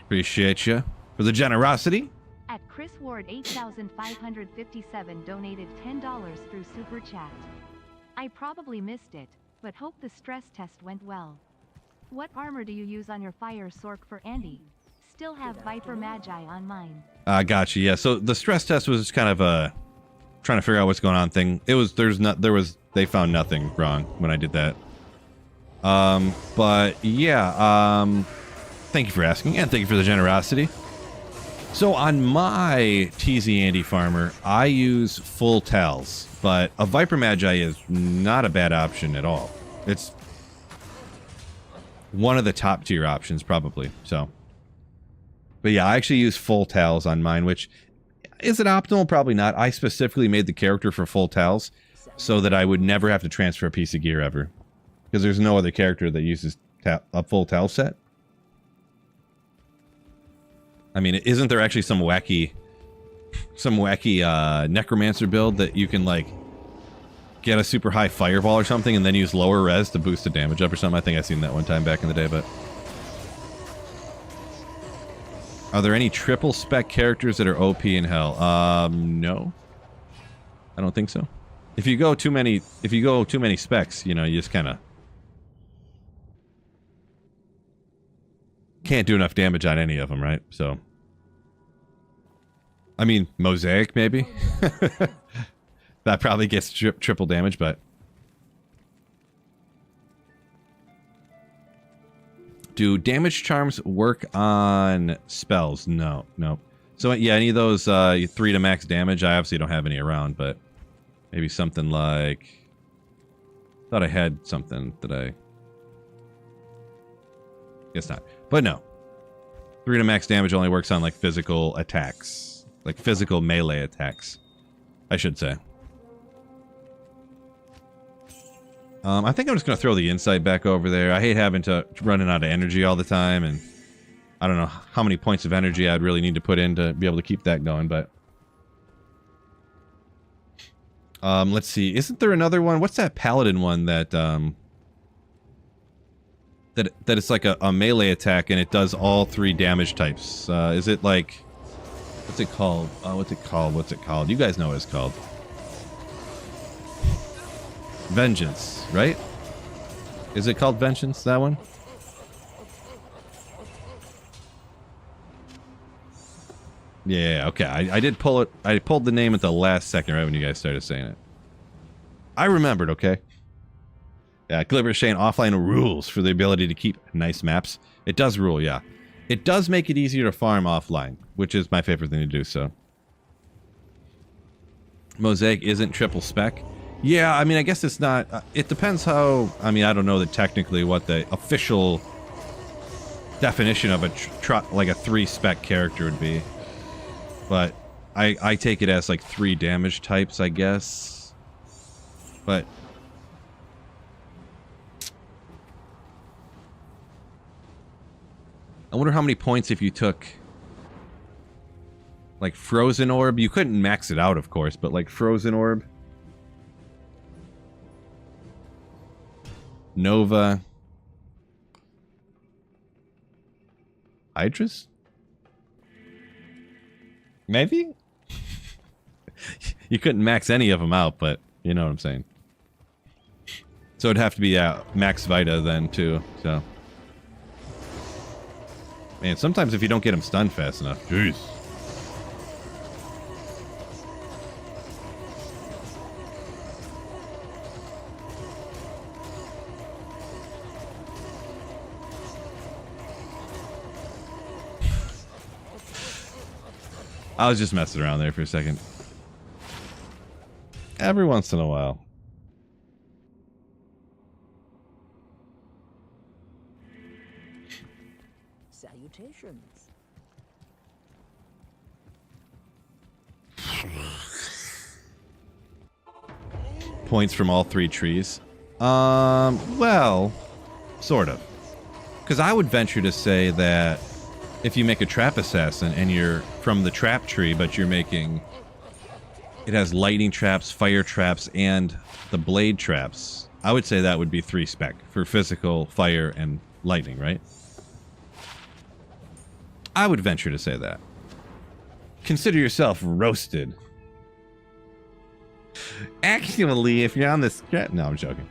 Appreciate you for the generosity. At Chris Ward 8557 donated $10 through Super Chat. I probably missed it, but hope the stress test went well. What armor do you use on your fire sork for Andy? Still have Viper Magi on mine. Gotcha. Yeah. So the stress test was kind of a trying to figure out what's going on thing. It was they found nothing wrong when I did that. But yeah. Thank you for asking, and thank you for the generosity. So on my TZ Andy farmer, I use full tals, but a Viper Magi is not a bad option at all. It's one of the top tier options, probably. So, but yeah, I actually use full tals on mine, which is it optimal? Probably not. I specifically made the character for full tals so that I would never have to transfer a piece of gear ever, because there's no other character that uses a full tal set. I mean, isn't there actually some wacky necromancer build that you can like get a super high fireball or something and then use lower res to boost the damage up or something? I think I've seen that one time back in the day, but are there any triple spec characters that are OP in hell? No. I don't think so. If you go too many specs, you know, you just kind of can't do enough damage on any of them, right? So, I mean, Mosaic maybe. That probably gets triple damage, but do damage charms work on spells? No. So yeah, any of those 3 to max damage, I obviously don't have any around, but maybe something like, thought I had something that I guess not. But no. 3 to max damage only works on like physical attacks. Like physical melee attacks, I should say. I think I'm just going to throw the insight back over there. I hate having to running out of energy all the time, and I don't know how many points of energy I'd really need to put in to be able to keep that going, but let's see. Isn't there another one? What's that paladin one that that it's like a melee attack and it does all 3 damage types? Is it like, what's it called? What's it called? You guys know what it's called. Vengeance, right? Is it called Vengeance, that one? Yeah, okay. I did pull it. I pulled the name at the last second, right when you guys started saying it. I remembered, okay? Yeah, Glibber Shane offline rules for the ability to keep nice maps. It does rule, yeah. It does make it easier to farm offline, which is my favorite thing to do, so. Mosaic isn't triple spec. Yeah, I mean, I guess it's not. It depends how. I mean, I don't know technically what the official definition of like a 3 spec character would be, but I take it as like 3 damage types, I guess. But I wonder how many points if you took like Frozen Orb. You couldn't max it out, of course, but like Frozen Orb, Nova, Hydras? Maybe? You couldn't max any of them out, but you know what I'm saying. So it'd have to be max Vita then too, so. Man, sometimes if you don't get them stunned fast enough, jeez. I was just messing around there for a second. Every once in a while. Salutations. Points from all 3 trees. Well, sort of. Because I would venture to say that if you make a trap assassin and you're from the trap tree, but you're making, it has lightning traps, fire traps, and the blade traps, I would say that would be 3 spec for physical, fire, and lightning, right? I would venture to say that. Consider yourself roasted. Actually, if you're on this... No, I'm joking.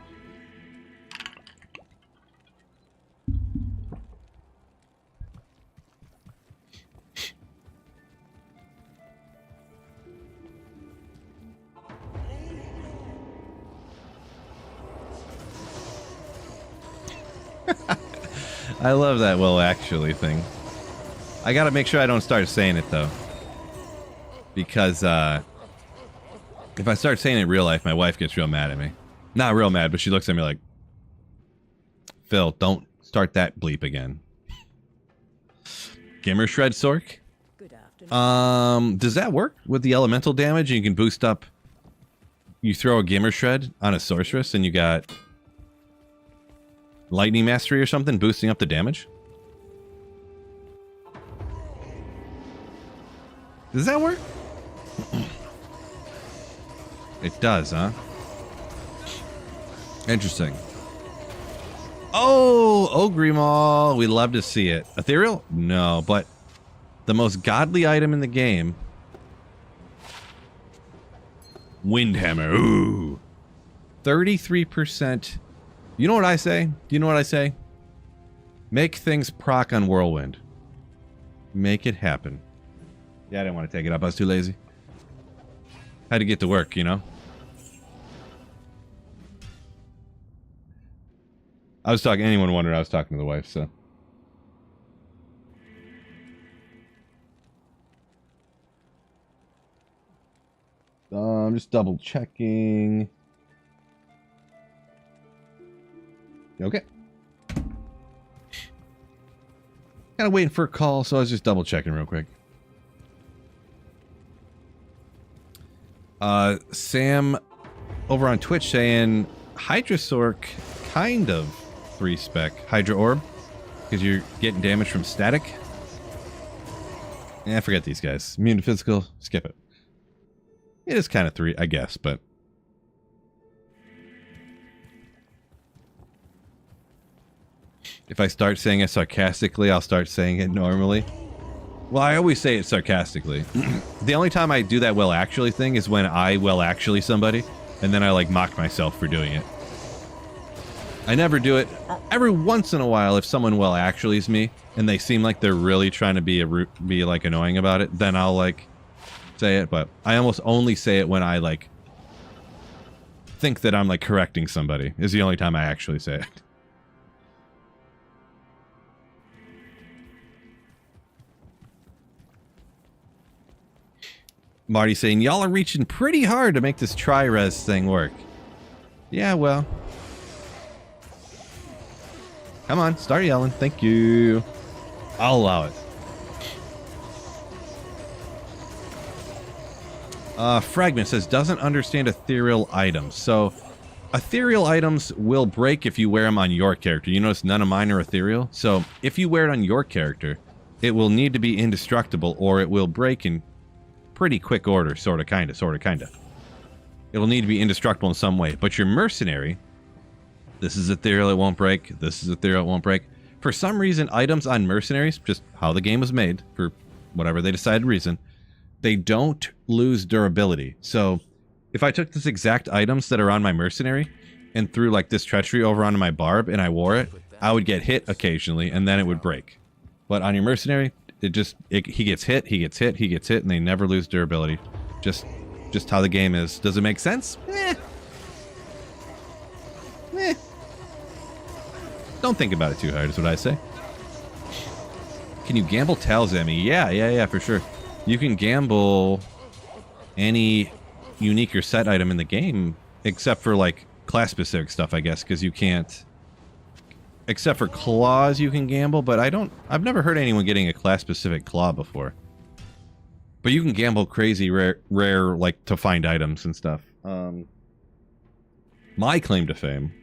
I love that well actually thing. I gotta make sure I don't start saying it though. Because if I start saying it in real life, my wife gets real mad at me. Not real mad, but she looks at me like, Phil, don't start that bleep again. Gimmer Shred Sork? Good afternoon. Does that work with the elemental damage? You can boost up. You throw a Gimmer Shred on a sorceress and you got Lightning Mastery or something, boosting up the damage? Does that work? It does, huh? Interesting. Oh, Ogrimal. We'd love to see it. Ethereal? No, but the most godly item in the game. Windhammer. Ooh. 33%. You know what I say? Do you know what I say? Make things proc on Whirlwind. Make it happen. Yeah, I didn't want to take it up. I was too lazy. Had to get to work, you know? I was talking... Anyone wondered I was talking to the wife, so... I'm just double checking. Okay. Kind of waiting for a call, so I was just double checking real quick. Sam over on Twitch saying Hydra Sork kind of 3-spec Hydra Orb because you're getting damage from static. Yeah, forget these guys. Immune to physical, skip it. It is kind of 3, I guess, but if I start saying it sarcastically, I'll start saying it normally. Well, I always say it sarcastically. The only time I do that well actually thing is when I well actually somebody, and then I like mock myself for doing it. I never do it. Every once in a while, if someone well actuallys me, and they seem like they're really trying to be like annoying about it, then I'll like say it. But I almost only say it when I like think that I'm like correcting somebody. Is the only time I actually say it. Marty saying, y'all are reaching pretty hard to make this Tyraels thing work. Yeah, well. Come on, start yelling. Thank you. I'll allow it. Fragment says, doesn't understand ethereal items. So, ethereal items will break if you wear them on your character. You notice none of mine are ethereal. So, if you wear it on your character, it will need to be indestructible or it will break in pretty quick order, sorta, kinda. It'll need to be indestructible in some way. But your mercenary, this is ethereal, it won't break. This is ethereal, it won't break. For some reason, items on mercenaries, just how the game was made, for whatever they decided reason, they don't lose durability. So, if I took this exact items that are on my mercenary and threw like this treachery over onto my Barb and I wore it, I would get hit occasionally and then it would break. But on your mercenary, he gets hit, and they never lose durability. Just how the game is. Does it make sense? Don't think about it too hard, is what I say. Can you gamble Talzami? Yeah, for sure. You can gamble any unique or set item in the game, except for like class-specific stuff, I guess, because you can't. Except for claws, you can gamble, but I've never heard anyone getting a class-specific claw before. But you can gamble crazy rare, like, to find items and stuff. My claim to fame,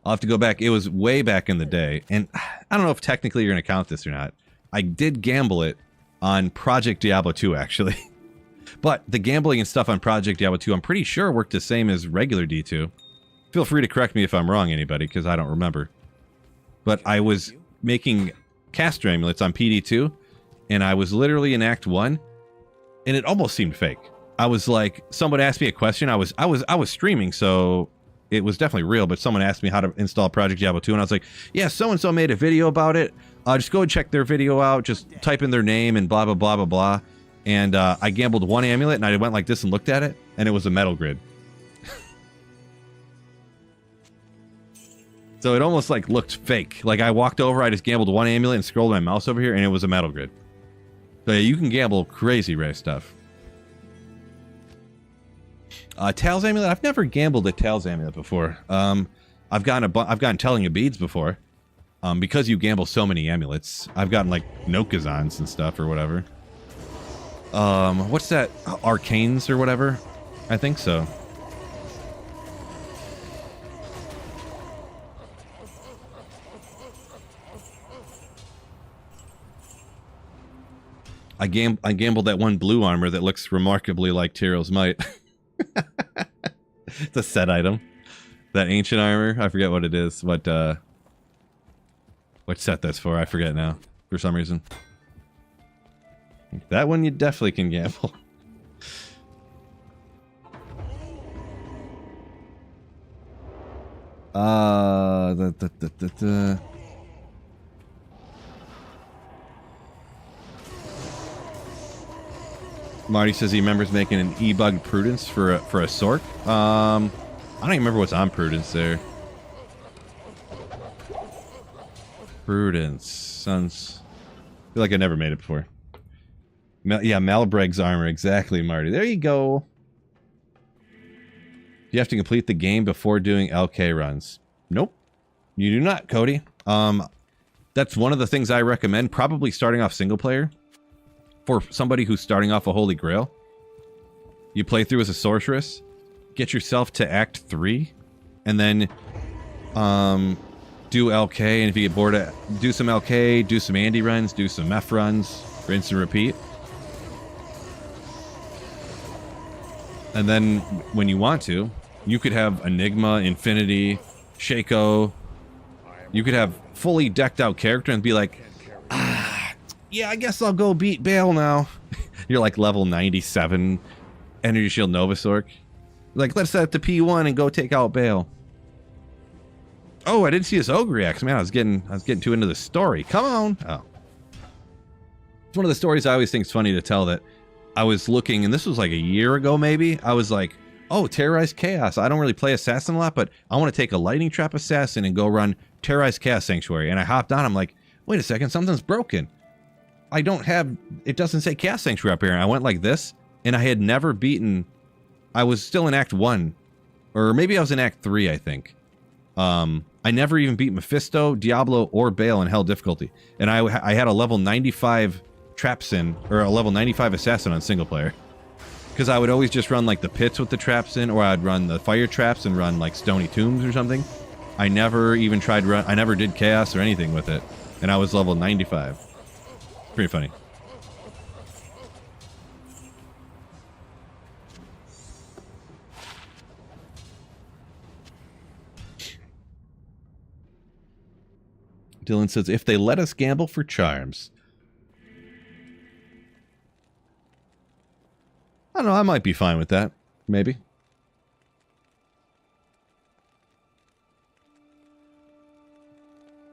I'll have to go back, it was way back in the day, and I don't know if technically you're going to count this or not. I did gamble it on Project Diablo 2, actually. But the gambling and stuff on Project Diablo 2, I'm pretty sure worked the same as regular D2. Feel free to correct me if I'm wrong, anybody, because I don't remember. but I was making caster amulets on PD2, and I was literally in Act 1, and it almost seemed fake. I was like, someone asked me a question. I was streaming, so it was definitely real, but someone asked me how to install Project Diablo 2, and I was like, yeah, so-and-so made a video about it. Just go and check their video out. Just type in their name and blah, blah, blah, blah, blah. And I gambled one amulet, and I went like this and looked at it, and it was a metal grid. So it almost like looked fake. Like I walked over, I just gambled one amulet and scrolled my mouse over here, and it was a metal grid. So yeah, you can gamble crazy rare stuff. Tails amulet. I've never gambled a Tails amulet before. I've gotten telling of beads before. Because you gamble so many amulets, I've gotten like Nokazans and stuff or whatever. What's that? Arcanes or whatever? I think so. I gambled that one blue armor that looks remarkably like Tyraels' might. It's a set item. That ancient armor, I forget what it is. What set that's for, I forget now. For some reason. That one you definitely can gamble. Marty says he remembers making an e-bug Prudence for a Sork. I don't even remember what's on Prudence there. Prudence. Sounds... I feel like I never made it before. Yeah, Malbreg's armor. Exactly, Marty. There you go. You have to complete the game before doing LK runs. Nope. You do not, Cody. That's one of the things I recommend. Probably starting off single player. For somebody who's starting off a Holy Grail. You play through as a sorceress. Get yourself to Act 3. And then... do LK, and if you get bored, do some LK, do some Andy runs, do some Meph runs, rinse and repeat. And then, when you want to, you could have Enigma, Infinity, Shaco. You could have fully decked out character and be like, yeah, I guess I'll go beat Bale now. You're like level 97, Energy Shield Novasork. Like, let's set it to P1 and go take out Bale. Oh, I didn't see his Ogre reacts. Man, I was getting too into the story. Come on. Oh. It's one of the stories I always think is funny to tell, that I was looking, and this was like a year ago maybe. I was like, oh, Terrorized Chaos. I don't really play Assassin a lot, but I want to take a Lightning Trap Assassin and go run Terrorized Chaos Sanctuary. And I hopped on. I'm like, wait a second, something's broken. I don't have... It doesn't say Chaos Sanctuary up here. And I went like this, and I had never beaten... I was still in Act 1. Or maybe I was in Act 3, I think. I never even beat Mephisto, Diablo, or Bale in Hell difficulty. And I had a level 95 Trapsin, or a level 95 Assassin on single player. Because I would always just run like the pits with the traps in, or I'd run the fire traps and run like Stony Tombs or something. I never even tried run... I never did Chaos or anything with it. And I was level 95. Pretty funny. Dylan says, if they let us gamble for charms. I don't know, I might be fine with that. Maybe.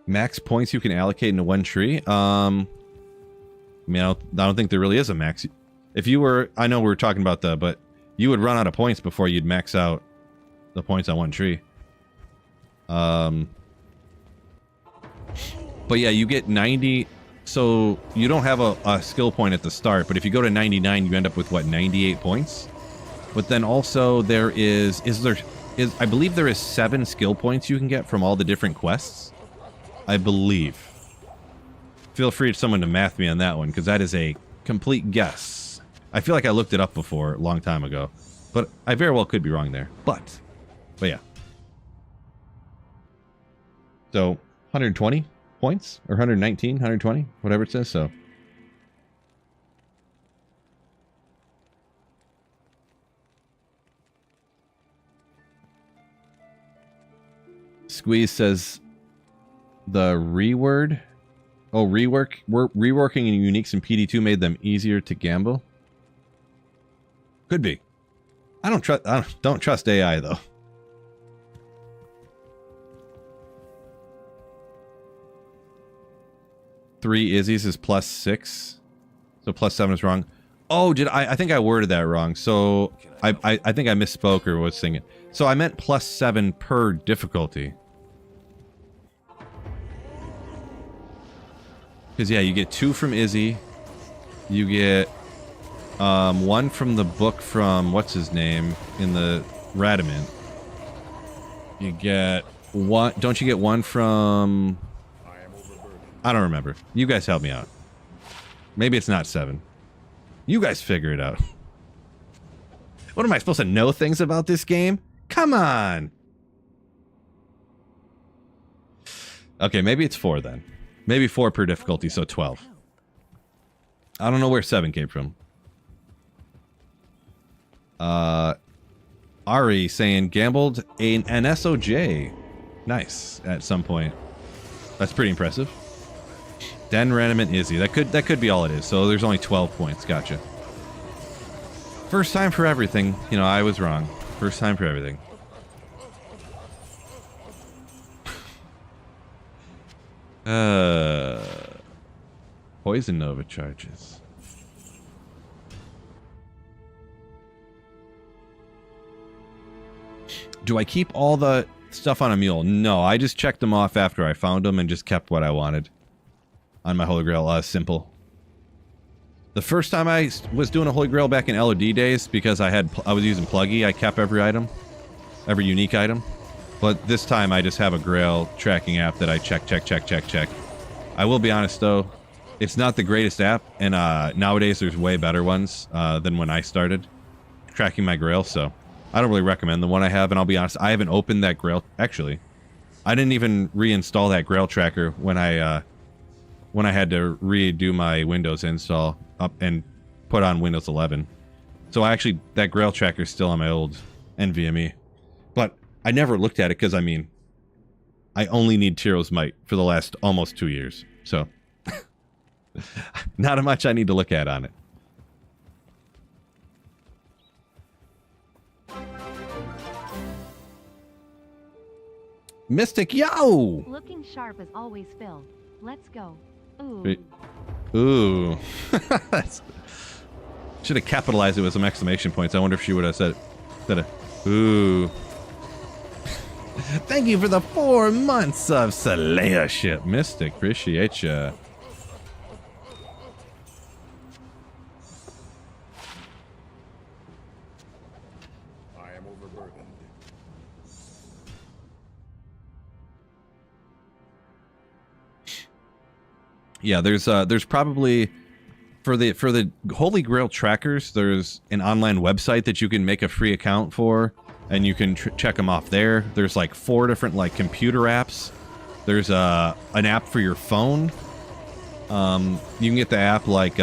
Max points you can allocate into one tree. I mean, I don't think there really is a max. If you were... I know we were talking about that, but you would run out of points before you'd max out the points on one tree. But yeah, you get 90... So, you don't have a skill point at the start, but if you go to 99, you end up with, what, 98 points? But then also, there is... I believe there is 7 skill points you can get from all the different quests. I believe. Feel free for someone to math me on that one, because that is a complete guess. I feel like I looked it up before, a long time ago. But I very well could be wrong there. But yeah. So, 120 points? Or 119, 120? Whatever it says, so. Squeeze says... the reword. Oh, reworking uniques in PD2 made them easier to gamble. Could be. I don't trust AI though. Three Izzy's is +6. So +7 is wrong. Oh, I think I worded that wrong. So I think I misspoke or was singing. So I meant +7 per difficulty. Because yeah, you get 2 from Izzy. You get 1 from the book from what's his name in the Radamant. You get 1. Don't you get 1 from? I don't remember. You guys help me out. Maybe it's not 7. You guys figure it out. What am I supposed to know things about this game? Come on. Okay, maybe it's 4 then. Maybe 4 per difficulty, so 12. I don't know where 7 came from. Ari saying gambled an SOJ. Nice. At some point. That's pretty impressive. Den, Raniment, Izzy. That could be all it is. So there's only 12 points. Gotcha. First time for everything. You know, I was wrong. First time for everything. Poison Nova charges. Do I keep all the stuff on a mule? No, I just checked them off after I found them and just kept what I wanted on my Holy Grail. Simple. The first time I was doing a Holy Grail back in LOD days, because I was using Pluggy, I kept every item, every unique item. But this time I just have a Grail tracking app that I check. I will be honest though, it's not the greatest app, and nowadays there's way better ones than when I started tracking my Grail, so I don't really recommend the one I have, and I'll be honest, I haven't opened that Grail. Actually, I didn't even reinstall that Grail tracker when I had to redo my Windows install up and put on Windows 11. So that Grail tracker is still on my old NVMe. But I never looked at it because, I mean, I only need Tyraels Might for the last almost 2 years. So, not much I need to look at on it. Mystic, yo! Looking sharp as always, Phil. Let's go. Ooh. Wait. Ooh. Should have capitalized it with some exclamation points. I wonder if she would have said it. Ooh. Thank you for the 4 months of Slayership, Mystic. Appreciate ya. I am overburdened. Yeah, there's probably for the Holy Grail trackers, there's an online website that you can make a free account for, and you can check them off there. There's like 4 different like computer apps. There's an app for your phone. You can get the app like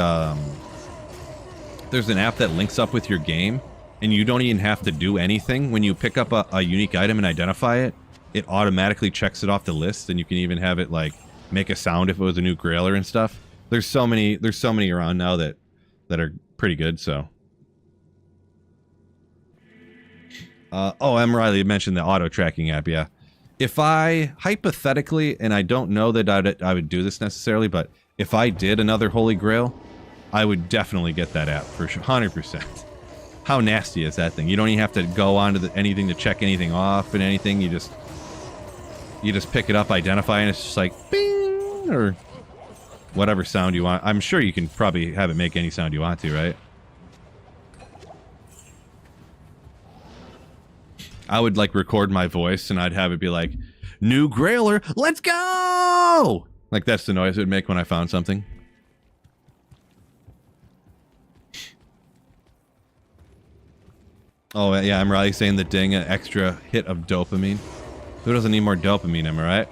there's an app that links up with your game, and you don't even have to do anything. When you pick up a unique item and identify it, it automatically checks it off the list, and you can even have it like make a sound if it was a new grailer and stuff. There's so many around now that are pretty good. So M. Riley mentioned the auto tracking app. Yeah, if I hypothetically, and I don't know that I would do this necessarily, but if I did another Holy Grail, I would definitely get that app for sure, 100%. How nasty is that thing? You don't even have to go on to anything to check anything off and anything. You just pick it up, identify, and it's just like bing or whatever sound you want. I'm sure you can probably have it make any sound you want to, right? I would like record my voice and I'd have it be like, "New Grailer, let's go!" Like that's the noise it would make when I found something. Oh yeah, I'm really saying the ding, an extra hit of dopamine. Who doesn't need more dopamine, am I right?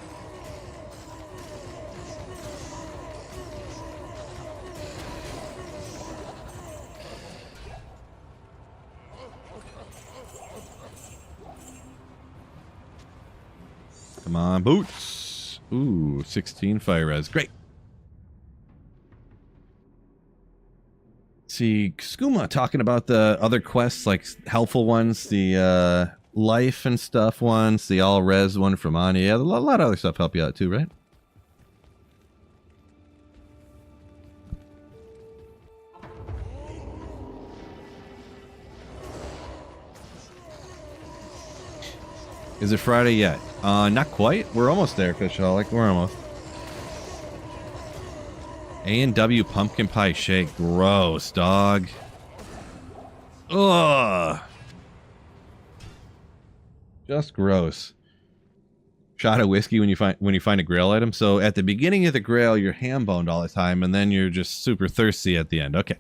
Come on, boots. Ooh, 16 fire res. Great. See, Skooma talking about the other quests, like helpful ones, the life and stuff ones, the all res one from Anya. Yeah, a lot of other stuff help you out too, right? Is it Friday yet? Not quite. We're almost there, Fishaholic. We're almost. A&W pumpkin pie shake. Gross, dog. Ugh. Just gross. Shot of whiskey when you find a grail item. So at the beginning of the grail, you're ham boned all the time, and then you're just super thirsty at the end. Okay.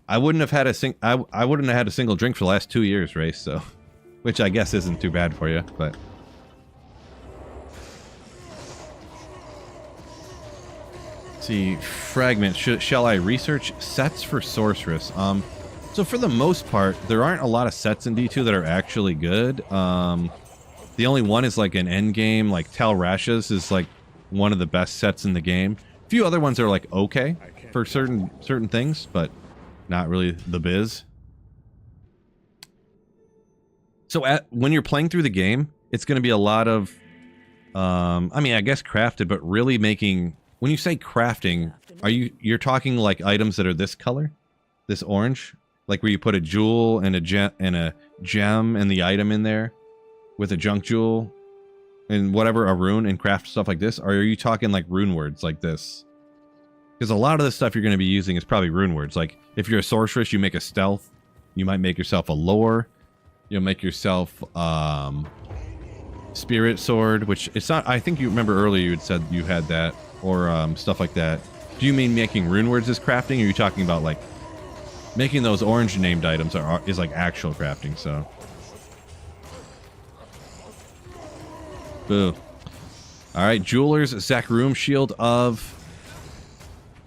I wouldn't have had a single drink for the last 2 years, Race. So, which I guess isn't too bad for you, but. See, fragment. Shall I research sets for sorceress? So for the most part, there aren't a lot of sets in D2 that are actually good. The only one is like an end game, like Tyraels is like one of the best sets in the game. A few other ones are like okay for certain things, but not really the biz. So when you're playing through the game, it's going to be a lot of, I mean, I guess crafted, but really making. When you say crafting, you're talking like items that are this color, this orange, like where you put a jewel and a gem and the item in there, with a junk jewel, and whatever, a rune, and craft stuff like this, or are you talking like rune words like this? Because a lot of the stuff you're going to be using is probably rune words. Like if you're a sorceress, you make a stealth, you might make yourself a lore, you'll make yourself spirit sword, which it's not. I think you remember earlier you had said you had that. Or stuff like that. Do you mean making rune words is crafting, or are you talking about like making those orange named items is like actual crafting? So, boo. All right, Jeweler's Zachroom shield of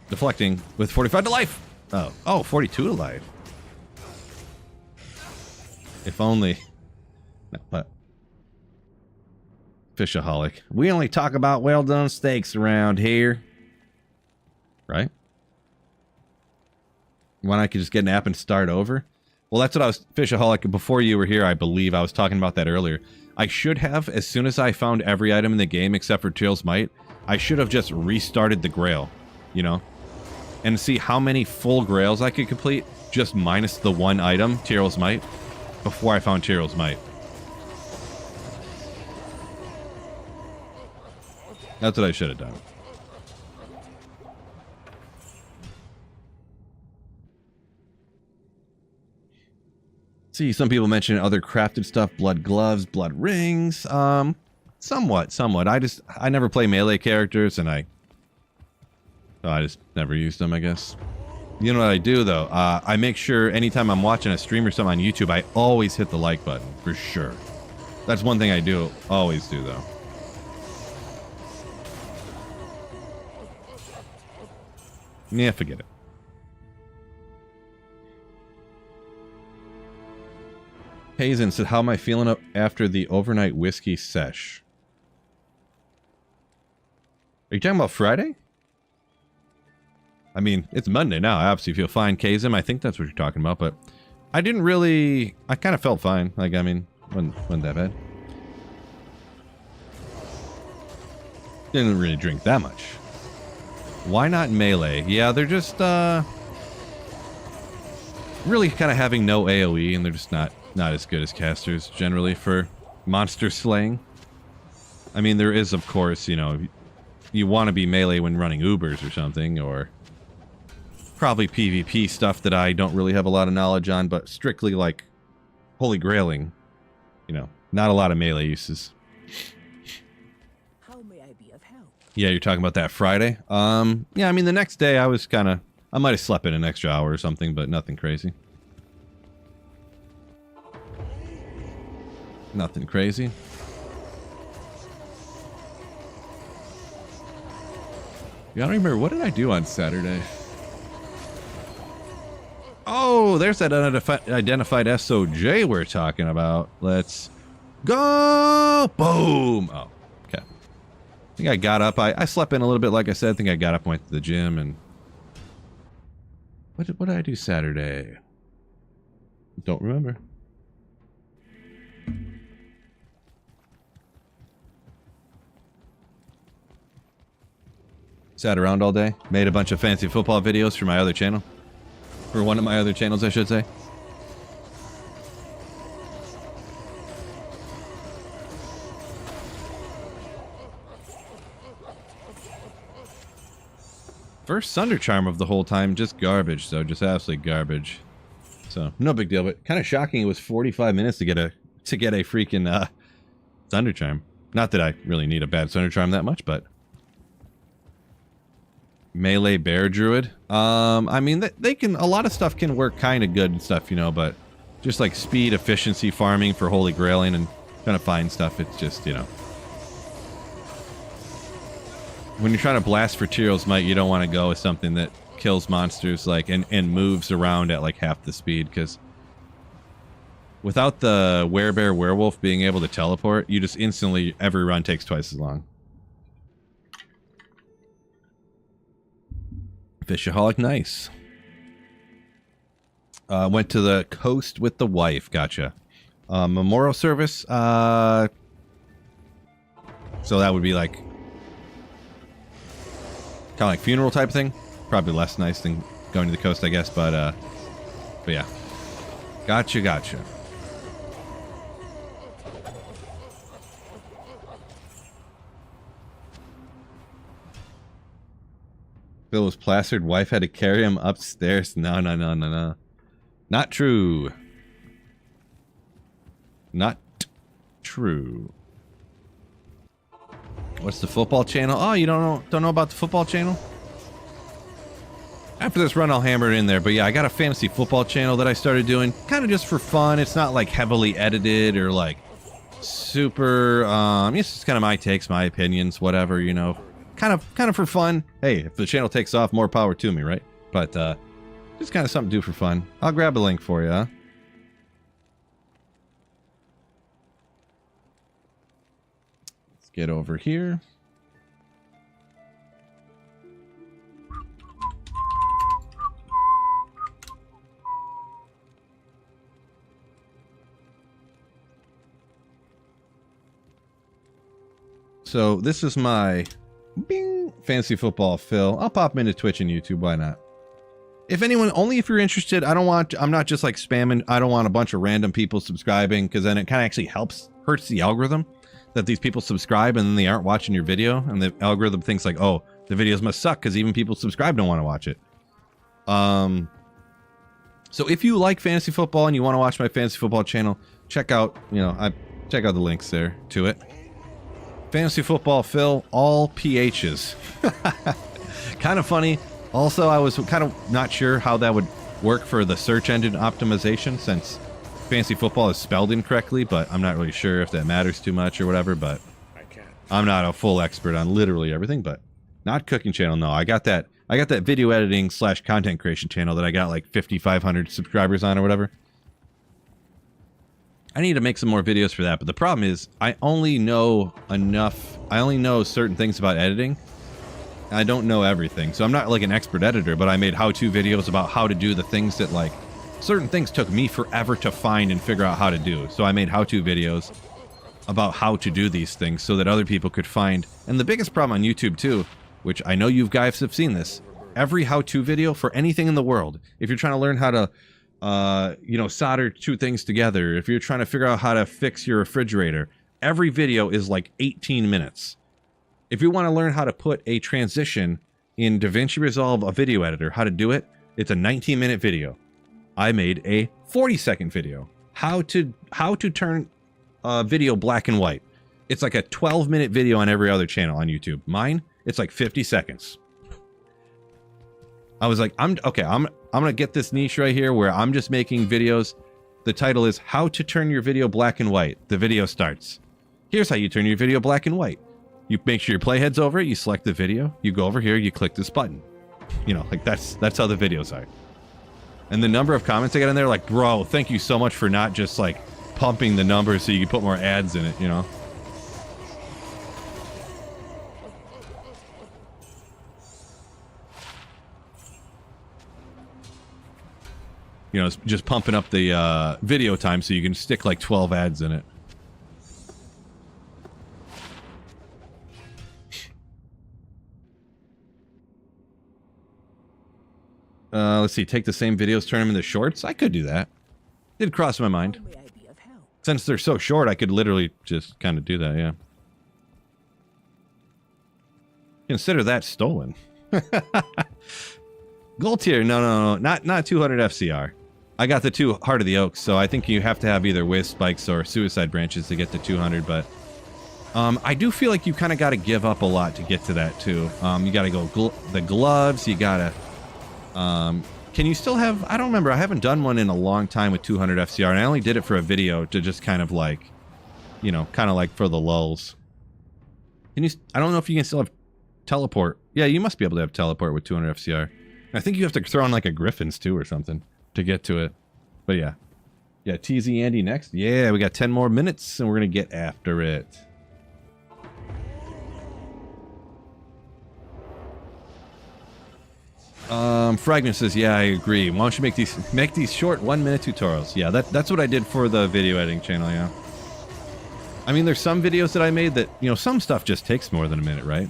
deflecting with 45 to life. Oh, 42 to life. If only. No, but. Fishaholic. We only talk about well-done steaks around here. Right? When I could just get an app and start over? Well, that's what I was... Fishaholic, before you were here, I believe, I was talking about that earlier. I should have, as soon as I found every item in the game except for Tyraels Might, I should have just restarted the Grail. You know? And see how many full Grails I could complete, just minus the one item, Tyraels Might, before I found Tyraels Might. That's what I should have done. See, some people mention other crafted stuff, blood gloves, blood rings. Somewhat. I never play melee characters, and I just never used them, I guess. You know what I do, though? I make sure anytime I'm watching a stream or something on YouTube, I always hit the like button, for sure. That's one thing I do, always do, though. Yeah, forget it. Hazen said, how am I feeling up after the overnight whiskey sesh? Are you talking about Friday? I mean, it's Monday now. I obviously feel fine, Kazim. I think that's what you're talking about, but I didn't really... I kind of felt fine. Like, I mean, wasn't that bad. Didn't really drink that much. Why not melee? Yeah, they're just really kind of having no AoE, and they're just not as good as casters generally for monster slaying. I mean, there is, of course, you know, you want to be melee when running Ubers or something, or probably PvP stuff that I don't really have a lot of knowledge on, but strictly like Holy Grailing, you know, not a lot of melee uses. Yeah, you're talking about that Friday? Yeah, I mean, the next day I was kind of... I might have slept in an extra hour or something, but nothing crazy. Nothing crazy. Yeah, I don't remember. What did I do on Saturday? Oh, there's that unidentified SOJ we're talking about. Let's go! Boom! Oh, okay. think I got up. I slept in a little bit, like I said. I think I got up and went to the gym. And what did I do Saturday? Don't remember. Sat around all day. Made a bunch of fantasy football videos for my other channel. For one of my other channels, I should say. First Thunder Charm of the whole time, just garbage, though, just absolutely garbage. So no big deal, but kind of shocking. It was 45 minutes to get a freaking Thunder Charm. Not that I really need a bad Thunder Charm that much, but melee bear druid. I mean, they can, a lot of stuff can work kind of good and stuff, you know, but just like speed, efficiency, farming for Holy Grailing and trying to find stuff, it's just, you know. When you're trying to blast for Tyraels Might, you don't want to go with something that kills monsters like and moves around at like half the speed, because without the werebear werewolf being able to teleport, you just instantly, every run takes twice as long. Fishaholic, nice. Went to the coast with the wife, gotcha. Memorial service, so that would be like kind of like funeral type thing. Probably less nice than going to the coast, I guess, but yeah. Gotcha. Bill was plastered. Wife had to carry him upstairs. No. Not true. Not true. What's the football channel? Oh, you don't know about the football channel? After this run, I'll hammer it in there. But yeah, I got a fantasy football channel that I started doing, kind of just for fun. It's not like heavily edited or like super. It's just kind of my takes, my opinions, whatever, you know. Kind of for fun. Hey, if the channel takes off, more power to me, right? But just kind of something to do for fun. I'll grab a link for you. Huh? Let's get over here. So this is my bing fantasy football Phil. I'll pop him into Twitch and YouTube. Why not? If anyone, only if you're interested. I'm not just like spamming. I don't want a bunch of random people subscribing, because then it kind of actually hurts the algorithm that these people subscribe and then they aren't watching your video, and the algorithm thinks like, oh, the videos must suck because even people subscribe don't want to watch it. So if you like fantasy football and you want to watch my fantasy football channel, check out, check out the links there to it. Fantasy football Phil, all PHs. Kind of funny. Also, I was kind of not sure how that would work for the search engine optimization, since fantasy football is spelled incorrectly, but I'm not really sure if that matters too much or whatever, but I'm not a full expert on literally everything, but not cooking channel. No, I got that video editing / content creation channel that I got like 5,500 subscribers on or whatever. I need to make some more videos for that, but the problem is I only know certain things about editing. I don't know everything, so I'm not like an expert editor, but I made how-to videos about how to do the things that, like, certain things took me forever to find and figure out how to do. So I made how-to videos about how to do these things so that other people could find. And the biggest problem on YouTube too, which I know you guys have seen this, every how-to video for anything in the world, if you're trying to learn how to solder two things together, if you're trying to figure out how to fix your refrigerator, every video is like 18 minutes. If you want to learn how to put a transition in DaVinci Resolve, a video editor, how to do it, it's a 19-minute video. I made a 40-second video. How to turn a video black and white. It's like a 12-minute video on every other channel on YouTube. Mine, it's like 50 seconds. I was like, I'm gonna get this niche right here where I'm just making videos. The title is How to Turn Your Video Black and White. The video starts. Here's how you turn your video black and white. You make sure your playhead's over it, you select the video, you go over here, you click this button. Like that's how the videos are. And the number of comments I got in there, like, bro, thank you so much for not just like pumping the numbers so you can put more ads in it, You know, it's just pumping up the video time so you can stick like 12 ads in it. Let's see, take the same videos, turn them into shorts? I could do that. Did cross my mind. How may I be of help? Since they're so short, I could literally just kind of do that, yeah. Consider that stolen. Gold tier, no, not 200 FCR. I got the 2 Heart of the Oaks, so I think you have to have either Wisp Spikes or Suicide Branches to get to 200, but I do feel like you kind of got to give up a lot to get to that, too. You got to go the gloves, you got to... can you still have... I don't remember. I haven't done one in a long time with 200 FCR, and I only did it for a video to just kind of like, you know, kind of like for the lulls. Can you... I don't know if you can still have teleport. Yeah, you must be able to have teleport with 200 FCR. I think you have to throw on like a Griffin's too or something to get to it. But yeah. Yeah, TZ Andy next. Yeah, we got 10 more minutes and we're going to get after it. Fragment says, yeah, I agree. Why don't you make these short 1-minute tutorials? Yeah, that's what I did for the video editing channel, yeah. I mean, there's some videos that I made that, you know, some stuff just takes more than a minute, right?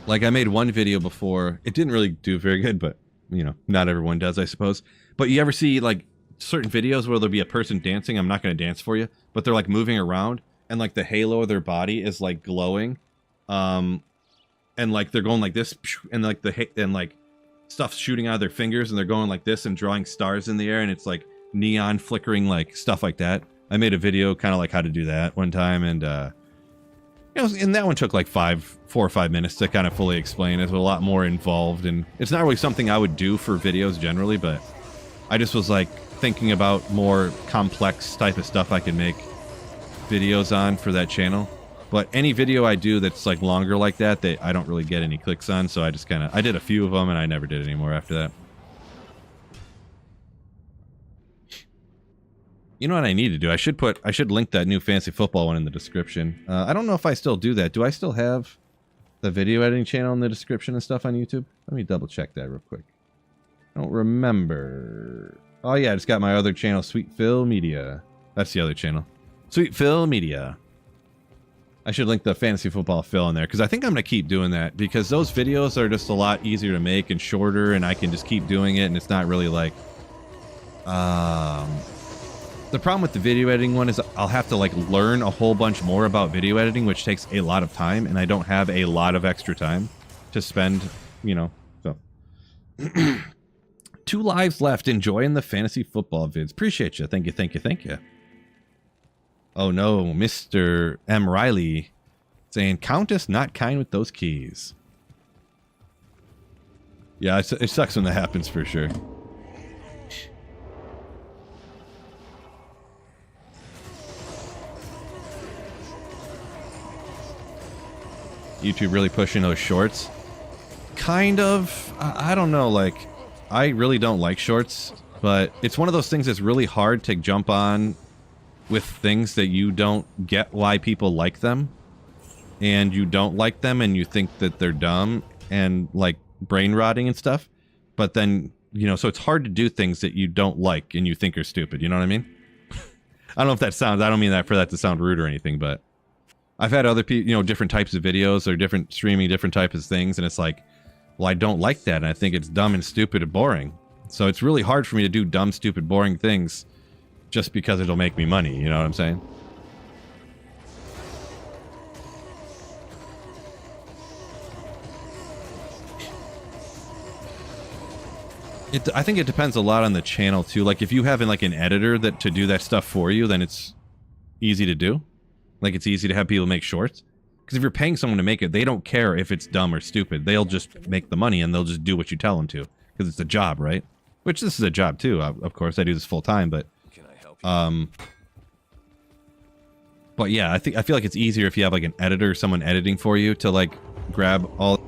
Like, I made one video before. It didn't really do very good, but, you know, not everyone does, I suppose. But you ever see, like, certain videos where there'll be a person dancing? I'm not going to dance for you. But they're, like, moving around. And, like, the halo of their body is, like, glowing. And, like, they're going like this. And, like, stuff's shooting out of their fingers. And they're going like this and drawing stars in the air. And it's, like, neon flickering, like, stuff like that. I made a video kind of like how to do that one time. And, you know, and that one took like 4 or 5 minutes to kind of fully explain. It's a lot more involved, and it's not really something I would do for videos generally, but I just was like thinking about more complex type of stuff I could make videos on for that channel. But any video I do that's like longer like that, I don't really get any clicks on, so I just kind of, I did a few of them and I never did any more after that. You know what I need to do? I should link that new fantasy football one in the description. I don't know if I still do that. Do I still have the video editing channel in the description and stuff on YouTube? Let me double check that real quick. I don't remember. Oh yeah, I just got my other channel, Sweet Phil Media. That's the other channel. Sweet Phil Media. I should link the fantasy football Phil in there, because I think I'm going to keep doing that, because those videos are just a lot easier to make and shorter, and I can just keep doing it, and it's not really like... The problem with the video editing one is I'll have to like learn a whole bunch more about video editing, which takes a lot of time, and I don't have a lot of extra time to spend, you know, so. 2 lives left, enjoying the fantasy football vids. Appreciate you. Thank you, thank you, thank you. Oh no, Mr. M. Riley saying, Countess not kind with those keys. Yeah, it sucks when that happens for sure. YouTube really pushing those shorts? Kind of. I don't know, like, I really don't like shorts, but it's one of those things that's really hard to jump on with things that you don't get why people like them, and you don't like them, and you think that they're dumb and, like, brain rotting and stuff, but then, you know, so it's hard to do things that you don't like and you think are stupid, you know what I mean? I don't know if that sounds, I don't mean that for that to sound rude or anything, but I've had other people, you know, different types of videos or different streaming, different types of things, and it's like, well, I don't like that, and I think it's dumb and stupid and boring. So it's really hard for me to do dumb, stupid, boring things just because it'll make me money, you know what I'm saying? I think it depends a lot on the channel, too. Like, if you have like an editor that to do that stuff for you, then it's easy to do. Like, it's easy to have people make shorts. Because if you're paying someone to make it, they don't care if it's dumb or stupid. They'll just make the money, and they'll just do what you tell them to. Because it's a job, right? Which this is a job, too. Of course, I do this full time, but... Can I help you? But yeah, I feel like it's easier if you have, like, an editor or someone editing for you to, like, grab all...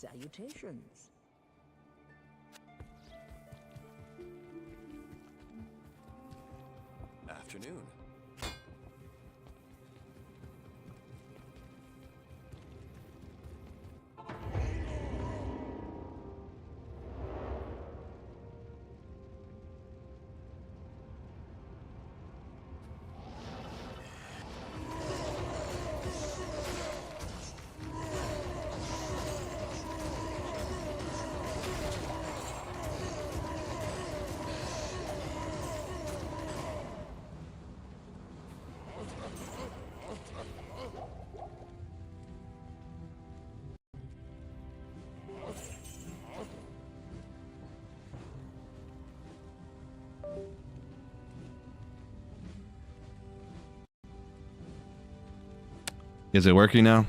Salutations. Afternoon. Is it working now?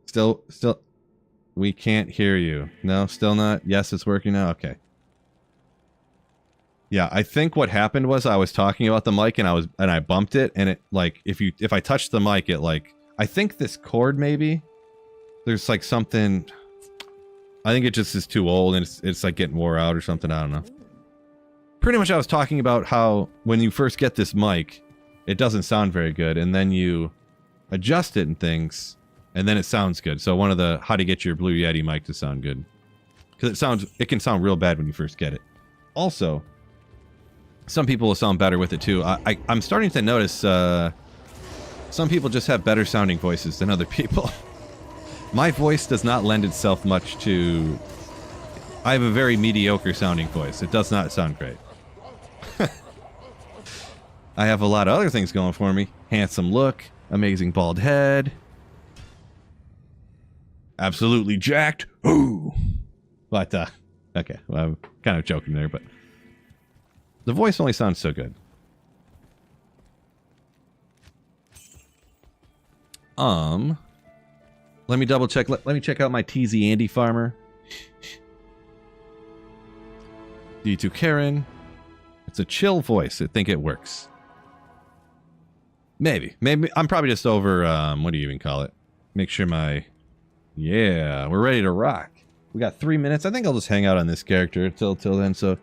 Still, we can't hear you. No, still not. Yes, it's working now. Okay. Yeah, I think what happened was I was talking about the mic and I bumped it, and it like if I touched the mic, it like I think this cord maybe there's like something. I think it just is too old and it's like getting wore out or something. I don't know. Pretty much I was talking about how when you first get this mic, it doesn't sound very good, and then you adjust it and things, and then it sounds good. So one of the how to get your Blue Yeti mic to sound good, because it can sound real bad when you first get it. Also, some people will sound better with it too. I'm starting to notice some people just have better sounding voices than other people. My voice does not lend itself much to... I have a very mediocre sounding voice. It does not sound great. I have a lot of other things going for me. Handsome look, amazing bald head. Absolutely jacked. Ooh. But, okay. Well, I'm kind of joking there, but... The voice only sounds so good. Let me double check. Let me check out my TZ Andy Farmer. D2 Karen. It's a chill voice. I think it works. Maybe. I'm probably just over, what do you even call it? Make sure my... Yeah, we're ready to rock. We got 3 minutes. I think I'll just hang out on this character till then, so...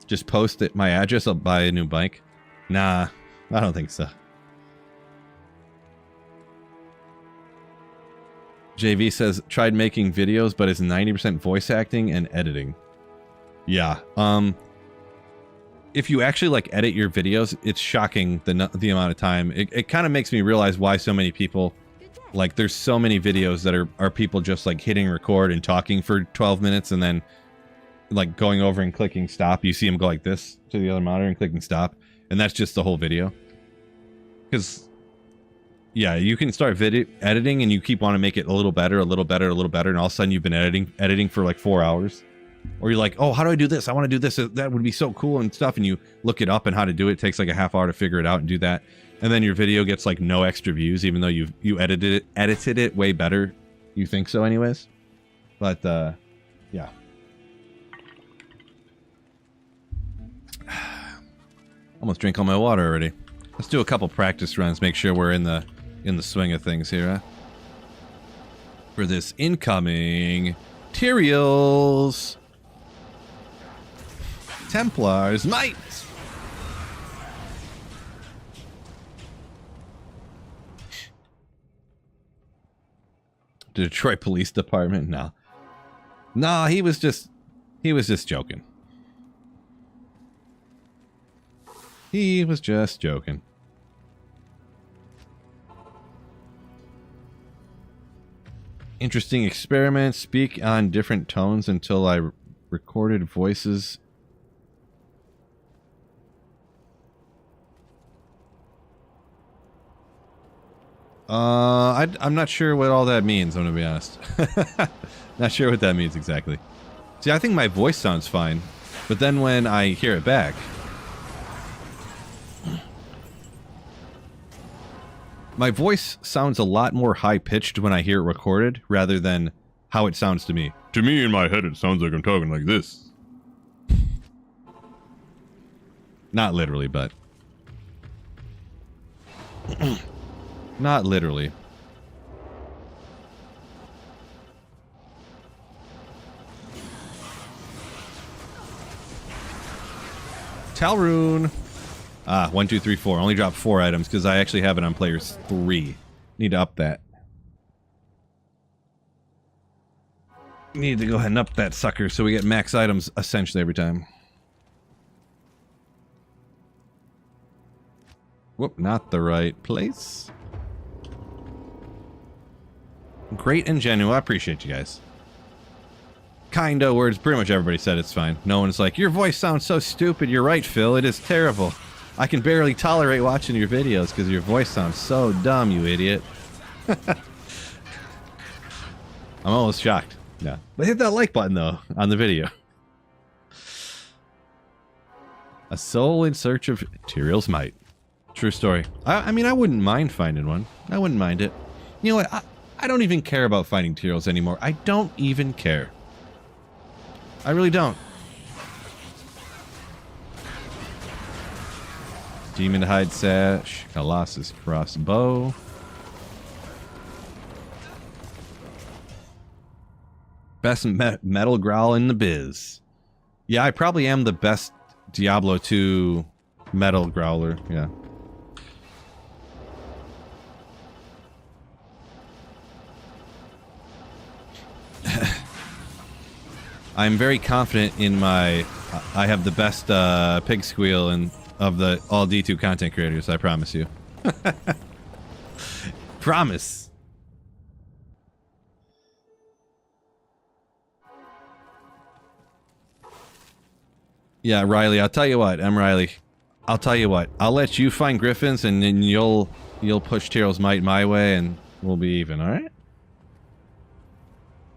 Just post it, my address, I'll buy a new bike. Nah, I don't think so. JV says, tried making videos, but it's 90% voice acting and editing. Yeah, if you actually, like, edit your videos, it's shocking the amount of time. It kind of makes me realize why so many people, like, there's so many videos that are people just, like, hitting record and talking for 12 minutes and then, like, going over and clicking stop. You see them go like this to the other monitor and clicking stop, and that's just the whole video. Because... yeah, you can start editing and you keep wanting to make it a little better, and all of a sudden you've been editing for like 4 hours. Or you're like, oh, how do I do this? I want to do this. That would be so cool and stuff. And you look it up and how to do it. It takes like a half hour to figure it out and do that. And then your video gets like no extra views, even though you edited it way better. You think so anyways. But, yeah. Almost drank all my water already. Let's do a couple practice runs, make sure we're in the swing of things here, huh? For this incoming Tyraels Templars Might. The Detroit Police Department? No. No, he was just joking. He was just joking. Interesting experiment. Speak on different tones until I recorded voices. I'm not sure what all that means, I'm gonna be honest. Not sure what that means exactly. See, I think my voice sounds fine, but then when I hear it back... my voice sounds a lot more high-pitched when I hear it recorded, rather than how it sounds to me. To me, in my head, it sounds like I'm talking like this. Not literally, but... Not literally. Talrune! Ah, 1, 2, 3, 4. Only dropped 4 items because I actually have it on players 3. Need to up that. Need to go ahead and up that sucker so we get max items essentially every time. Whoop, not the right place. Great and genuine. I appreciate you guys. Kinda words. Pretty much everybody said it's fine. No one's like, your voice sounds so stupid. You're right, Phil. It is terrible. I can barely tolerate watching your videos because your voice sounds so dumb, you idiot. I'm almost shocked. Yeah. But hit that like button, though, on the video. A soul in search of Tyraels' might. True story. I mean, I wouldn't mind finding one. I wouldn't mind it. You know what? I don't even care about finding Tyraels anymore. I don't even care. I really don't. Demon Hide Sash. Colossus Crossbow. Best metal growl in the biz. Yeah, I probably am the best Diablo 2 metal growler. Yeah. I'm very confident in my... I have the best pig squeal of the all D2 content creators, I promise you. Promise. Yeah, Riley, I'll tell you what. I'm Riley. I'll tell you what. I'll let you find Griffins and then you'll push Tyraels' might my way and we'll be even, alright?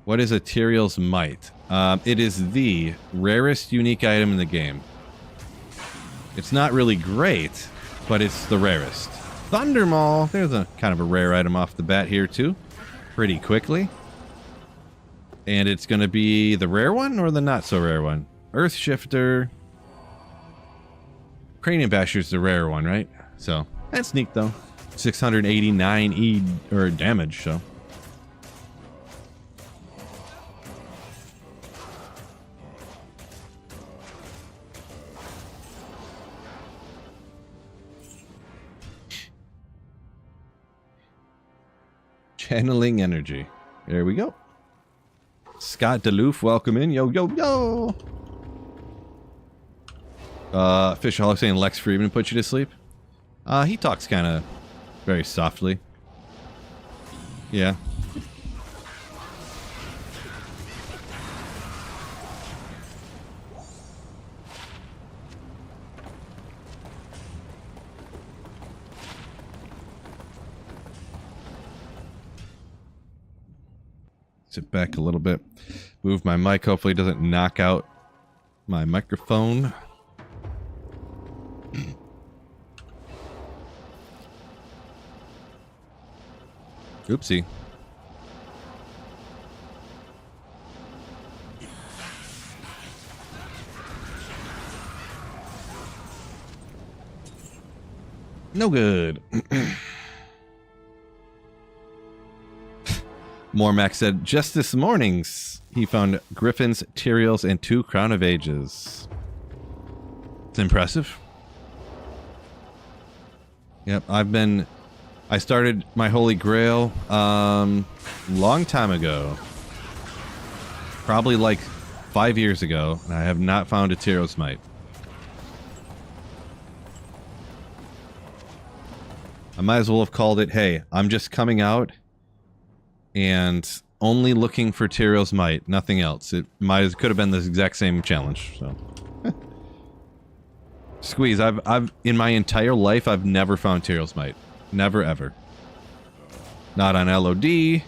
What is a Tyraels' might? It is the rarest unique item in the game. It's not really great, but it's the rarest. Thundermaw! There's a kind of a rare item off the bat here, too. Pretty quickly. And it's going to be the rare one or the not-so-rare one? Earthshifter. Cranium Basher's the rare one, right? So, that's neat, though. 689 E or damage, so... Channeling energy. There we go. Scott DeLoof, welcome in. Yo, yo, yo! Fishaholic saying Lex Friedman put you to sleep. He talks kind of very softly. Yeah. Sit back a little bit. Move my mic. Hopefully it doesn't knock out my microphone. Oopsie. No good. Mormac said, just this morning, he found Griffins, Tyraels, and 2 Crown of Ages. It's impressive. Yep, I started my Holy Grail, long time ago. Probably like 5 years ago, and I have not found a Tyraels' might. I might as well have called it, hey, I'm just coming out and only looking for Tyraels' might, nothing else. It could have been this exact same challenge. So, Squeeze. I've in my entire life I've never found Tyraels' might, never ever. Not on LOD,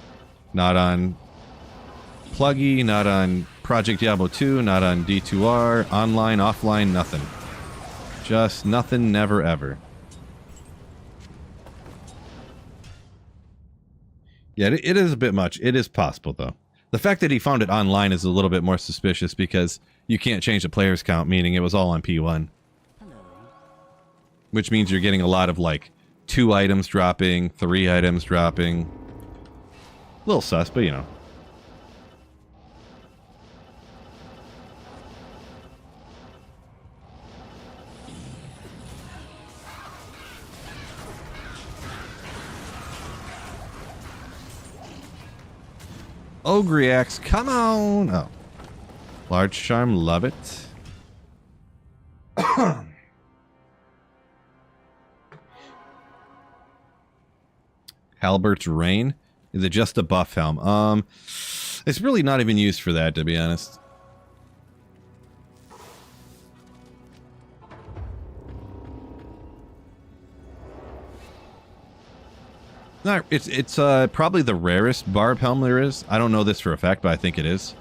not on Pluggy, not on Project Diablo 2, not on D2R, online, offline, nothing. Just nothing, never ever. Yeah, it is a bit much. It is possible, though. The fact that he found it online is a little bit more suspicious because you can't change the player's count, meaning it was all on P1. Hello. which means you're getting a lot of like 2 items dropping, 3 items dropping. A little sus, but you know. Ogriax, come on! Oh. Large charm, love it. Halbert's Rain? Is it just a buff helm? It's really not even used for that, to be honest. No, it's probably the rarest Barb helm there is. I don't know this for a fact, but I think it is.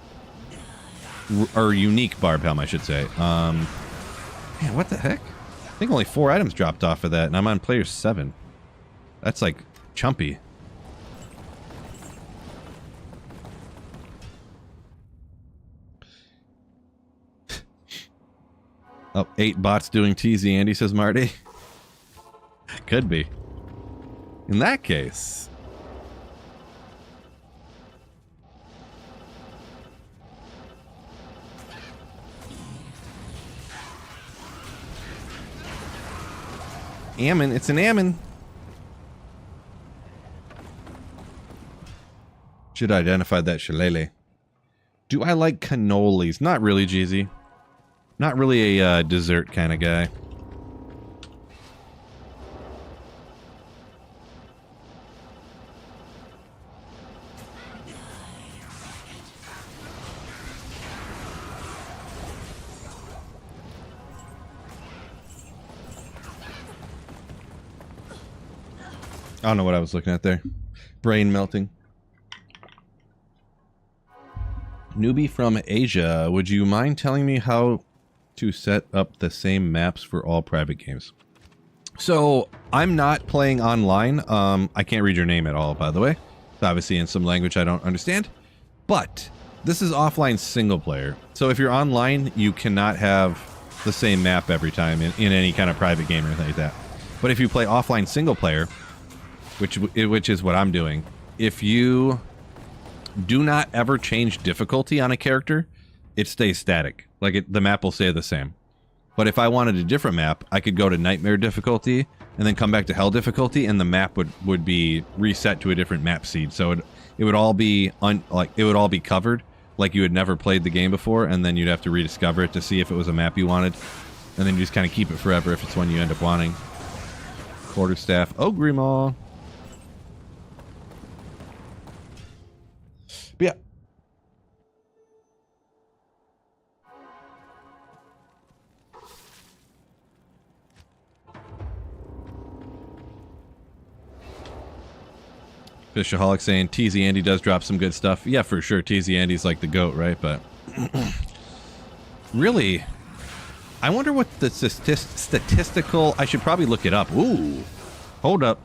Or unique Barb helm, I should say. Man, what the heck? I think only 4 items dropped off of that, and I'm on player 7. That's like chumpy. Oh, 8 bots doing TZ, Andy, says Marty. Could be. In that case... Ammon, it's an Ammon. Should identify that shillelagh. Do I like cannolis? Not really, Jeezy. Not really a dessert kind of guy. I don't know what I was looking at there. Brain melting. Newbie from Asia, would you mind telling me how to set up the same maps for all private games? So, I'm not playing online. I can't read your name at all, by the way. It's obviously in some language I don't understand. But, this is offline single player. So if you're online, you cannot have the same map every time in any kind of private game or anything like that. But if you play offline single player, which is what I'm doing, if you do not ever change difficulty on a character, it stays static. Like the map will stay the same. But if I wanted a different map, I could go to Nightmare difficulty and then come back to Hell difficulty, and the map would be reset to a different map seed. So it would all be covered, like you had never played the game before, and then you'd have to rediscover it to see if it was a map you wanted, and then you just kind of keep it forever if it's one you end up wanting. Quarterstaff, Ogrimaw. But yeah. Fishaholic saying TZ Andy does drop some good stuff. Yeah, for sure. TZ Andy's like the GOAT, right? But really, I wonder what the statistical... I should probably look it up. Ooh. Hold up.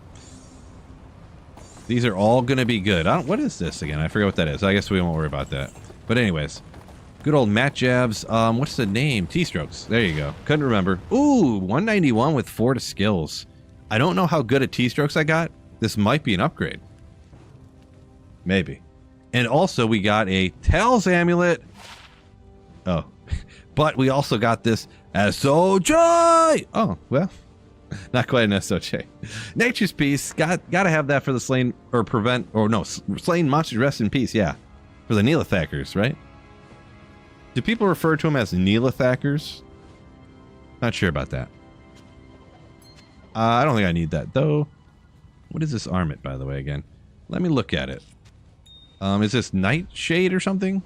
These are all going to be good. What is this again? I forget what that is. I guess we won't worry about that. But anyways, good old Matt Jabs. What's the name? T-strokes. There you go. Couldn't remember. Ooh, 191 with 4 to skills. I don't know how good at T-strokes I got. This might be an upgrade. Maybe. And also we got a Tails amulet. Oh. But we also got this SOJ. Oh, well. Not quite an SOJ. Nature's Peace. Gotta have that for the slain or prevent or no, slain monsters rest in peace, yeah. For the Neelathakers, right? Do people refer to them as Neelathakers? Not sure about that. I don't think I need that though. What is this armlet, by the way, again? Let me look at it. Is this Nightshade or something?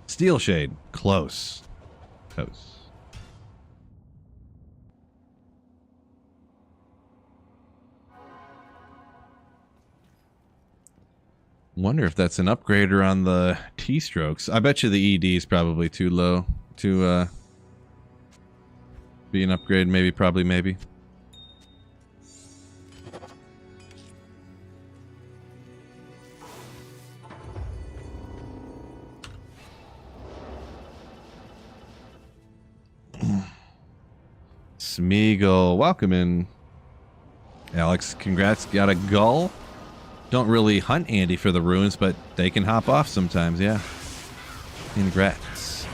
Steel Shade. Close. Close. Wonder if that's an upgrader on the T-strokes. I bet you the ED is probably too low to be an upgrade. Maybe, probably, maybe. Smeagol, welcome in. Alex, congrats, got a gull. Don't really hunt Andy for the ruins, but they can hop off sometimes, yeah. Congrats.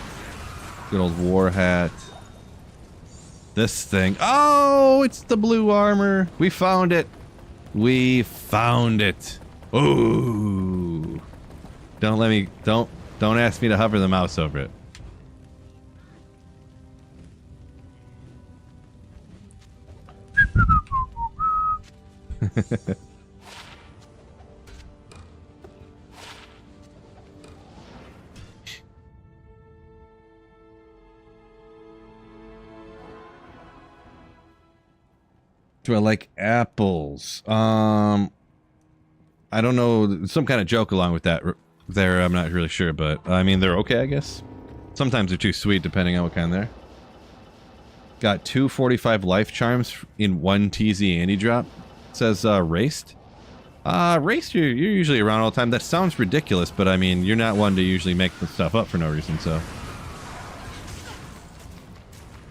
Good old war hat. This thing. Oh, it's the blue armor. We found it. We found it. Ooh. Don't ask me to hover the mouse over it. Do I like apples? I don't know. Some kind of joke along with that there. I'm not really sure, but I mean, they're okay, I guess. Sometimes they're too sweet, depending on what kind they're. Got 245 life charms in one TZ Andy drop. It says raced. Raced, you're usually around all the time. That sounds ridiculous, but I mean, you're not one to usually make the stuff up for no reason, so.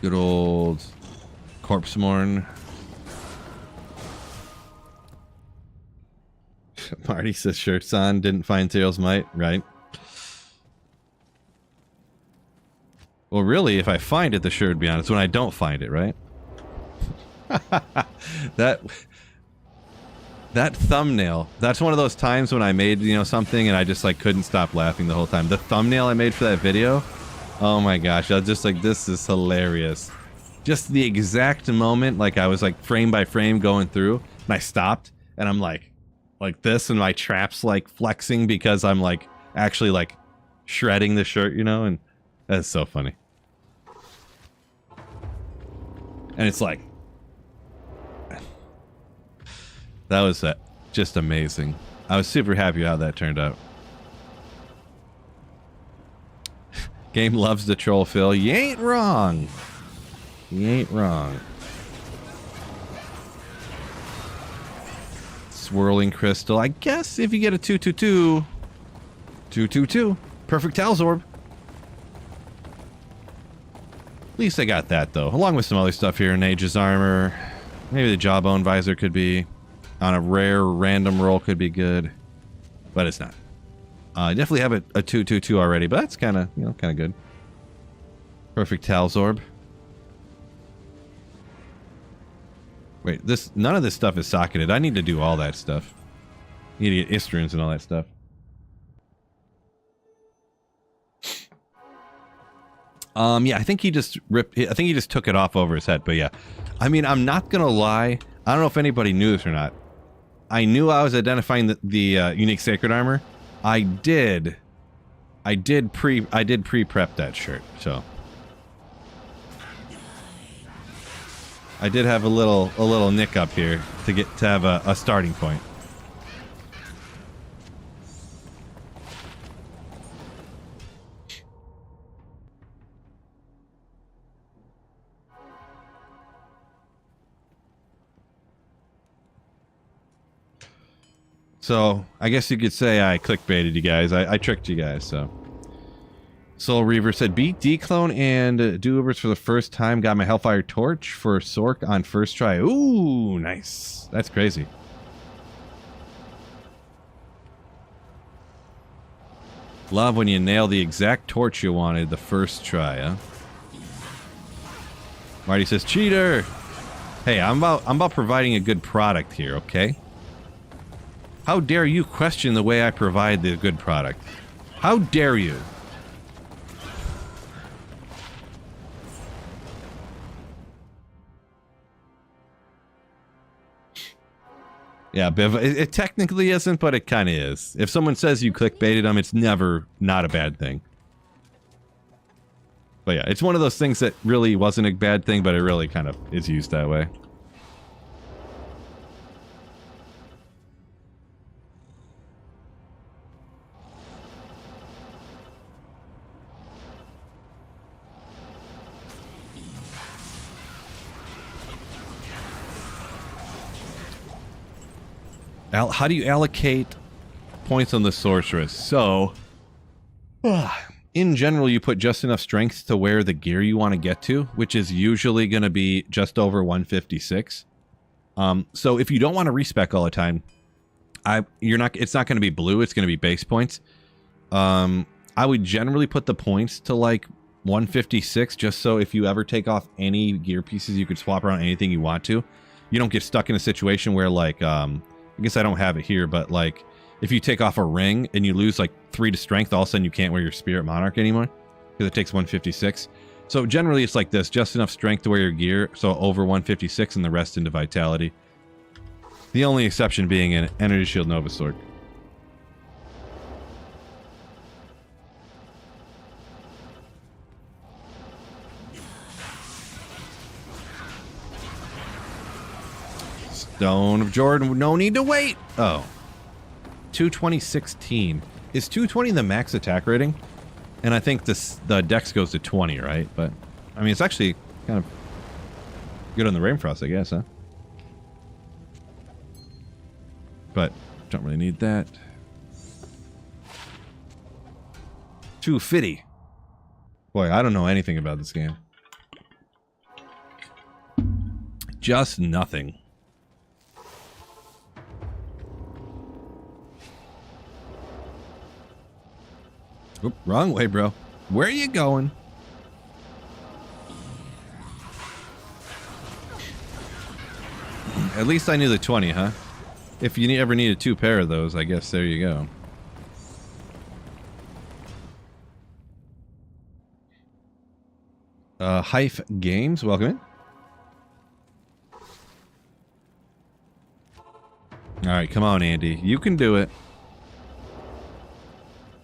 Good old Corpse Morn. Marty says shirts on, didn't find Tyraels might, right? Well, really, if I find it, the shirt would be on. It's when I don't find it, right? That thumbnail, that's one of those times when I made, you know, something and I just like couldn't stop laughing the whole time. The thumbnail I made for that video, oh my gosh, I was just like, this is hilarious. Just the exact moment, like I was like frame by frame going through and I stopped and I'm like this, and my trap's like flexing because I'm like actually like shredding the shirt, you know, and that's so funny. And it's like, that was just amazing. I was super happy how that turned out. Game loves the troll, Phil. You ain't wrong. You ain't wrong. Swirling crystal. I guess if you get a 222. 222. Perfect Tyraels orb. At least I got that, though. Along with some other stuff here. Nage's armor. Maybe the jawbone visor could be. On a rare random roll could be good. But it's not. I definitely have a 222 already, but that's kind of, you know, kind of good. Perfect Tyraels orb. Wait, none of this stuff is socketed. I need to do all that stuff. I need to get Istrans and all that stuff. Yeah, I think he just took it off over his head, but yeah. I mean, I'm not gonna lie. I don't know if anybody knew this or not. I knew I was identifying the unique sacred armor. I did pre-prep that shirt, so. I did have a little nick up here to have a starting point. So, I guess you could say I clickbaited you guys. I tricked you guys, so. Soul Reaver said, beat Declone and do-overs for the first time. Got my Hellfire Torch for Sork on first try. Ooh, nice. That's crazy. Love when you nail the exact torch you wanted the first try, huh? Marty says, cheater! Hey, I'm about providing a good product here, okay? How dare you question the way I provide the good product? How dare you? Yeah, Biv, it technically isn't, but it kind of is. If someone says you clickbaited them, it's never not a bad thing. But yeah, it's one of those things that really wasn't a bad thing, but it really kind of is used that way. How do you allocate points on the sorceress? So, in general, you put just enough strength to wear the gear you want to get to, which is usually going to be just over 156. So if you don't want to respec all the time, it's not going to be blue, it's going to be base points. I would generally put the points to like 156, just so if you ever take off any gear pieces, you could swap around anything you want to. You don't get stuck in a situation where like, I guess I don't have it here, but like if you take off a ring and you lose like 3 to strength, all of a sudden you can't wear your Spirit Monarch anymore because it takes 156. So generally it's like this, just enough strength to wear your gear, so over 156 and the rest into Vitality. The only exception being an Energy Shield Nova Sword. Stone of Jordan, no need to wait. Oh. 220-16. Is 220 the max attack rating? And I think the dex goes to 20, right? But, I mean, it's actually kind of good on the Rainfrost, I guess, huh? But, don't really need that. 250. Boy, I don't know anything about this game. Just nothing. Oop, wrong way, bro. Where are you going? At least I knew the 20, huh? If you ever needed 2 pair of those, I guess there you go. Hive Games, welcome in. Alright, come on, Andy. You can do it.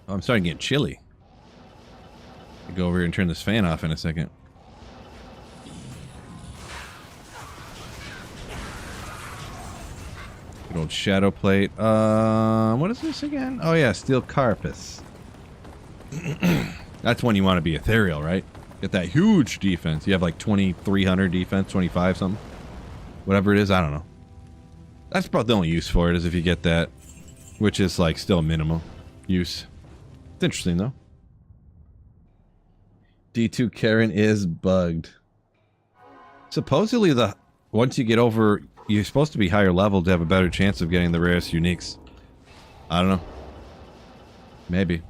Oh, I'm starting to get chilly. I'll go over here and turn this fan off in a second. Good old Shadow Plate. What is this again? Oh yeah, Steel Carapace. That's when you want to be ethereal, right? Get that huge defense. You have like 2,300 defense, 25 something. Whatever it is, I don't know. That's probably the only use for it, is if you get that. Which is like still minimal use. It's interesting though. D2 Karen is bugged. Supposedly once you get over, you're supposed to be higher level to have a better chance of getting the rarest uniques. I don't know. Maybe.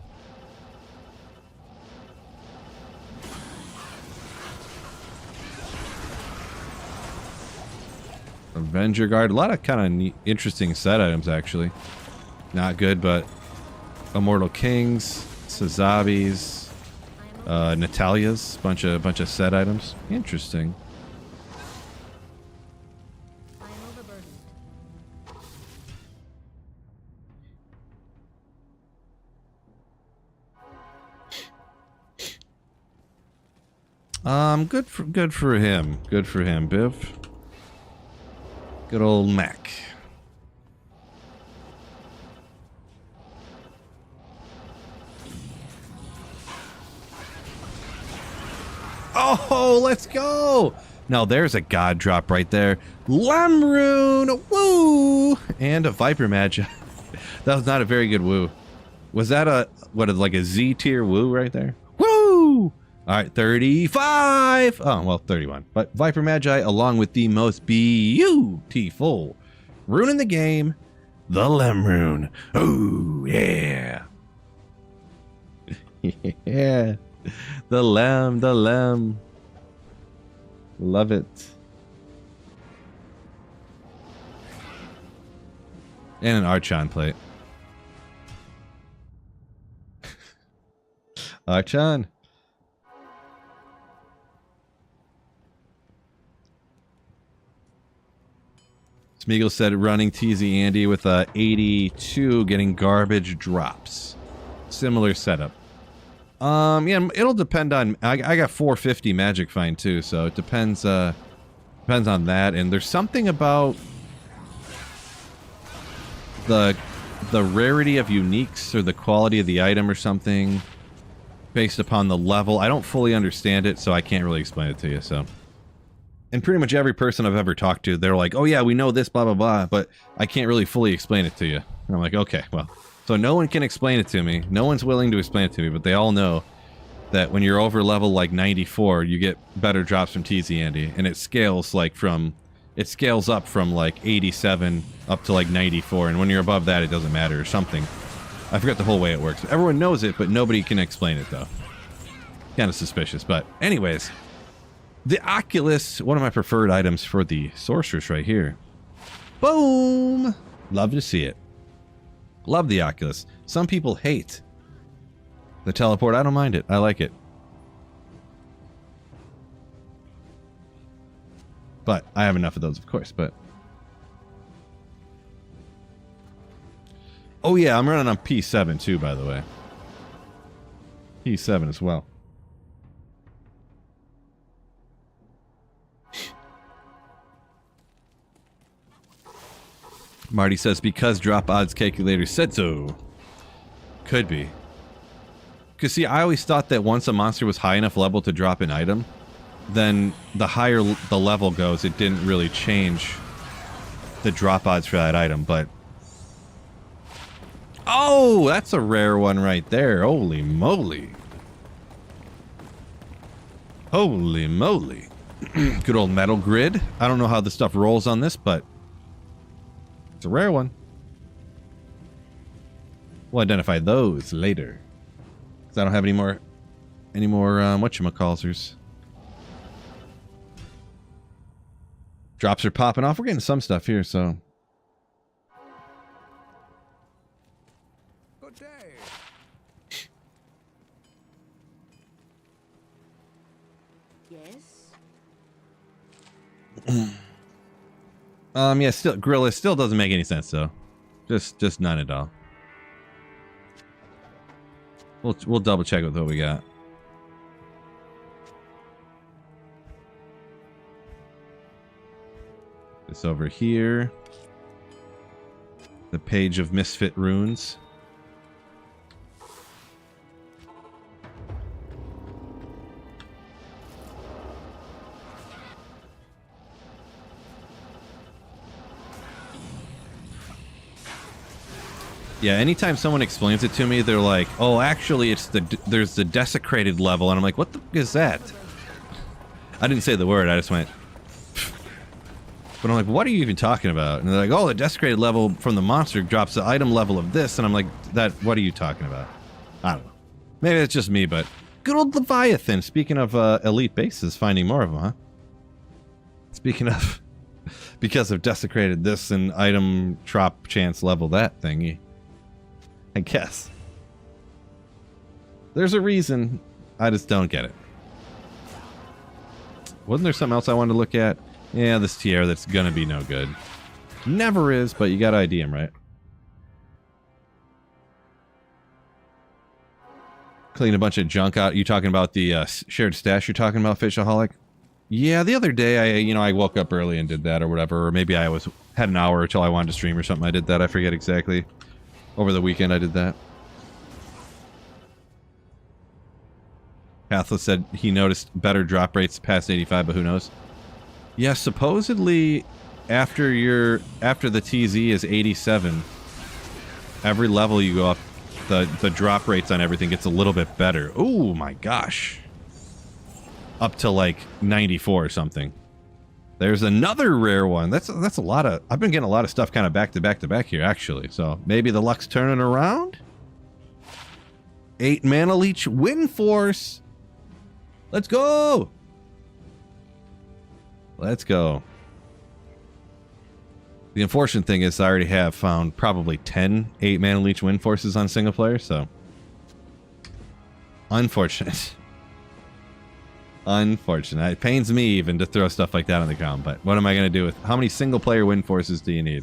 Avenger Guard. A lot of kind of interesting set items, actually. Not good, but Immortal Kings, Sazabis, Natalia's, bunch of set items. Interesting. I am overburdened. Good for him. Good for him, Biv. Good old Mac. Oh, let's go! Now there's a god drop right there. Lemrune! Woo! And a Viper Magi. That was not a very good woo. Was that like a Z tier woo right there? Woo! Alright, 35! Oh, well, 31. But Viper Magi, along with the most beautiful rune in the game, the Lemrune. Oh, yeah. Yeah. The Lem. Love it. And an Archon plate. Archon. Smeagol said running TZ Andy with a 82 getting garbage drops. Similar setup. Yeah, it'll depend on. I got 450 Magic Find too, so it depends. Depends on that. And there's something about the rarity of uniques or the quality of the item or something based upon the level. I don't fully understand it, so I can't really explain it to you. So, and pretty much every person I've ever talked to, they're like, "Oh yeah, we know this, blah blah blah," but I can't really fully explain it to you. And I'm like, okay, well. So no one can explain it to me. No one's willing to explain it to me, but they all know that when you're over level like 94, you get better drops from TZ Andy, and it scales like it scales up from like 87 up to like 94, and when you're above that, it doesn't matter or something. I forget the whole way it works. Everyone knows it, but nobody can explain it though. Kind of suspicious, but anyways, the Oculus, one of my preferred items for the sorceress right here. Boom! Love to see it. Love the Oculus. Some people hate the teleport. I don't mind it. I like it. But I have enough of those, of course, but... Oh yeah, I'm running on P7 too, by the way. P7 as well. Marty says, because drop odds calculator said so. Could be. Because see, I always thought that once a monster was high enough level to drop an item, then the higher the level goes, it didn't really change the drop odds for that item, but... Oh, that's a rare one right there. Holy moly. Holy moly. Good old metal grid. I don't know how the stuff rolls on this, but it's a rare one. We'll identify those later. Because I don't have any more whatchamacallsers. Drops are popping off. We're getting some stuff here, so... Good day. Yes. Yeah, still Gorilla still doesn't make any sense though. Just none at all. We'll double check with what we got. This over here. The page of Misfit Runes. Yeah, anytime someone explains it to me, they're like, "Oh, actually, there's the desecrated level," and I'm like, "What the fuck is that?" I didn't say the word. I just went. But I'm like, "What are you even talking about?" And they're like, "Oh, the desecrated level from the monster drops the item level of this," and I'm like, "That? What are you talking about?" I don't know. Maybe it's just me, but good old Leviathan. Speaking of elite bases, finding more of them, huh? Speaking of, because of desecrated this and item drop chance level that thingy. I guess. There's a reason. I just don't get it. Wasn't there something else I wanted to look at? Yeah, this tier that's gonna be no good. Never is, but you gotta ID him, right? Clean a bunch of junk out. You talking about the shared stash you're talking about, Fishaholic? Yeah, the other day I woke up early and did that or whatever, or maybe I had an hour until I wanted to stream or something. I did that. I forget exactly. Over the weekend I did that. Pathless said he noticed better drop rates past 85, but who knows? Yeah, supposedly after the TZ is 87, every level you go up, the drop rates on everything gets a little bit better. Oh my gosh. Up to like 94 or something. There's another rare one. That's a lot of... I've been getting a lot of stuff kind of back to back to back here, actually. So maybe the luck's turning around? 8 mana leech wind force. Let's go. Let's go. The unfortunate thing is I already have found probably 10 8 mana leech wind forces on single player, so... Unfortunate. Unfortunate. It pains me even to throw stuff like that on the ground, but what am I going to do with... How many single player wind forces do you need?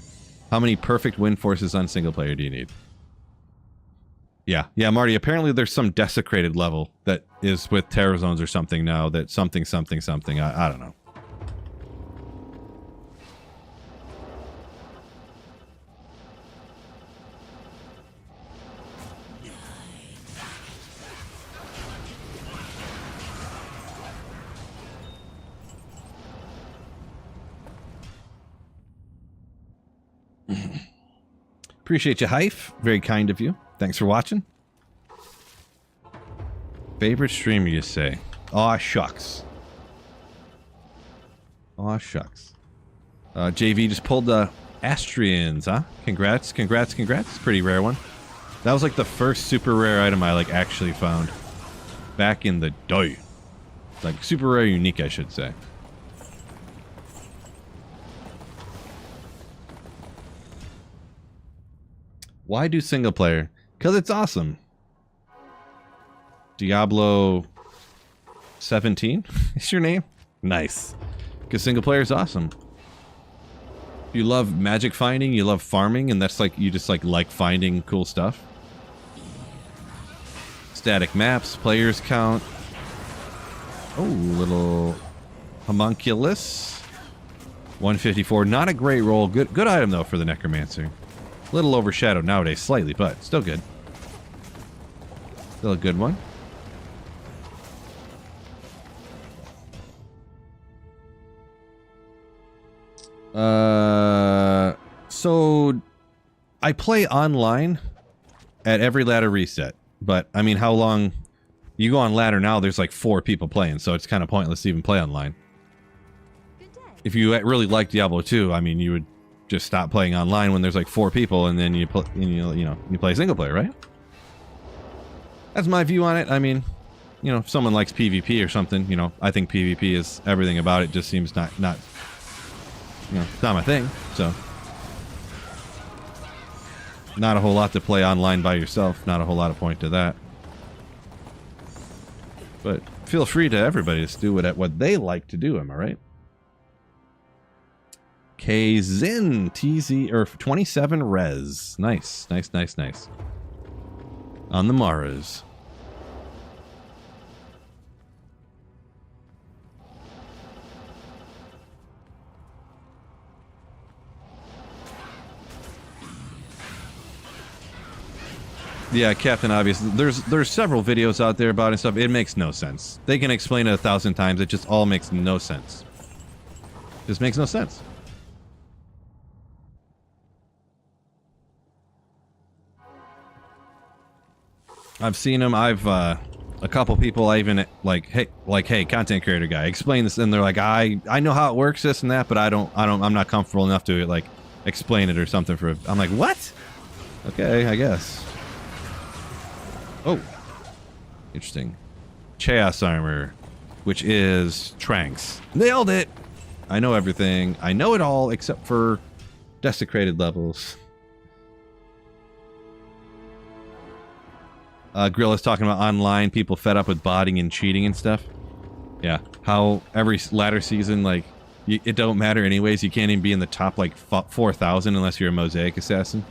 How many perfect wind forces on single player do you need? Yeah, Marty, apparently there's some desecrated level that is with terror zones or something now, that something. I don't know. Appreciate you, Hyph. Very kind of you. Thanks for watching. Favorite streamer, you say? Aw, shucks. Aw, shucks. JV just pulled the Astrians, huh? Congrats, congrats, congrats. It's a pretty rare one. That was like the first super rare item I like actually found. Back in the day. Like super rare unique, I should say. Why do single player? Because it's awesome. Diablo 17 is your name? Nice. Because single player is awesome. You love magic finding, you love farming, and that's like, you just like finding cool stuff. Static maps, players count. Oh, little homunculus. 154, not a great roll. Good item though for the necromancer. A little overshadowed nowadays, slightly, but still good. Still a good one. So I play online at every ladder reset, but I mean, how long? You go on ladder now, there's like 4 people playing, so it's kind of pointless to even play online. If you really like Diablo 2, I mean, you would just stop playing online when there's like 4 people, and then you play single player, right? That's my view on it. I mean, you know, if someone likes PvP or something, you know, I think PvP is everything about it. Just seems not, you know, it's not my thing. So, not a whole lot to play online by yourself. Not a whole lot of point to that. But feel free to everybody to do what they like to do. Am I right? K-Zin TZ or 27 res. Nice, nice, nice, nice. On the Maras. Yeah, Captain Obvious. There's several videos out there about it and stuff. It makes no sense. They can explain it 1,000 times. It just all makes no sense. Just makes no sense. I've seen them. I've a couple people I even like, hey, content creator guy, explain this, and they're like, I know how it works, this and that, but I'm not comfortable enough to like explain it or something for. I'm like, what? Okay, I guess. Oh, interesting. Chaos armor, which is Tranks. Nailed it. I know everything. I know it all except for desecrated levels. Grill is talking about online people fed up with botting and cheating and stuff. Yeah, how every ladder season, like, it don't matter anyways. You can't even be in the top, like, 4,000 unless you're a Mosaic Assassin.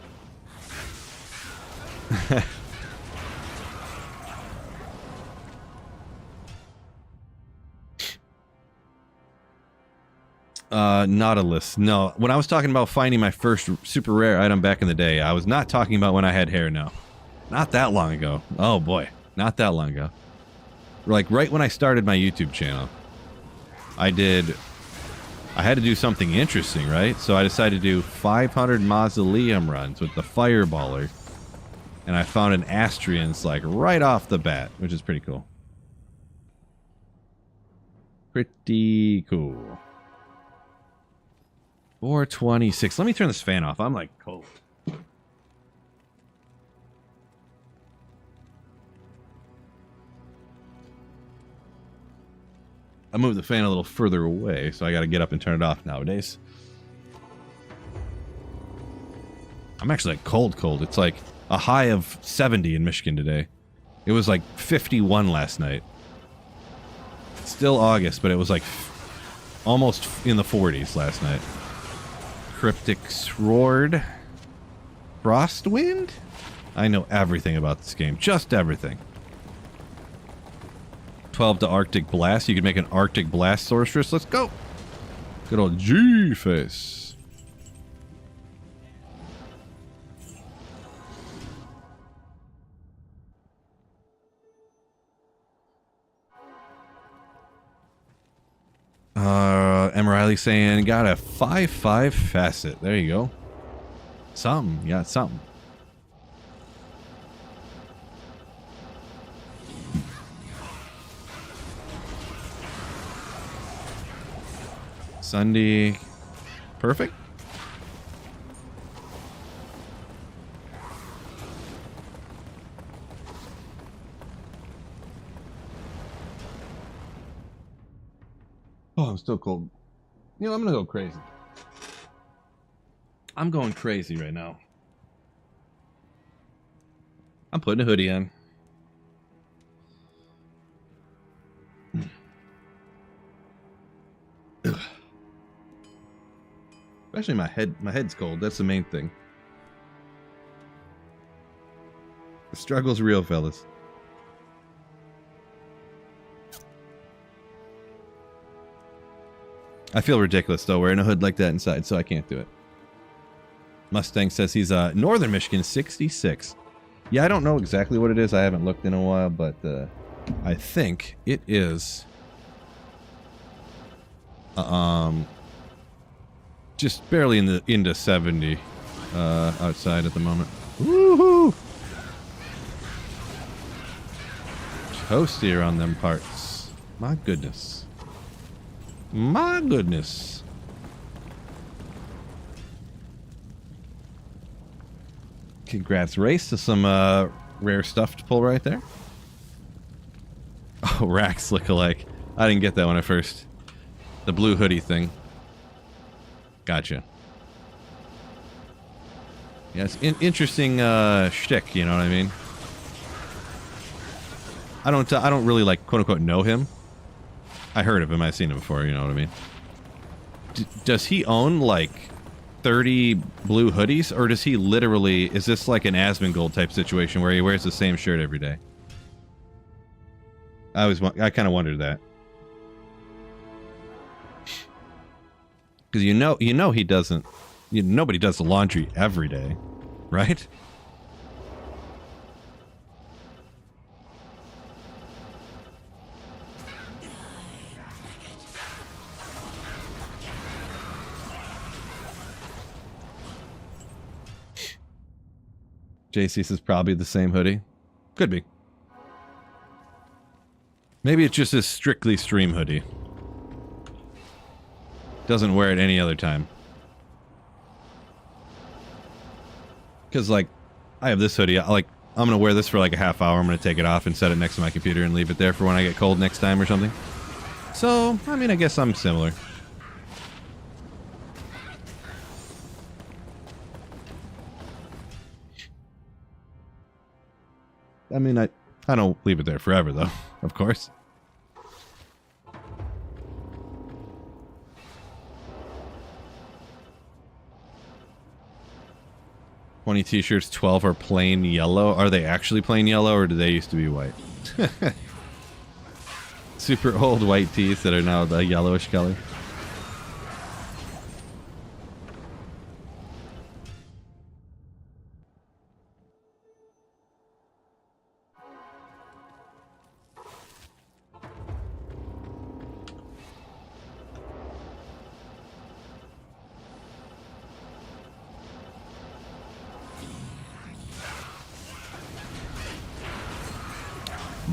Nautilus. No, when I was talking about finding my first super rare item back in the day, I was not talking about when I had hair, no. Not that long ago. Oh boy, not that long ago. Like right when I started my YouTube channel, I had to do something interesting, right? So I decided to do 500 mausoleum runs with the fireballer, and I found an Astrians like right off the bat, which is pretty cool. Pretty cool. 426. Let me turn this fan off. I'm like cold. I moved the fan a little further away, so I gotta get up and turn it off nowadays. I'm actually like cold. It's like a high of 70 in Michigan today. It was like 51 last night. Still August, but it was like almost in the 40s last night. Cryptic Sword. Frostwind? I know everything about this game. Just everything. 12 to Arctic Blast. You could make an Arctic Blast Sorceress. Let's go. Good old G-Face. M. Riley saying, got a 5/5 facet. There you go. Something. You got something. Sunday. Perfect. Oh, I'm still cold. You know, I'm gonna go crazy. I'm going crazy right now. I'm putting a hoodie on. Especially my head's cold. That's the main thing. The struggle's real, fellas. I feel ridiculous though wearing a hood like that inside, so I can't do it. Mustang says he's Northern Michigan 66. Yeah, I don't know exactly what it is. I haven't looked in a while, but I think it is just barely into 70 outside at the moment. Woohoo! Toasty around them parts. My goodness. My goodness. Congrats, Race, to some rare stuff to pull right there. Oh, Rax lookalike. I didn't get that one at first. The blue hoodie thing. Gotcha. Yeah, it's interesting shtick, you know what I mean? I don't really like quote unquote know him. I heard of him, I've seen him before, you know what I mean? Does he own like 30 blue hoodies, or does he literally, is this like an Asmongold type situation where he wears the same shirt every day? I kind of wondered that. Because you know he doesn't, nobody does the laundry every day, right? JC's is probably the same hoodie. Could be. Maybe it's just a strictly stream hoodie. Doesn't wear it any other time. Because, like, I have this hoodie. I'm going to wear this for like a half hour. I'm going to take it off and set it next to my computer and leave it there for when I get cold next time or something. So, I mean, I guess I'm similar. I mean, I don't leave it there forever, though, of course. "20 t-shirts, 12 are plain yellow." Are they actually plain yellow, or do they used to be white? Super old white tees that are now the yellowish color.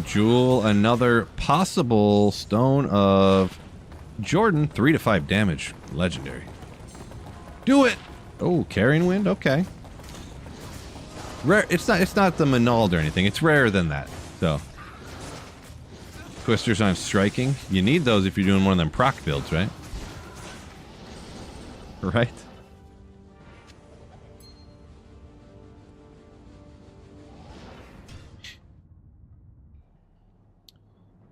Jewel, another possible Stone of Jordan, 3 to 5 damage, legendary. Do it! Oh, Carrying Wind, okay. Rare. It's not the Manald or anything. It's rarer than that. So, Twisters on Striking. You need those if you're doing one of them proc builds, right? Right.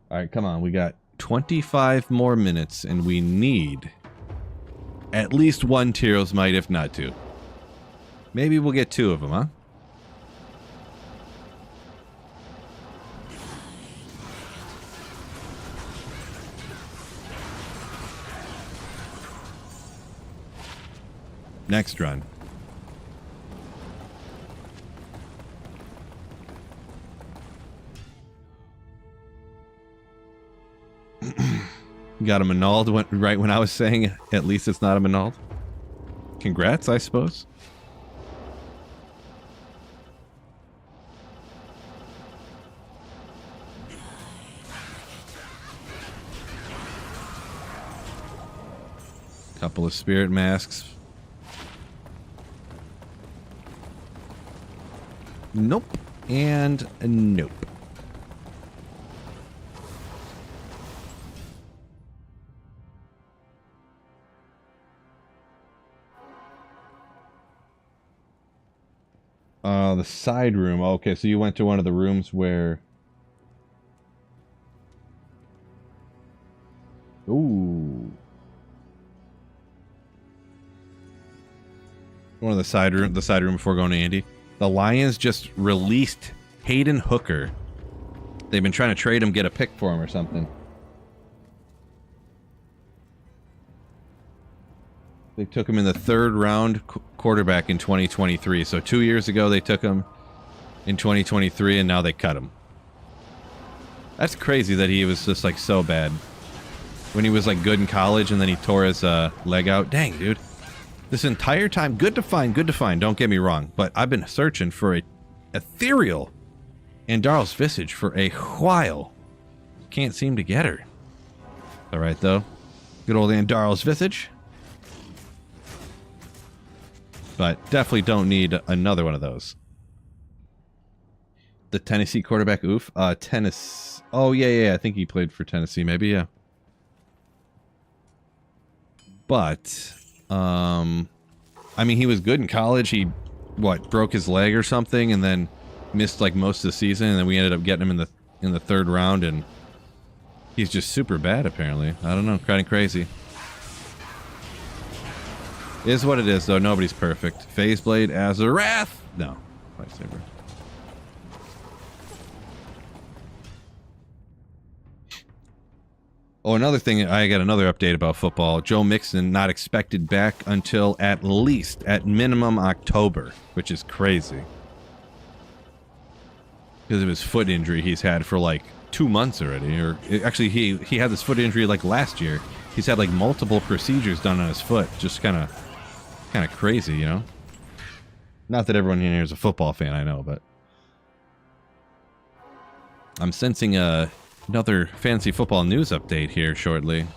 All right, come on. We got 25 more minutes, and we need at least one Tyraels Might, if not two. Maybe we'll get 2 of them, huh? Next run. Got a Manald right when I was saying at least it's not a Manald. Congrats, I suppose. Couple of spirit masks. Nope. And nope. The side room. Okay, so you went to one of the rooms where... Ooh. One of the side room before going to Andy. The Lions just released Hayden Hooker. They've been trying to trade him, get a pick for him or something. They took him in the 3rd round quarterback in 2023. So 2 years ago they took him in 2023 and now they cut him. That's crazy that he was just like so bad. When he was like good in college and then he tore his leg out. Dang, dude. This entire time, good to find, don't get me wrong. But I've been searching for a ethereal Andarl's Visage for a while. Can't seem to get her. Alright though. Good old Andarl's Visage. But definitely don't need another one of those. The Tennessee quarterback, oof. Tennessee. Oh, yeah. I think he played for Tennessee, maybe, yeah. But, I mean, he was good in college. He, broke his leg or something, and then missed like most of the season, and then we ended up getting him in the 3rd round, and he's just super bad, apparently. I don't know, kind of crazy. Is what it is, though. Nobody's perfect. Phase Blade, Azarath. No. Lightsaber. Oh, another thing. I got another update about football. Joe Mixon not expected back until at minimum, October, which is crazy. Because of his foot injury he's had for like 2 months already. Or actually, he had this foot injury like last year. He's had like multiple procedures done on his foot. Just kind of crazy, you know? Not that everyone here is a football fan, I know, but I'm sensing another fantasy football news update here shortly.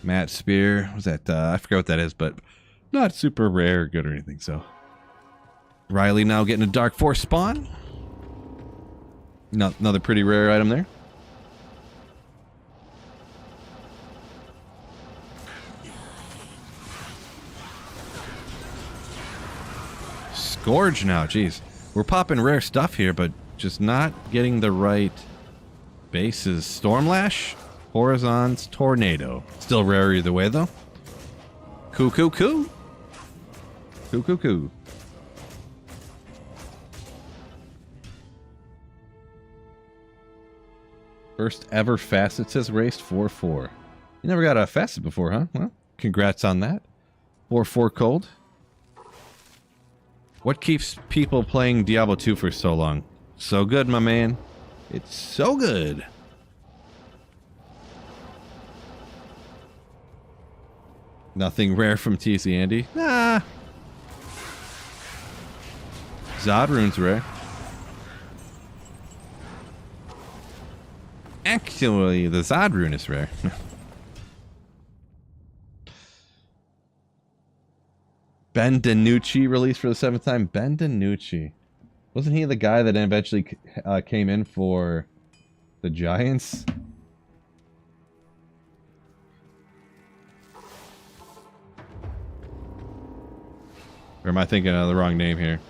Matt Spear, was that, I forget what that is, but not super rare or good or anything, so. Riley now getting a Dark Force spawn. Another pretty rare item there. Scourge now, jeez. We're popping rare stuff here, but just not getting the right bases. Stormlash? Horizon's Tornado. Still rare either way, though. Coo. First ever Facet says raced 4-4. You never got a Facet before, huh? Well, congrats on that. 4-4 cold. What keeps people playing Diablo 2 for so long? So good, my man. It's so good. Nothing rare from TC Andy? Nah. Zod Rune's rare. Actually, the Zod Rune is rare. Ben DiNucci released for the 7th time. Ben DiNucci. Wasn't he the guy that eventually came in for the Giants? Or am I thinking of the wrong name here?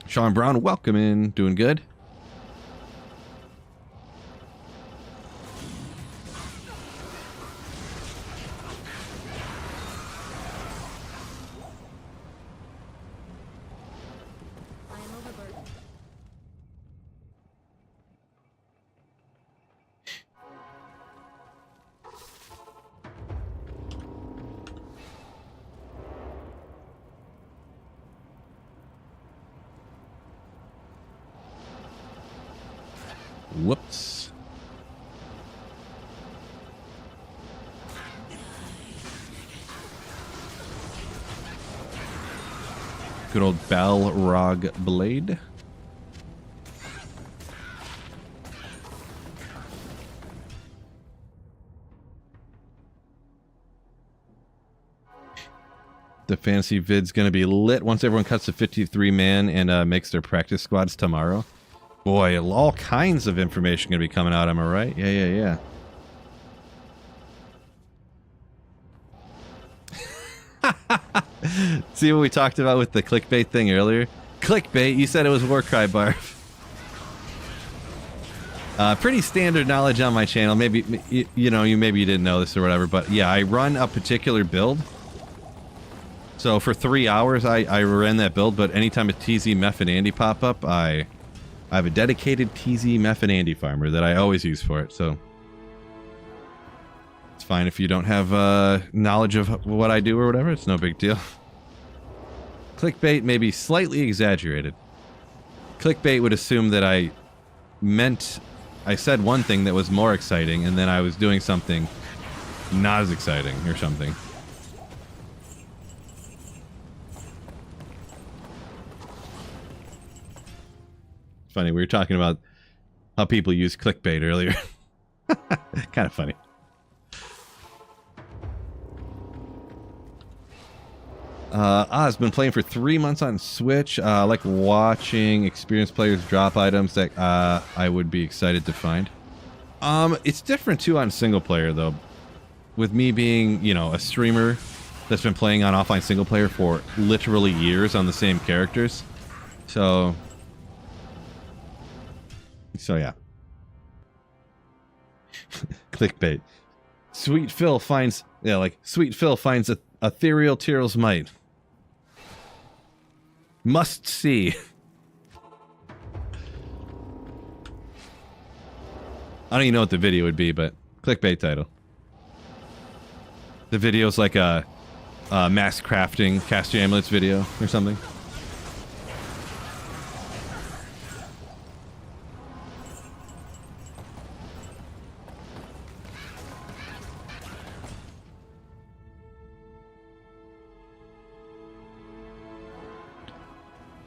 Sean Brown, welcome in. Doing good? I am overburdened. Whoops. Good old Balrog Blade. The fantasy vid's gonna be lit once everyone cuts to 53 man and makes their practice squads tomorrow. Boy, all kinds of information gonna be coming out, am I right? Yeah. See what we talked about with the clickbait thing earlier? Clickbait, you said it was Warcry, Barb. Pretty standard knowledge on my channel. Maybe, maybe you didn't know this or whatever, but yeah, I run a particular build. So for 3 hours, I ran that build, but anytime a TZ Meth and Andy pop up, I have a dedicated TZ Meth and Andy farmer that I always use for it, so... It's fine if you don't have knowledge of what I do or whatever, it's no big deal. Clickbait may be slightly exaggerated. Clickbait would assume that I said one thing that was more exciting, and then I was doing something not as exciting or something. It's funny, we were talking about how people use clickbait earlier. Kind of funny. I've been playing for 3 months on Switch. I like watching experienced players drop items that I would be excited to find. It's different too on single player though. With me being, a streamer that's been playing on offline single player for literally years on the same characters. So yeah. Clickbait. Sweet Phil finds ethereal Tyraels might. Must see. I don't even know what the video would be, but clickbait title. The video's like a mass crafting cast your amulets video or something.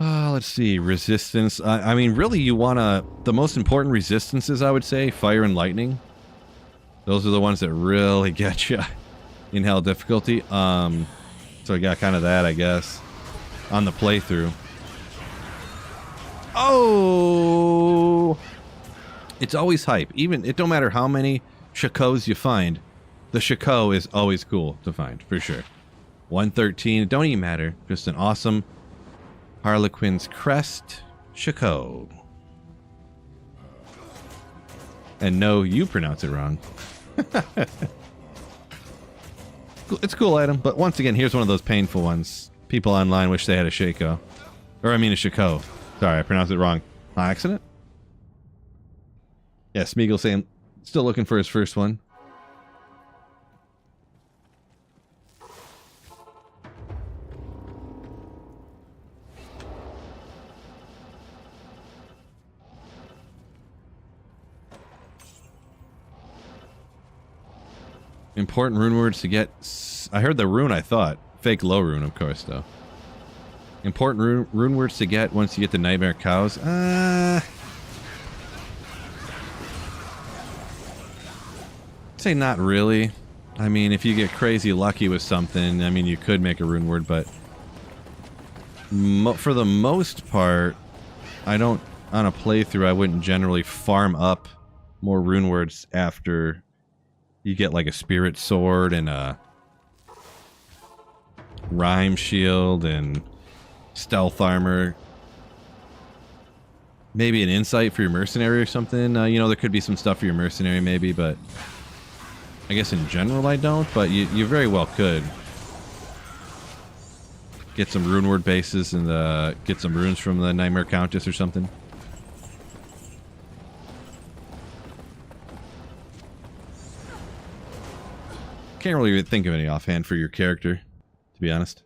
Let's see, resistance. I mean, really, you want the most important resistances, I would say, fire and lightning. Those are the ones that really get you in hell difficulty. So I got kind of that, I guess, on the playthrough. Oh! It's always hype. It don't matter how many Shaco's you find, the Shaco is always cool to find, for sure. 113, it don't even matter. Just an awesome Harlequin's Crest Shaco. And no, you pronounce it wrong. It's a cool item, but once again, here's one of those painful ones. People online wish they had a Shaco. Or I mean a Shaco. Sorry, I pronounced it wrong. Accident? Yeah, Smeagol saying, still looking for his first one. Important rune words to get. I heard the rune, I thought. Fake low rune, of course, though. Important rune words to get once you get the Nightmare Cows. Say not really. I mean, if you get crazy lucky with something, I mean, you could make a rune word, but for the most part, I don't, on a playthrough, I wouldn't generally farm up more rune words after you get like a spirit sword and a rhyme shield and stealth armor. Maybe an insight for your mercenary or something. There could be some stuff for your mercenary maybe, but I guess in general I don't, but you very well could. Get some rune word bases and get some runes from the Nightmare Countess or something. Can't really think of any offhand for your character, to be honest.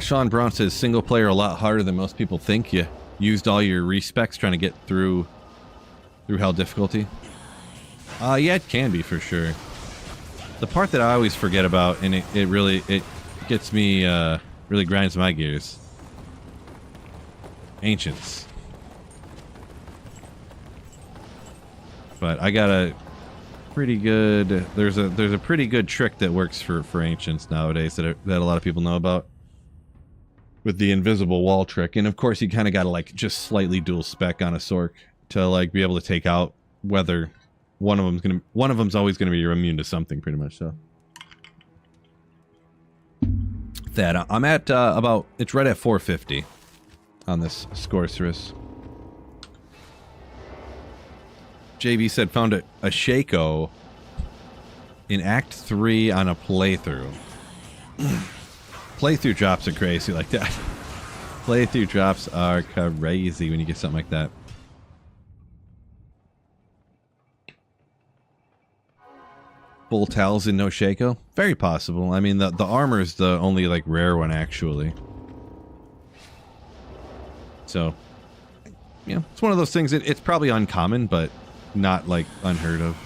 Sean Brown says single player a lot harder than most people think. used all your respecs trying to get through hell difficulty? Yeah, it can be for sure. The part that I always forget about, and it really gets me, really grinds my gears. Ancients. But I got a pretty good. There's a pretty good trick that works for ancients nowadays that a lot of people know about. With the invisible wall trick, and of course you kind of got to like just slightly dual spec on a Sork to like be able to take out whether one of them's always gonna be immune to something, pretty much. So that I'm at about, it's right at 450 on this sorceress. JB said found a Shaco in Act 3 on a playthrough. Playthrough drops are crazy like that. Playthrough drops are crazy when you get something like that. Full towels and no Shaco? Very possible. I mean, the armor is the only, like, rare one, actually. So, yeah, it's one of those things. It's probably uncommon, but not, like, unheard of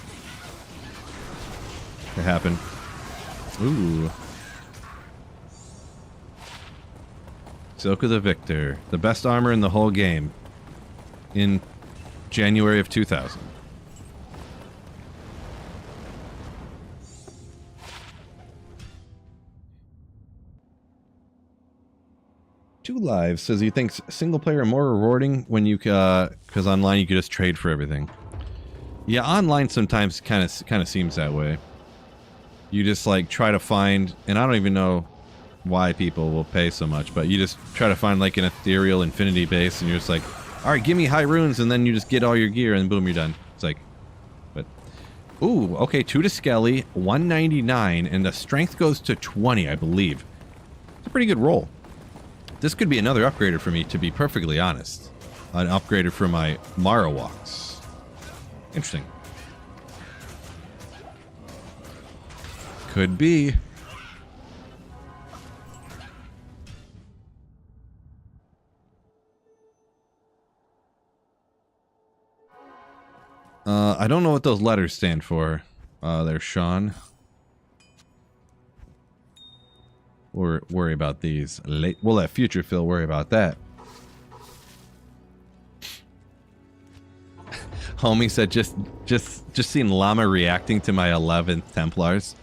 to happen. Ooh. Silk of the Victor. The best armor in the whole game. In January of 2000. Two Lives says he thinks single player more rewarding when you because online you could just trade for everything. Yeah, online sometimes kind of seems that way. You just like try to find, and I don't even know why people will pay so much, but you just try to find like an ethereal infinity base, and you're just like, all right, give me high runes, and then you just get all your gear, and boom, you're done. It's like, but ooh, okay, 2 to Skelly, 199, and the strength goes to 20, I believe. It's a pretty good roll. This could be another upgrader for me, to be perfectly honest. An upgrader for my Mara walks. Interesting. Could be. I don't know what those letters stand for. There, Sean. Worry about these. We'll let Future Phil worry about that. Homie said just seeing Llama reacting to my 11th Templars.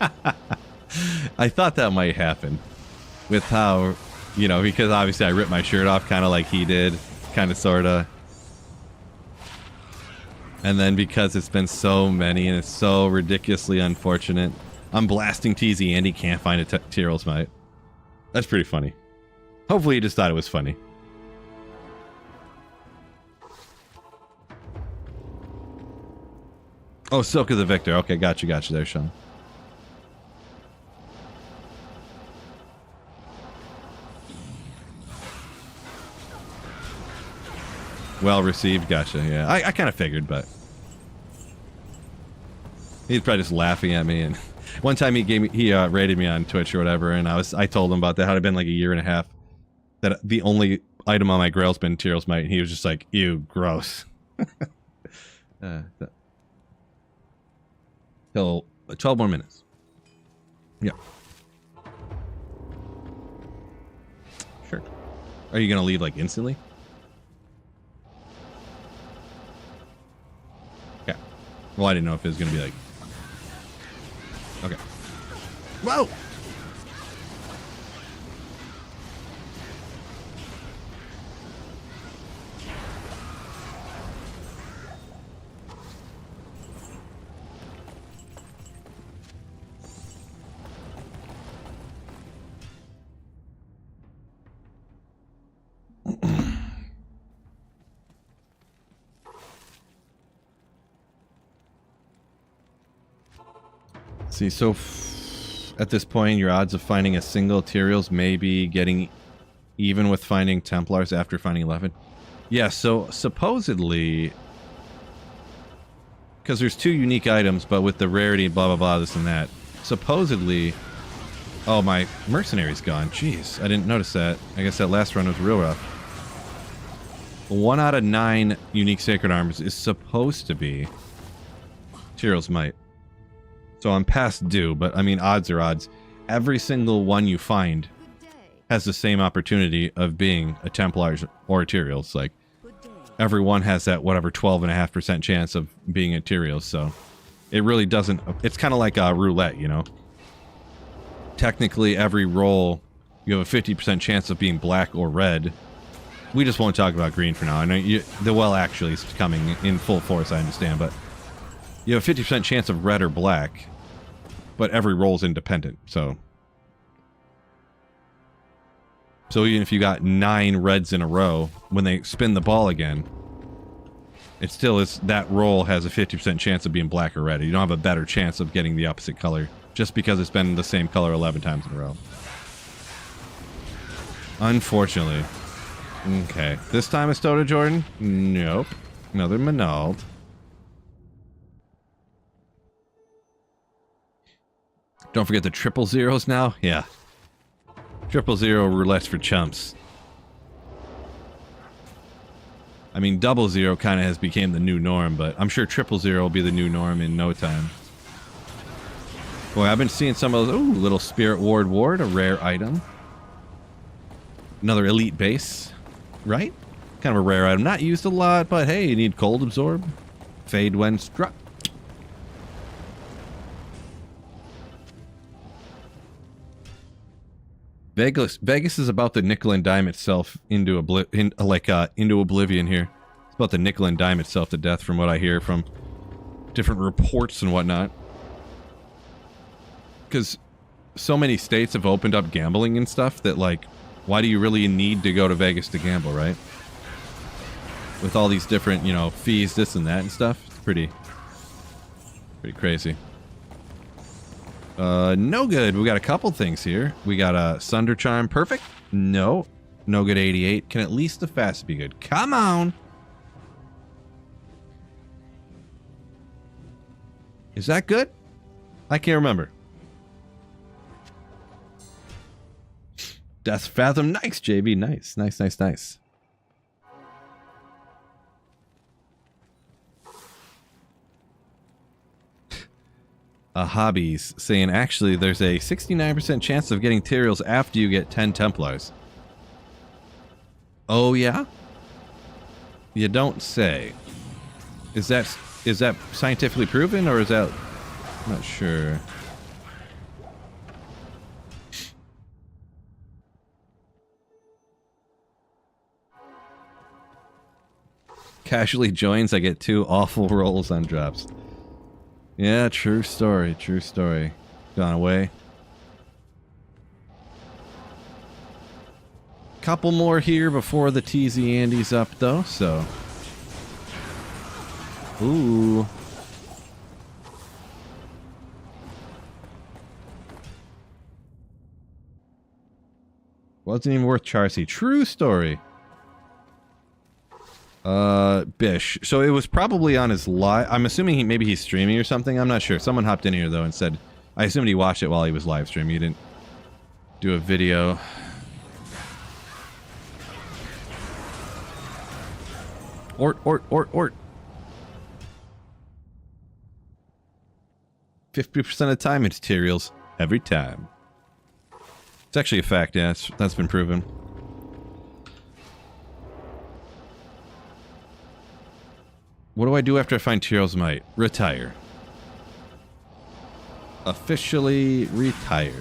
I thought that might happen. With how, you know, because obviously I ripped my shirt off kind of like he did. Kind of, sort of. And then because it's been so many and it's so ridiculously unfortunate, I'm blasting TZ and he can't find a Tyraels mite. That's pretty funny. Hopefully he just thought it was funny. Oh, Silk of the Victor. Okay, got you there, Sean. Well received, gotcha, yeah. I kind of figured, but he's probably just laughing at me. And one time he rated me on Twitch or whatever, and I told him about that. How it'd been like a year and a half that the only item on my grail's been Tyraels mite, and he was just like, ew, gross. Till 12 more minutes. Yeah. Sure. Are you gonna leave like instantly? Yeah. Well, I didn't know if it was gonna be like. Okay. Whoa! See, so at this point, your odds of finding a single Tyraels may be getting even with finding Templars after finding 11. Yeah, so supposedly, because there's 2 unique items, but with the rarity, blah, blah, blah, this and that. Supposedly, oh, my mercenary's gone. Jeez, I didn't notice that. I guess that last run was real rough. 1 out of 9 unique sacred armors is supposed to be Tyraels Might. So I'm past due, but I mean, odds are odds. Every single one you find has the same opportunity of being a Templar's or a Tyraels. Like, everyone has that whatever 12.5% chance of being a Tyraels, so it really doesn't... It's kind of like a roulette, you know? Technically, every roll, you have a 50% chance of being black or red. We just won't talk about green for now. I know the well actually is coming in full force, I understand, but you have a 50% chance of red or black, but every roll's independent, so... So even if you got 9 reds in a row, when they spin the ball again, it still is... That roll has a 50% chance of being black or red. You don't have a better chance of getting the opposite color, just because it's been the same color 11 times in a row. Unfortunately. Okay. This time it's Tota Jordan? Nope. Another Manald. Don't forget the 000s now? Yeah. 000 roulettes for chumps. I mean, 00 kind of has became the new norm, but I'm sure 000 will be the new norm in no time. Boy, I've been seeing some of those. Ooh, little Spirit Ward, a rare item. Another elite base, right? Kind of a rare item. Not used a lot, but hey, you need Cold Absorb. Fade when struck. Vegas is about the nickel and dime itself into oblivion here. It's about the nickel and dime itself to death, from what I hear from different reports and whatnot. Because so many states have opened up gambling and stuff that, like, why do you really need to go to Vegas to gamble, right? With all these different, you know, fees, this and that and stuff. It's pretty crazy. No good. We got a couple things here. We got a Sunder Charm. Perfect. No. No good 88. Can at least the fast be good? Come on. Is that good? I can't remember. Death Fathom. Nice, JB. Nice. Nice. Hobbies saying actually there's a 69% chance of getting Tyraels after you get 10 Templars. Oh yeah? You don't say. Is that scientifically proven, or is that... I'm not sure. Casually joins, I get 2 awful rolls on drops. Yeah, true story. Gone away. Couple more here before the TZ Andy's up, though, so... Ooh. Wasn't even worth Charcy. True story. Bish. So it was probably on his live... I'm assuming maybe he's streaming or something. I'm not sure. Someone hopped in here, though, and said... I assumed he watched it while he was live streaming. He didn't do a video. Ort. 50% of the time, it's Tyraels. Every time. It's actually a fact, yeah. That's been proven. What do I do after I find Tyraels Might? Retire. Officially retire.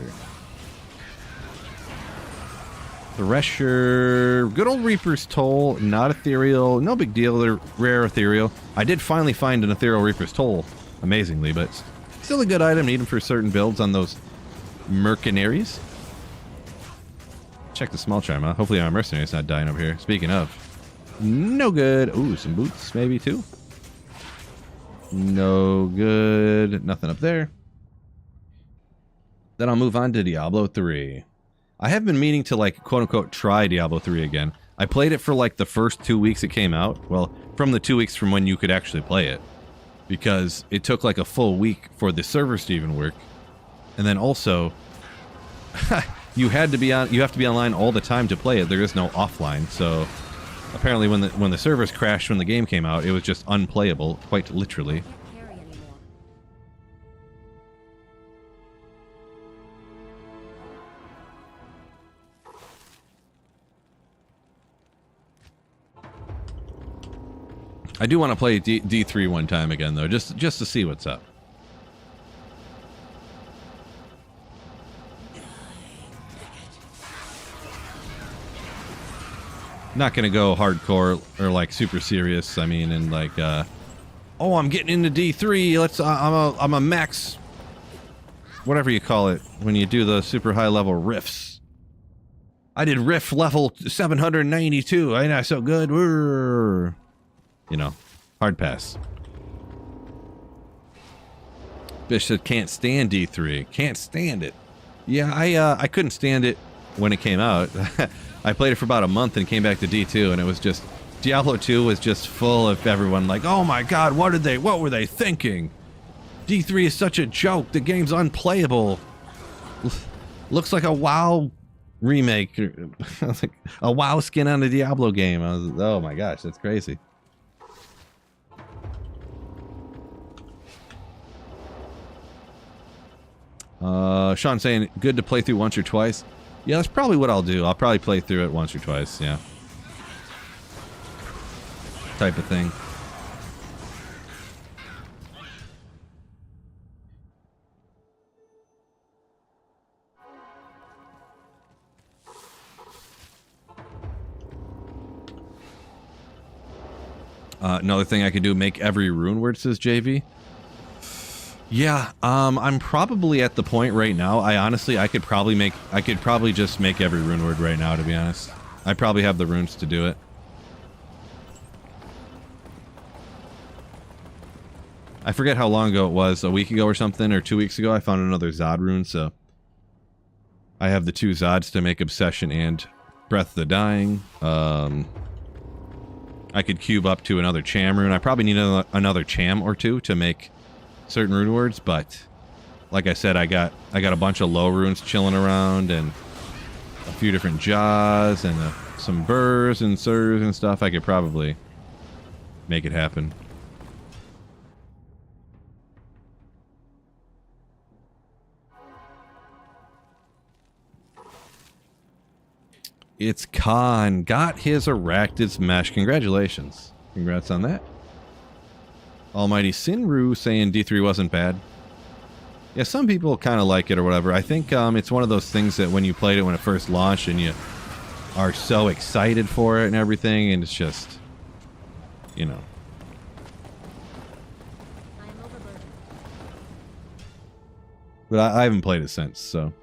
Thresher. Good old Reaper's Toll. Not ethereal. No big deal. They're rare ethereal. I did finally find an ethereal Reaper's Toll. Amazingly, but still a good item. Need them for certain builds on those mercenaries. Check the small charm, huh? Hopefully our mercenary's not dying over here. Speaking of. No good. Ooh, some boots maybe too. No good. Nothing up there. Then I'll move on to Diablo 3. I have been meaning to, like, quote-unquote, try Diablo 3 again. I played it for, like, the first 2 weeks it came out. Well, from the 2 weeks from when you could actually play it. Because it took, like, a full week for the servers to even work. And then also... you have to be online all the time to play it. There is no offline, so... Apparently when the servers crashed when the game came out, it was just unplayable, quite literally. Can't carry anymore. I do want to play D3 one time again though, just to see what's up. Not gonna go hardcore or like super serious. I mean, and like, oh, I'm getting into D3. Let's. I'm a max, whatever you call it when you do the super high level riffs. I did riff level 792. Ain't I so good? You know, hard pass. Bish said can't stand D3. Can't stand it. Yeah, I couldn't stand it when it came out. I played it for about a month and came back to D2, and it was just Diablo 2 was just full of everyone like, "Oh my God, what were they thinking? D3 is such a joke. The game's unplayable. Looks like a WoW remake, like a WoW skin on a Diablo game." I was, oh my gosh, that's crazy. Sean saying good to play through once or twice. Yeah, that's probably what I'll do. I'll probably play through it once or twice, yeah. Type of thing. Another thing I could do, make every rune word, says JV. Yeah, I'm probably at the point right now. I could probably just make every rune word right now, to be honest. I probably have the runes to do it. I forget how long ago it was, a week ago or something, or 2 weeks ago, I found another Zod rune, so I have the 2 Zods to make Obsession and Breath of the Dying. I could cube up to another Cham rune. I probably need another Cham or 2 to make certain rune words, but like I said, I got a bunch of low runes chilling around and a few different jaws and some burrs and sirs and stuff. I could probably make it happen. It's Khan. Got his Arachnid Mesh. Congratulations. Congrats on that. Almighty Sinru saying D3 wasn't bad. Yeah, some people kind of like it or whatever. I think it's one of those things that when you played it when it first launched and you are so excited for it and everything, and it's just, you know. I am overburdened. But I haven't played it since, so.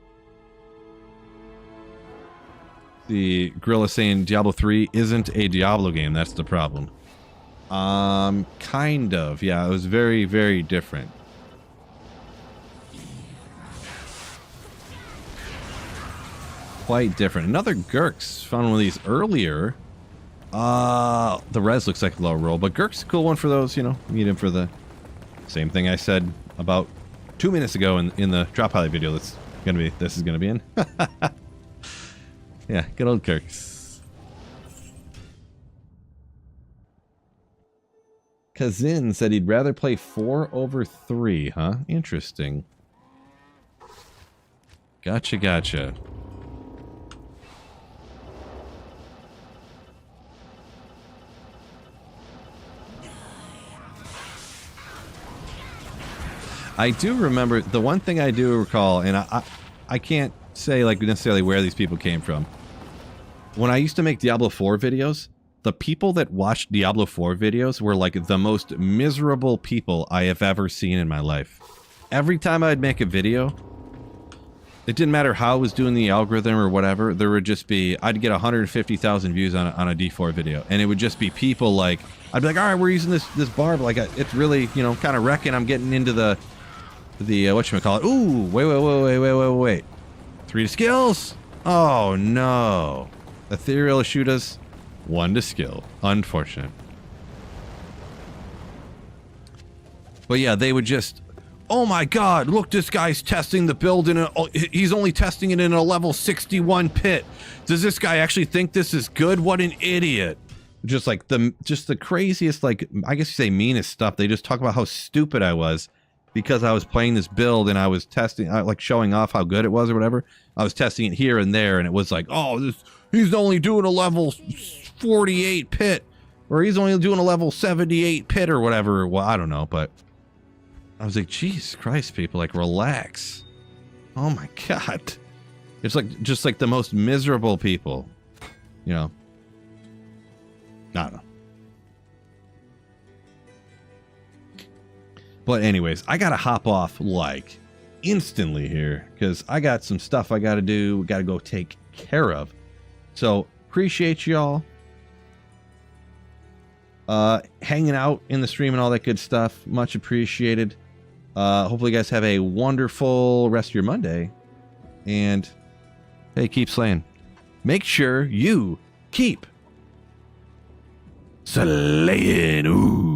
The Gorilla saying Diablo 3 isn't a Diablo game. That's the problem. Kind of. Yeah, it was very, very different. Quite different. Another Gurks. Found one of these earlier. The res looks like a low roll, but Gurk's a cool one for those, you know. Need him for the same thing I said about 2 minutes ago in the drop highlight video this is gonna be in. Yeah, good old Kirks. Kazin said he'd rather play 4 over 3, huh? Interesting. Gotcha, gotcha. I do remember, the one thing I do recall, and I can't say like necessarily where these people came from. When I used to make Diablo 4 videos, the people that watched Diablo 4 videos were like the most miserable people I have ever seen in my life. Every time I'd make a video, it didn't matter how I was doing the algorithm or whatever, there would just be, I'd get 150,000 views on a D4 video, and it would just be people like, I'd be like, alright, we're using this Barb, like, it's really, you know, kind of wrecking, I'm getting into the whatchamacallit, ooh, wait. 3 to skills? Oh no. Ethereal shoot us. 1 to skill. Unfortunate. But yeah, they would just, oh my god, look, this guy's testing the build he's only testing it in a level 61 pit. Does this guy actually think this is good? What an idiot. just like the craziest, like, I guess you say meanest stuff. They just talk about how stupid I was because I was playing this build and I was testing, like showing off how good it was or whatever. I was testing it here and there, and it was like, oh, he's only doing a level 48 pit, or he's only doing a level 78 pit or whatever. Well, I don't know, but I was like, Jesus Christ, people, like, relax. Oh my God. It's like, just like the most miserable people, you know. I don't know. But anyways, I gotta hop off like instantly here because I got some stuff I gotta do. We gotta go take care of. So appreciate y'all hanging out in the stream and all that good stuff. Much appreciated. Hopefully you guys have a wonderful rest of your Monday. And hey, keep slaying. Make sure you keep slaying. Ooh.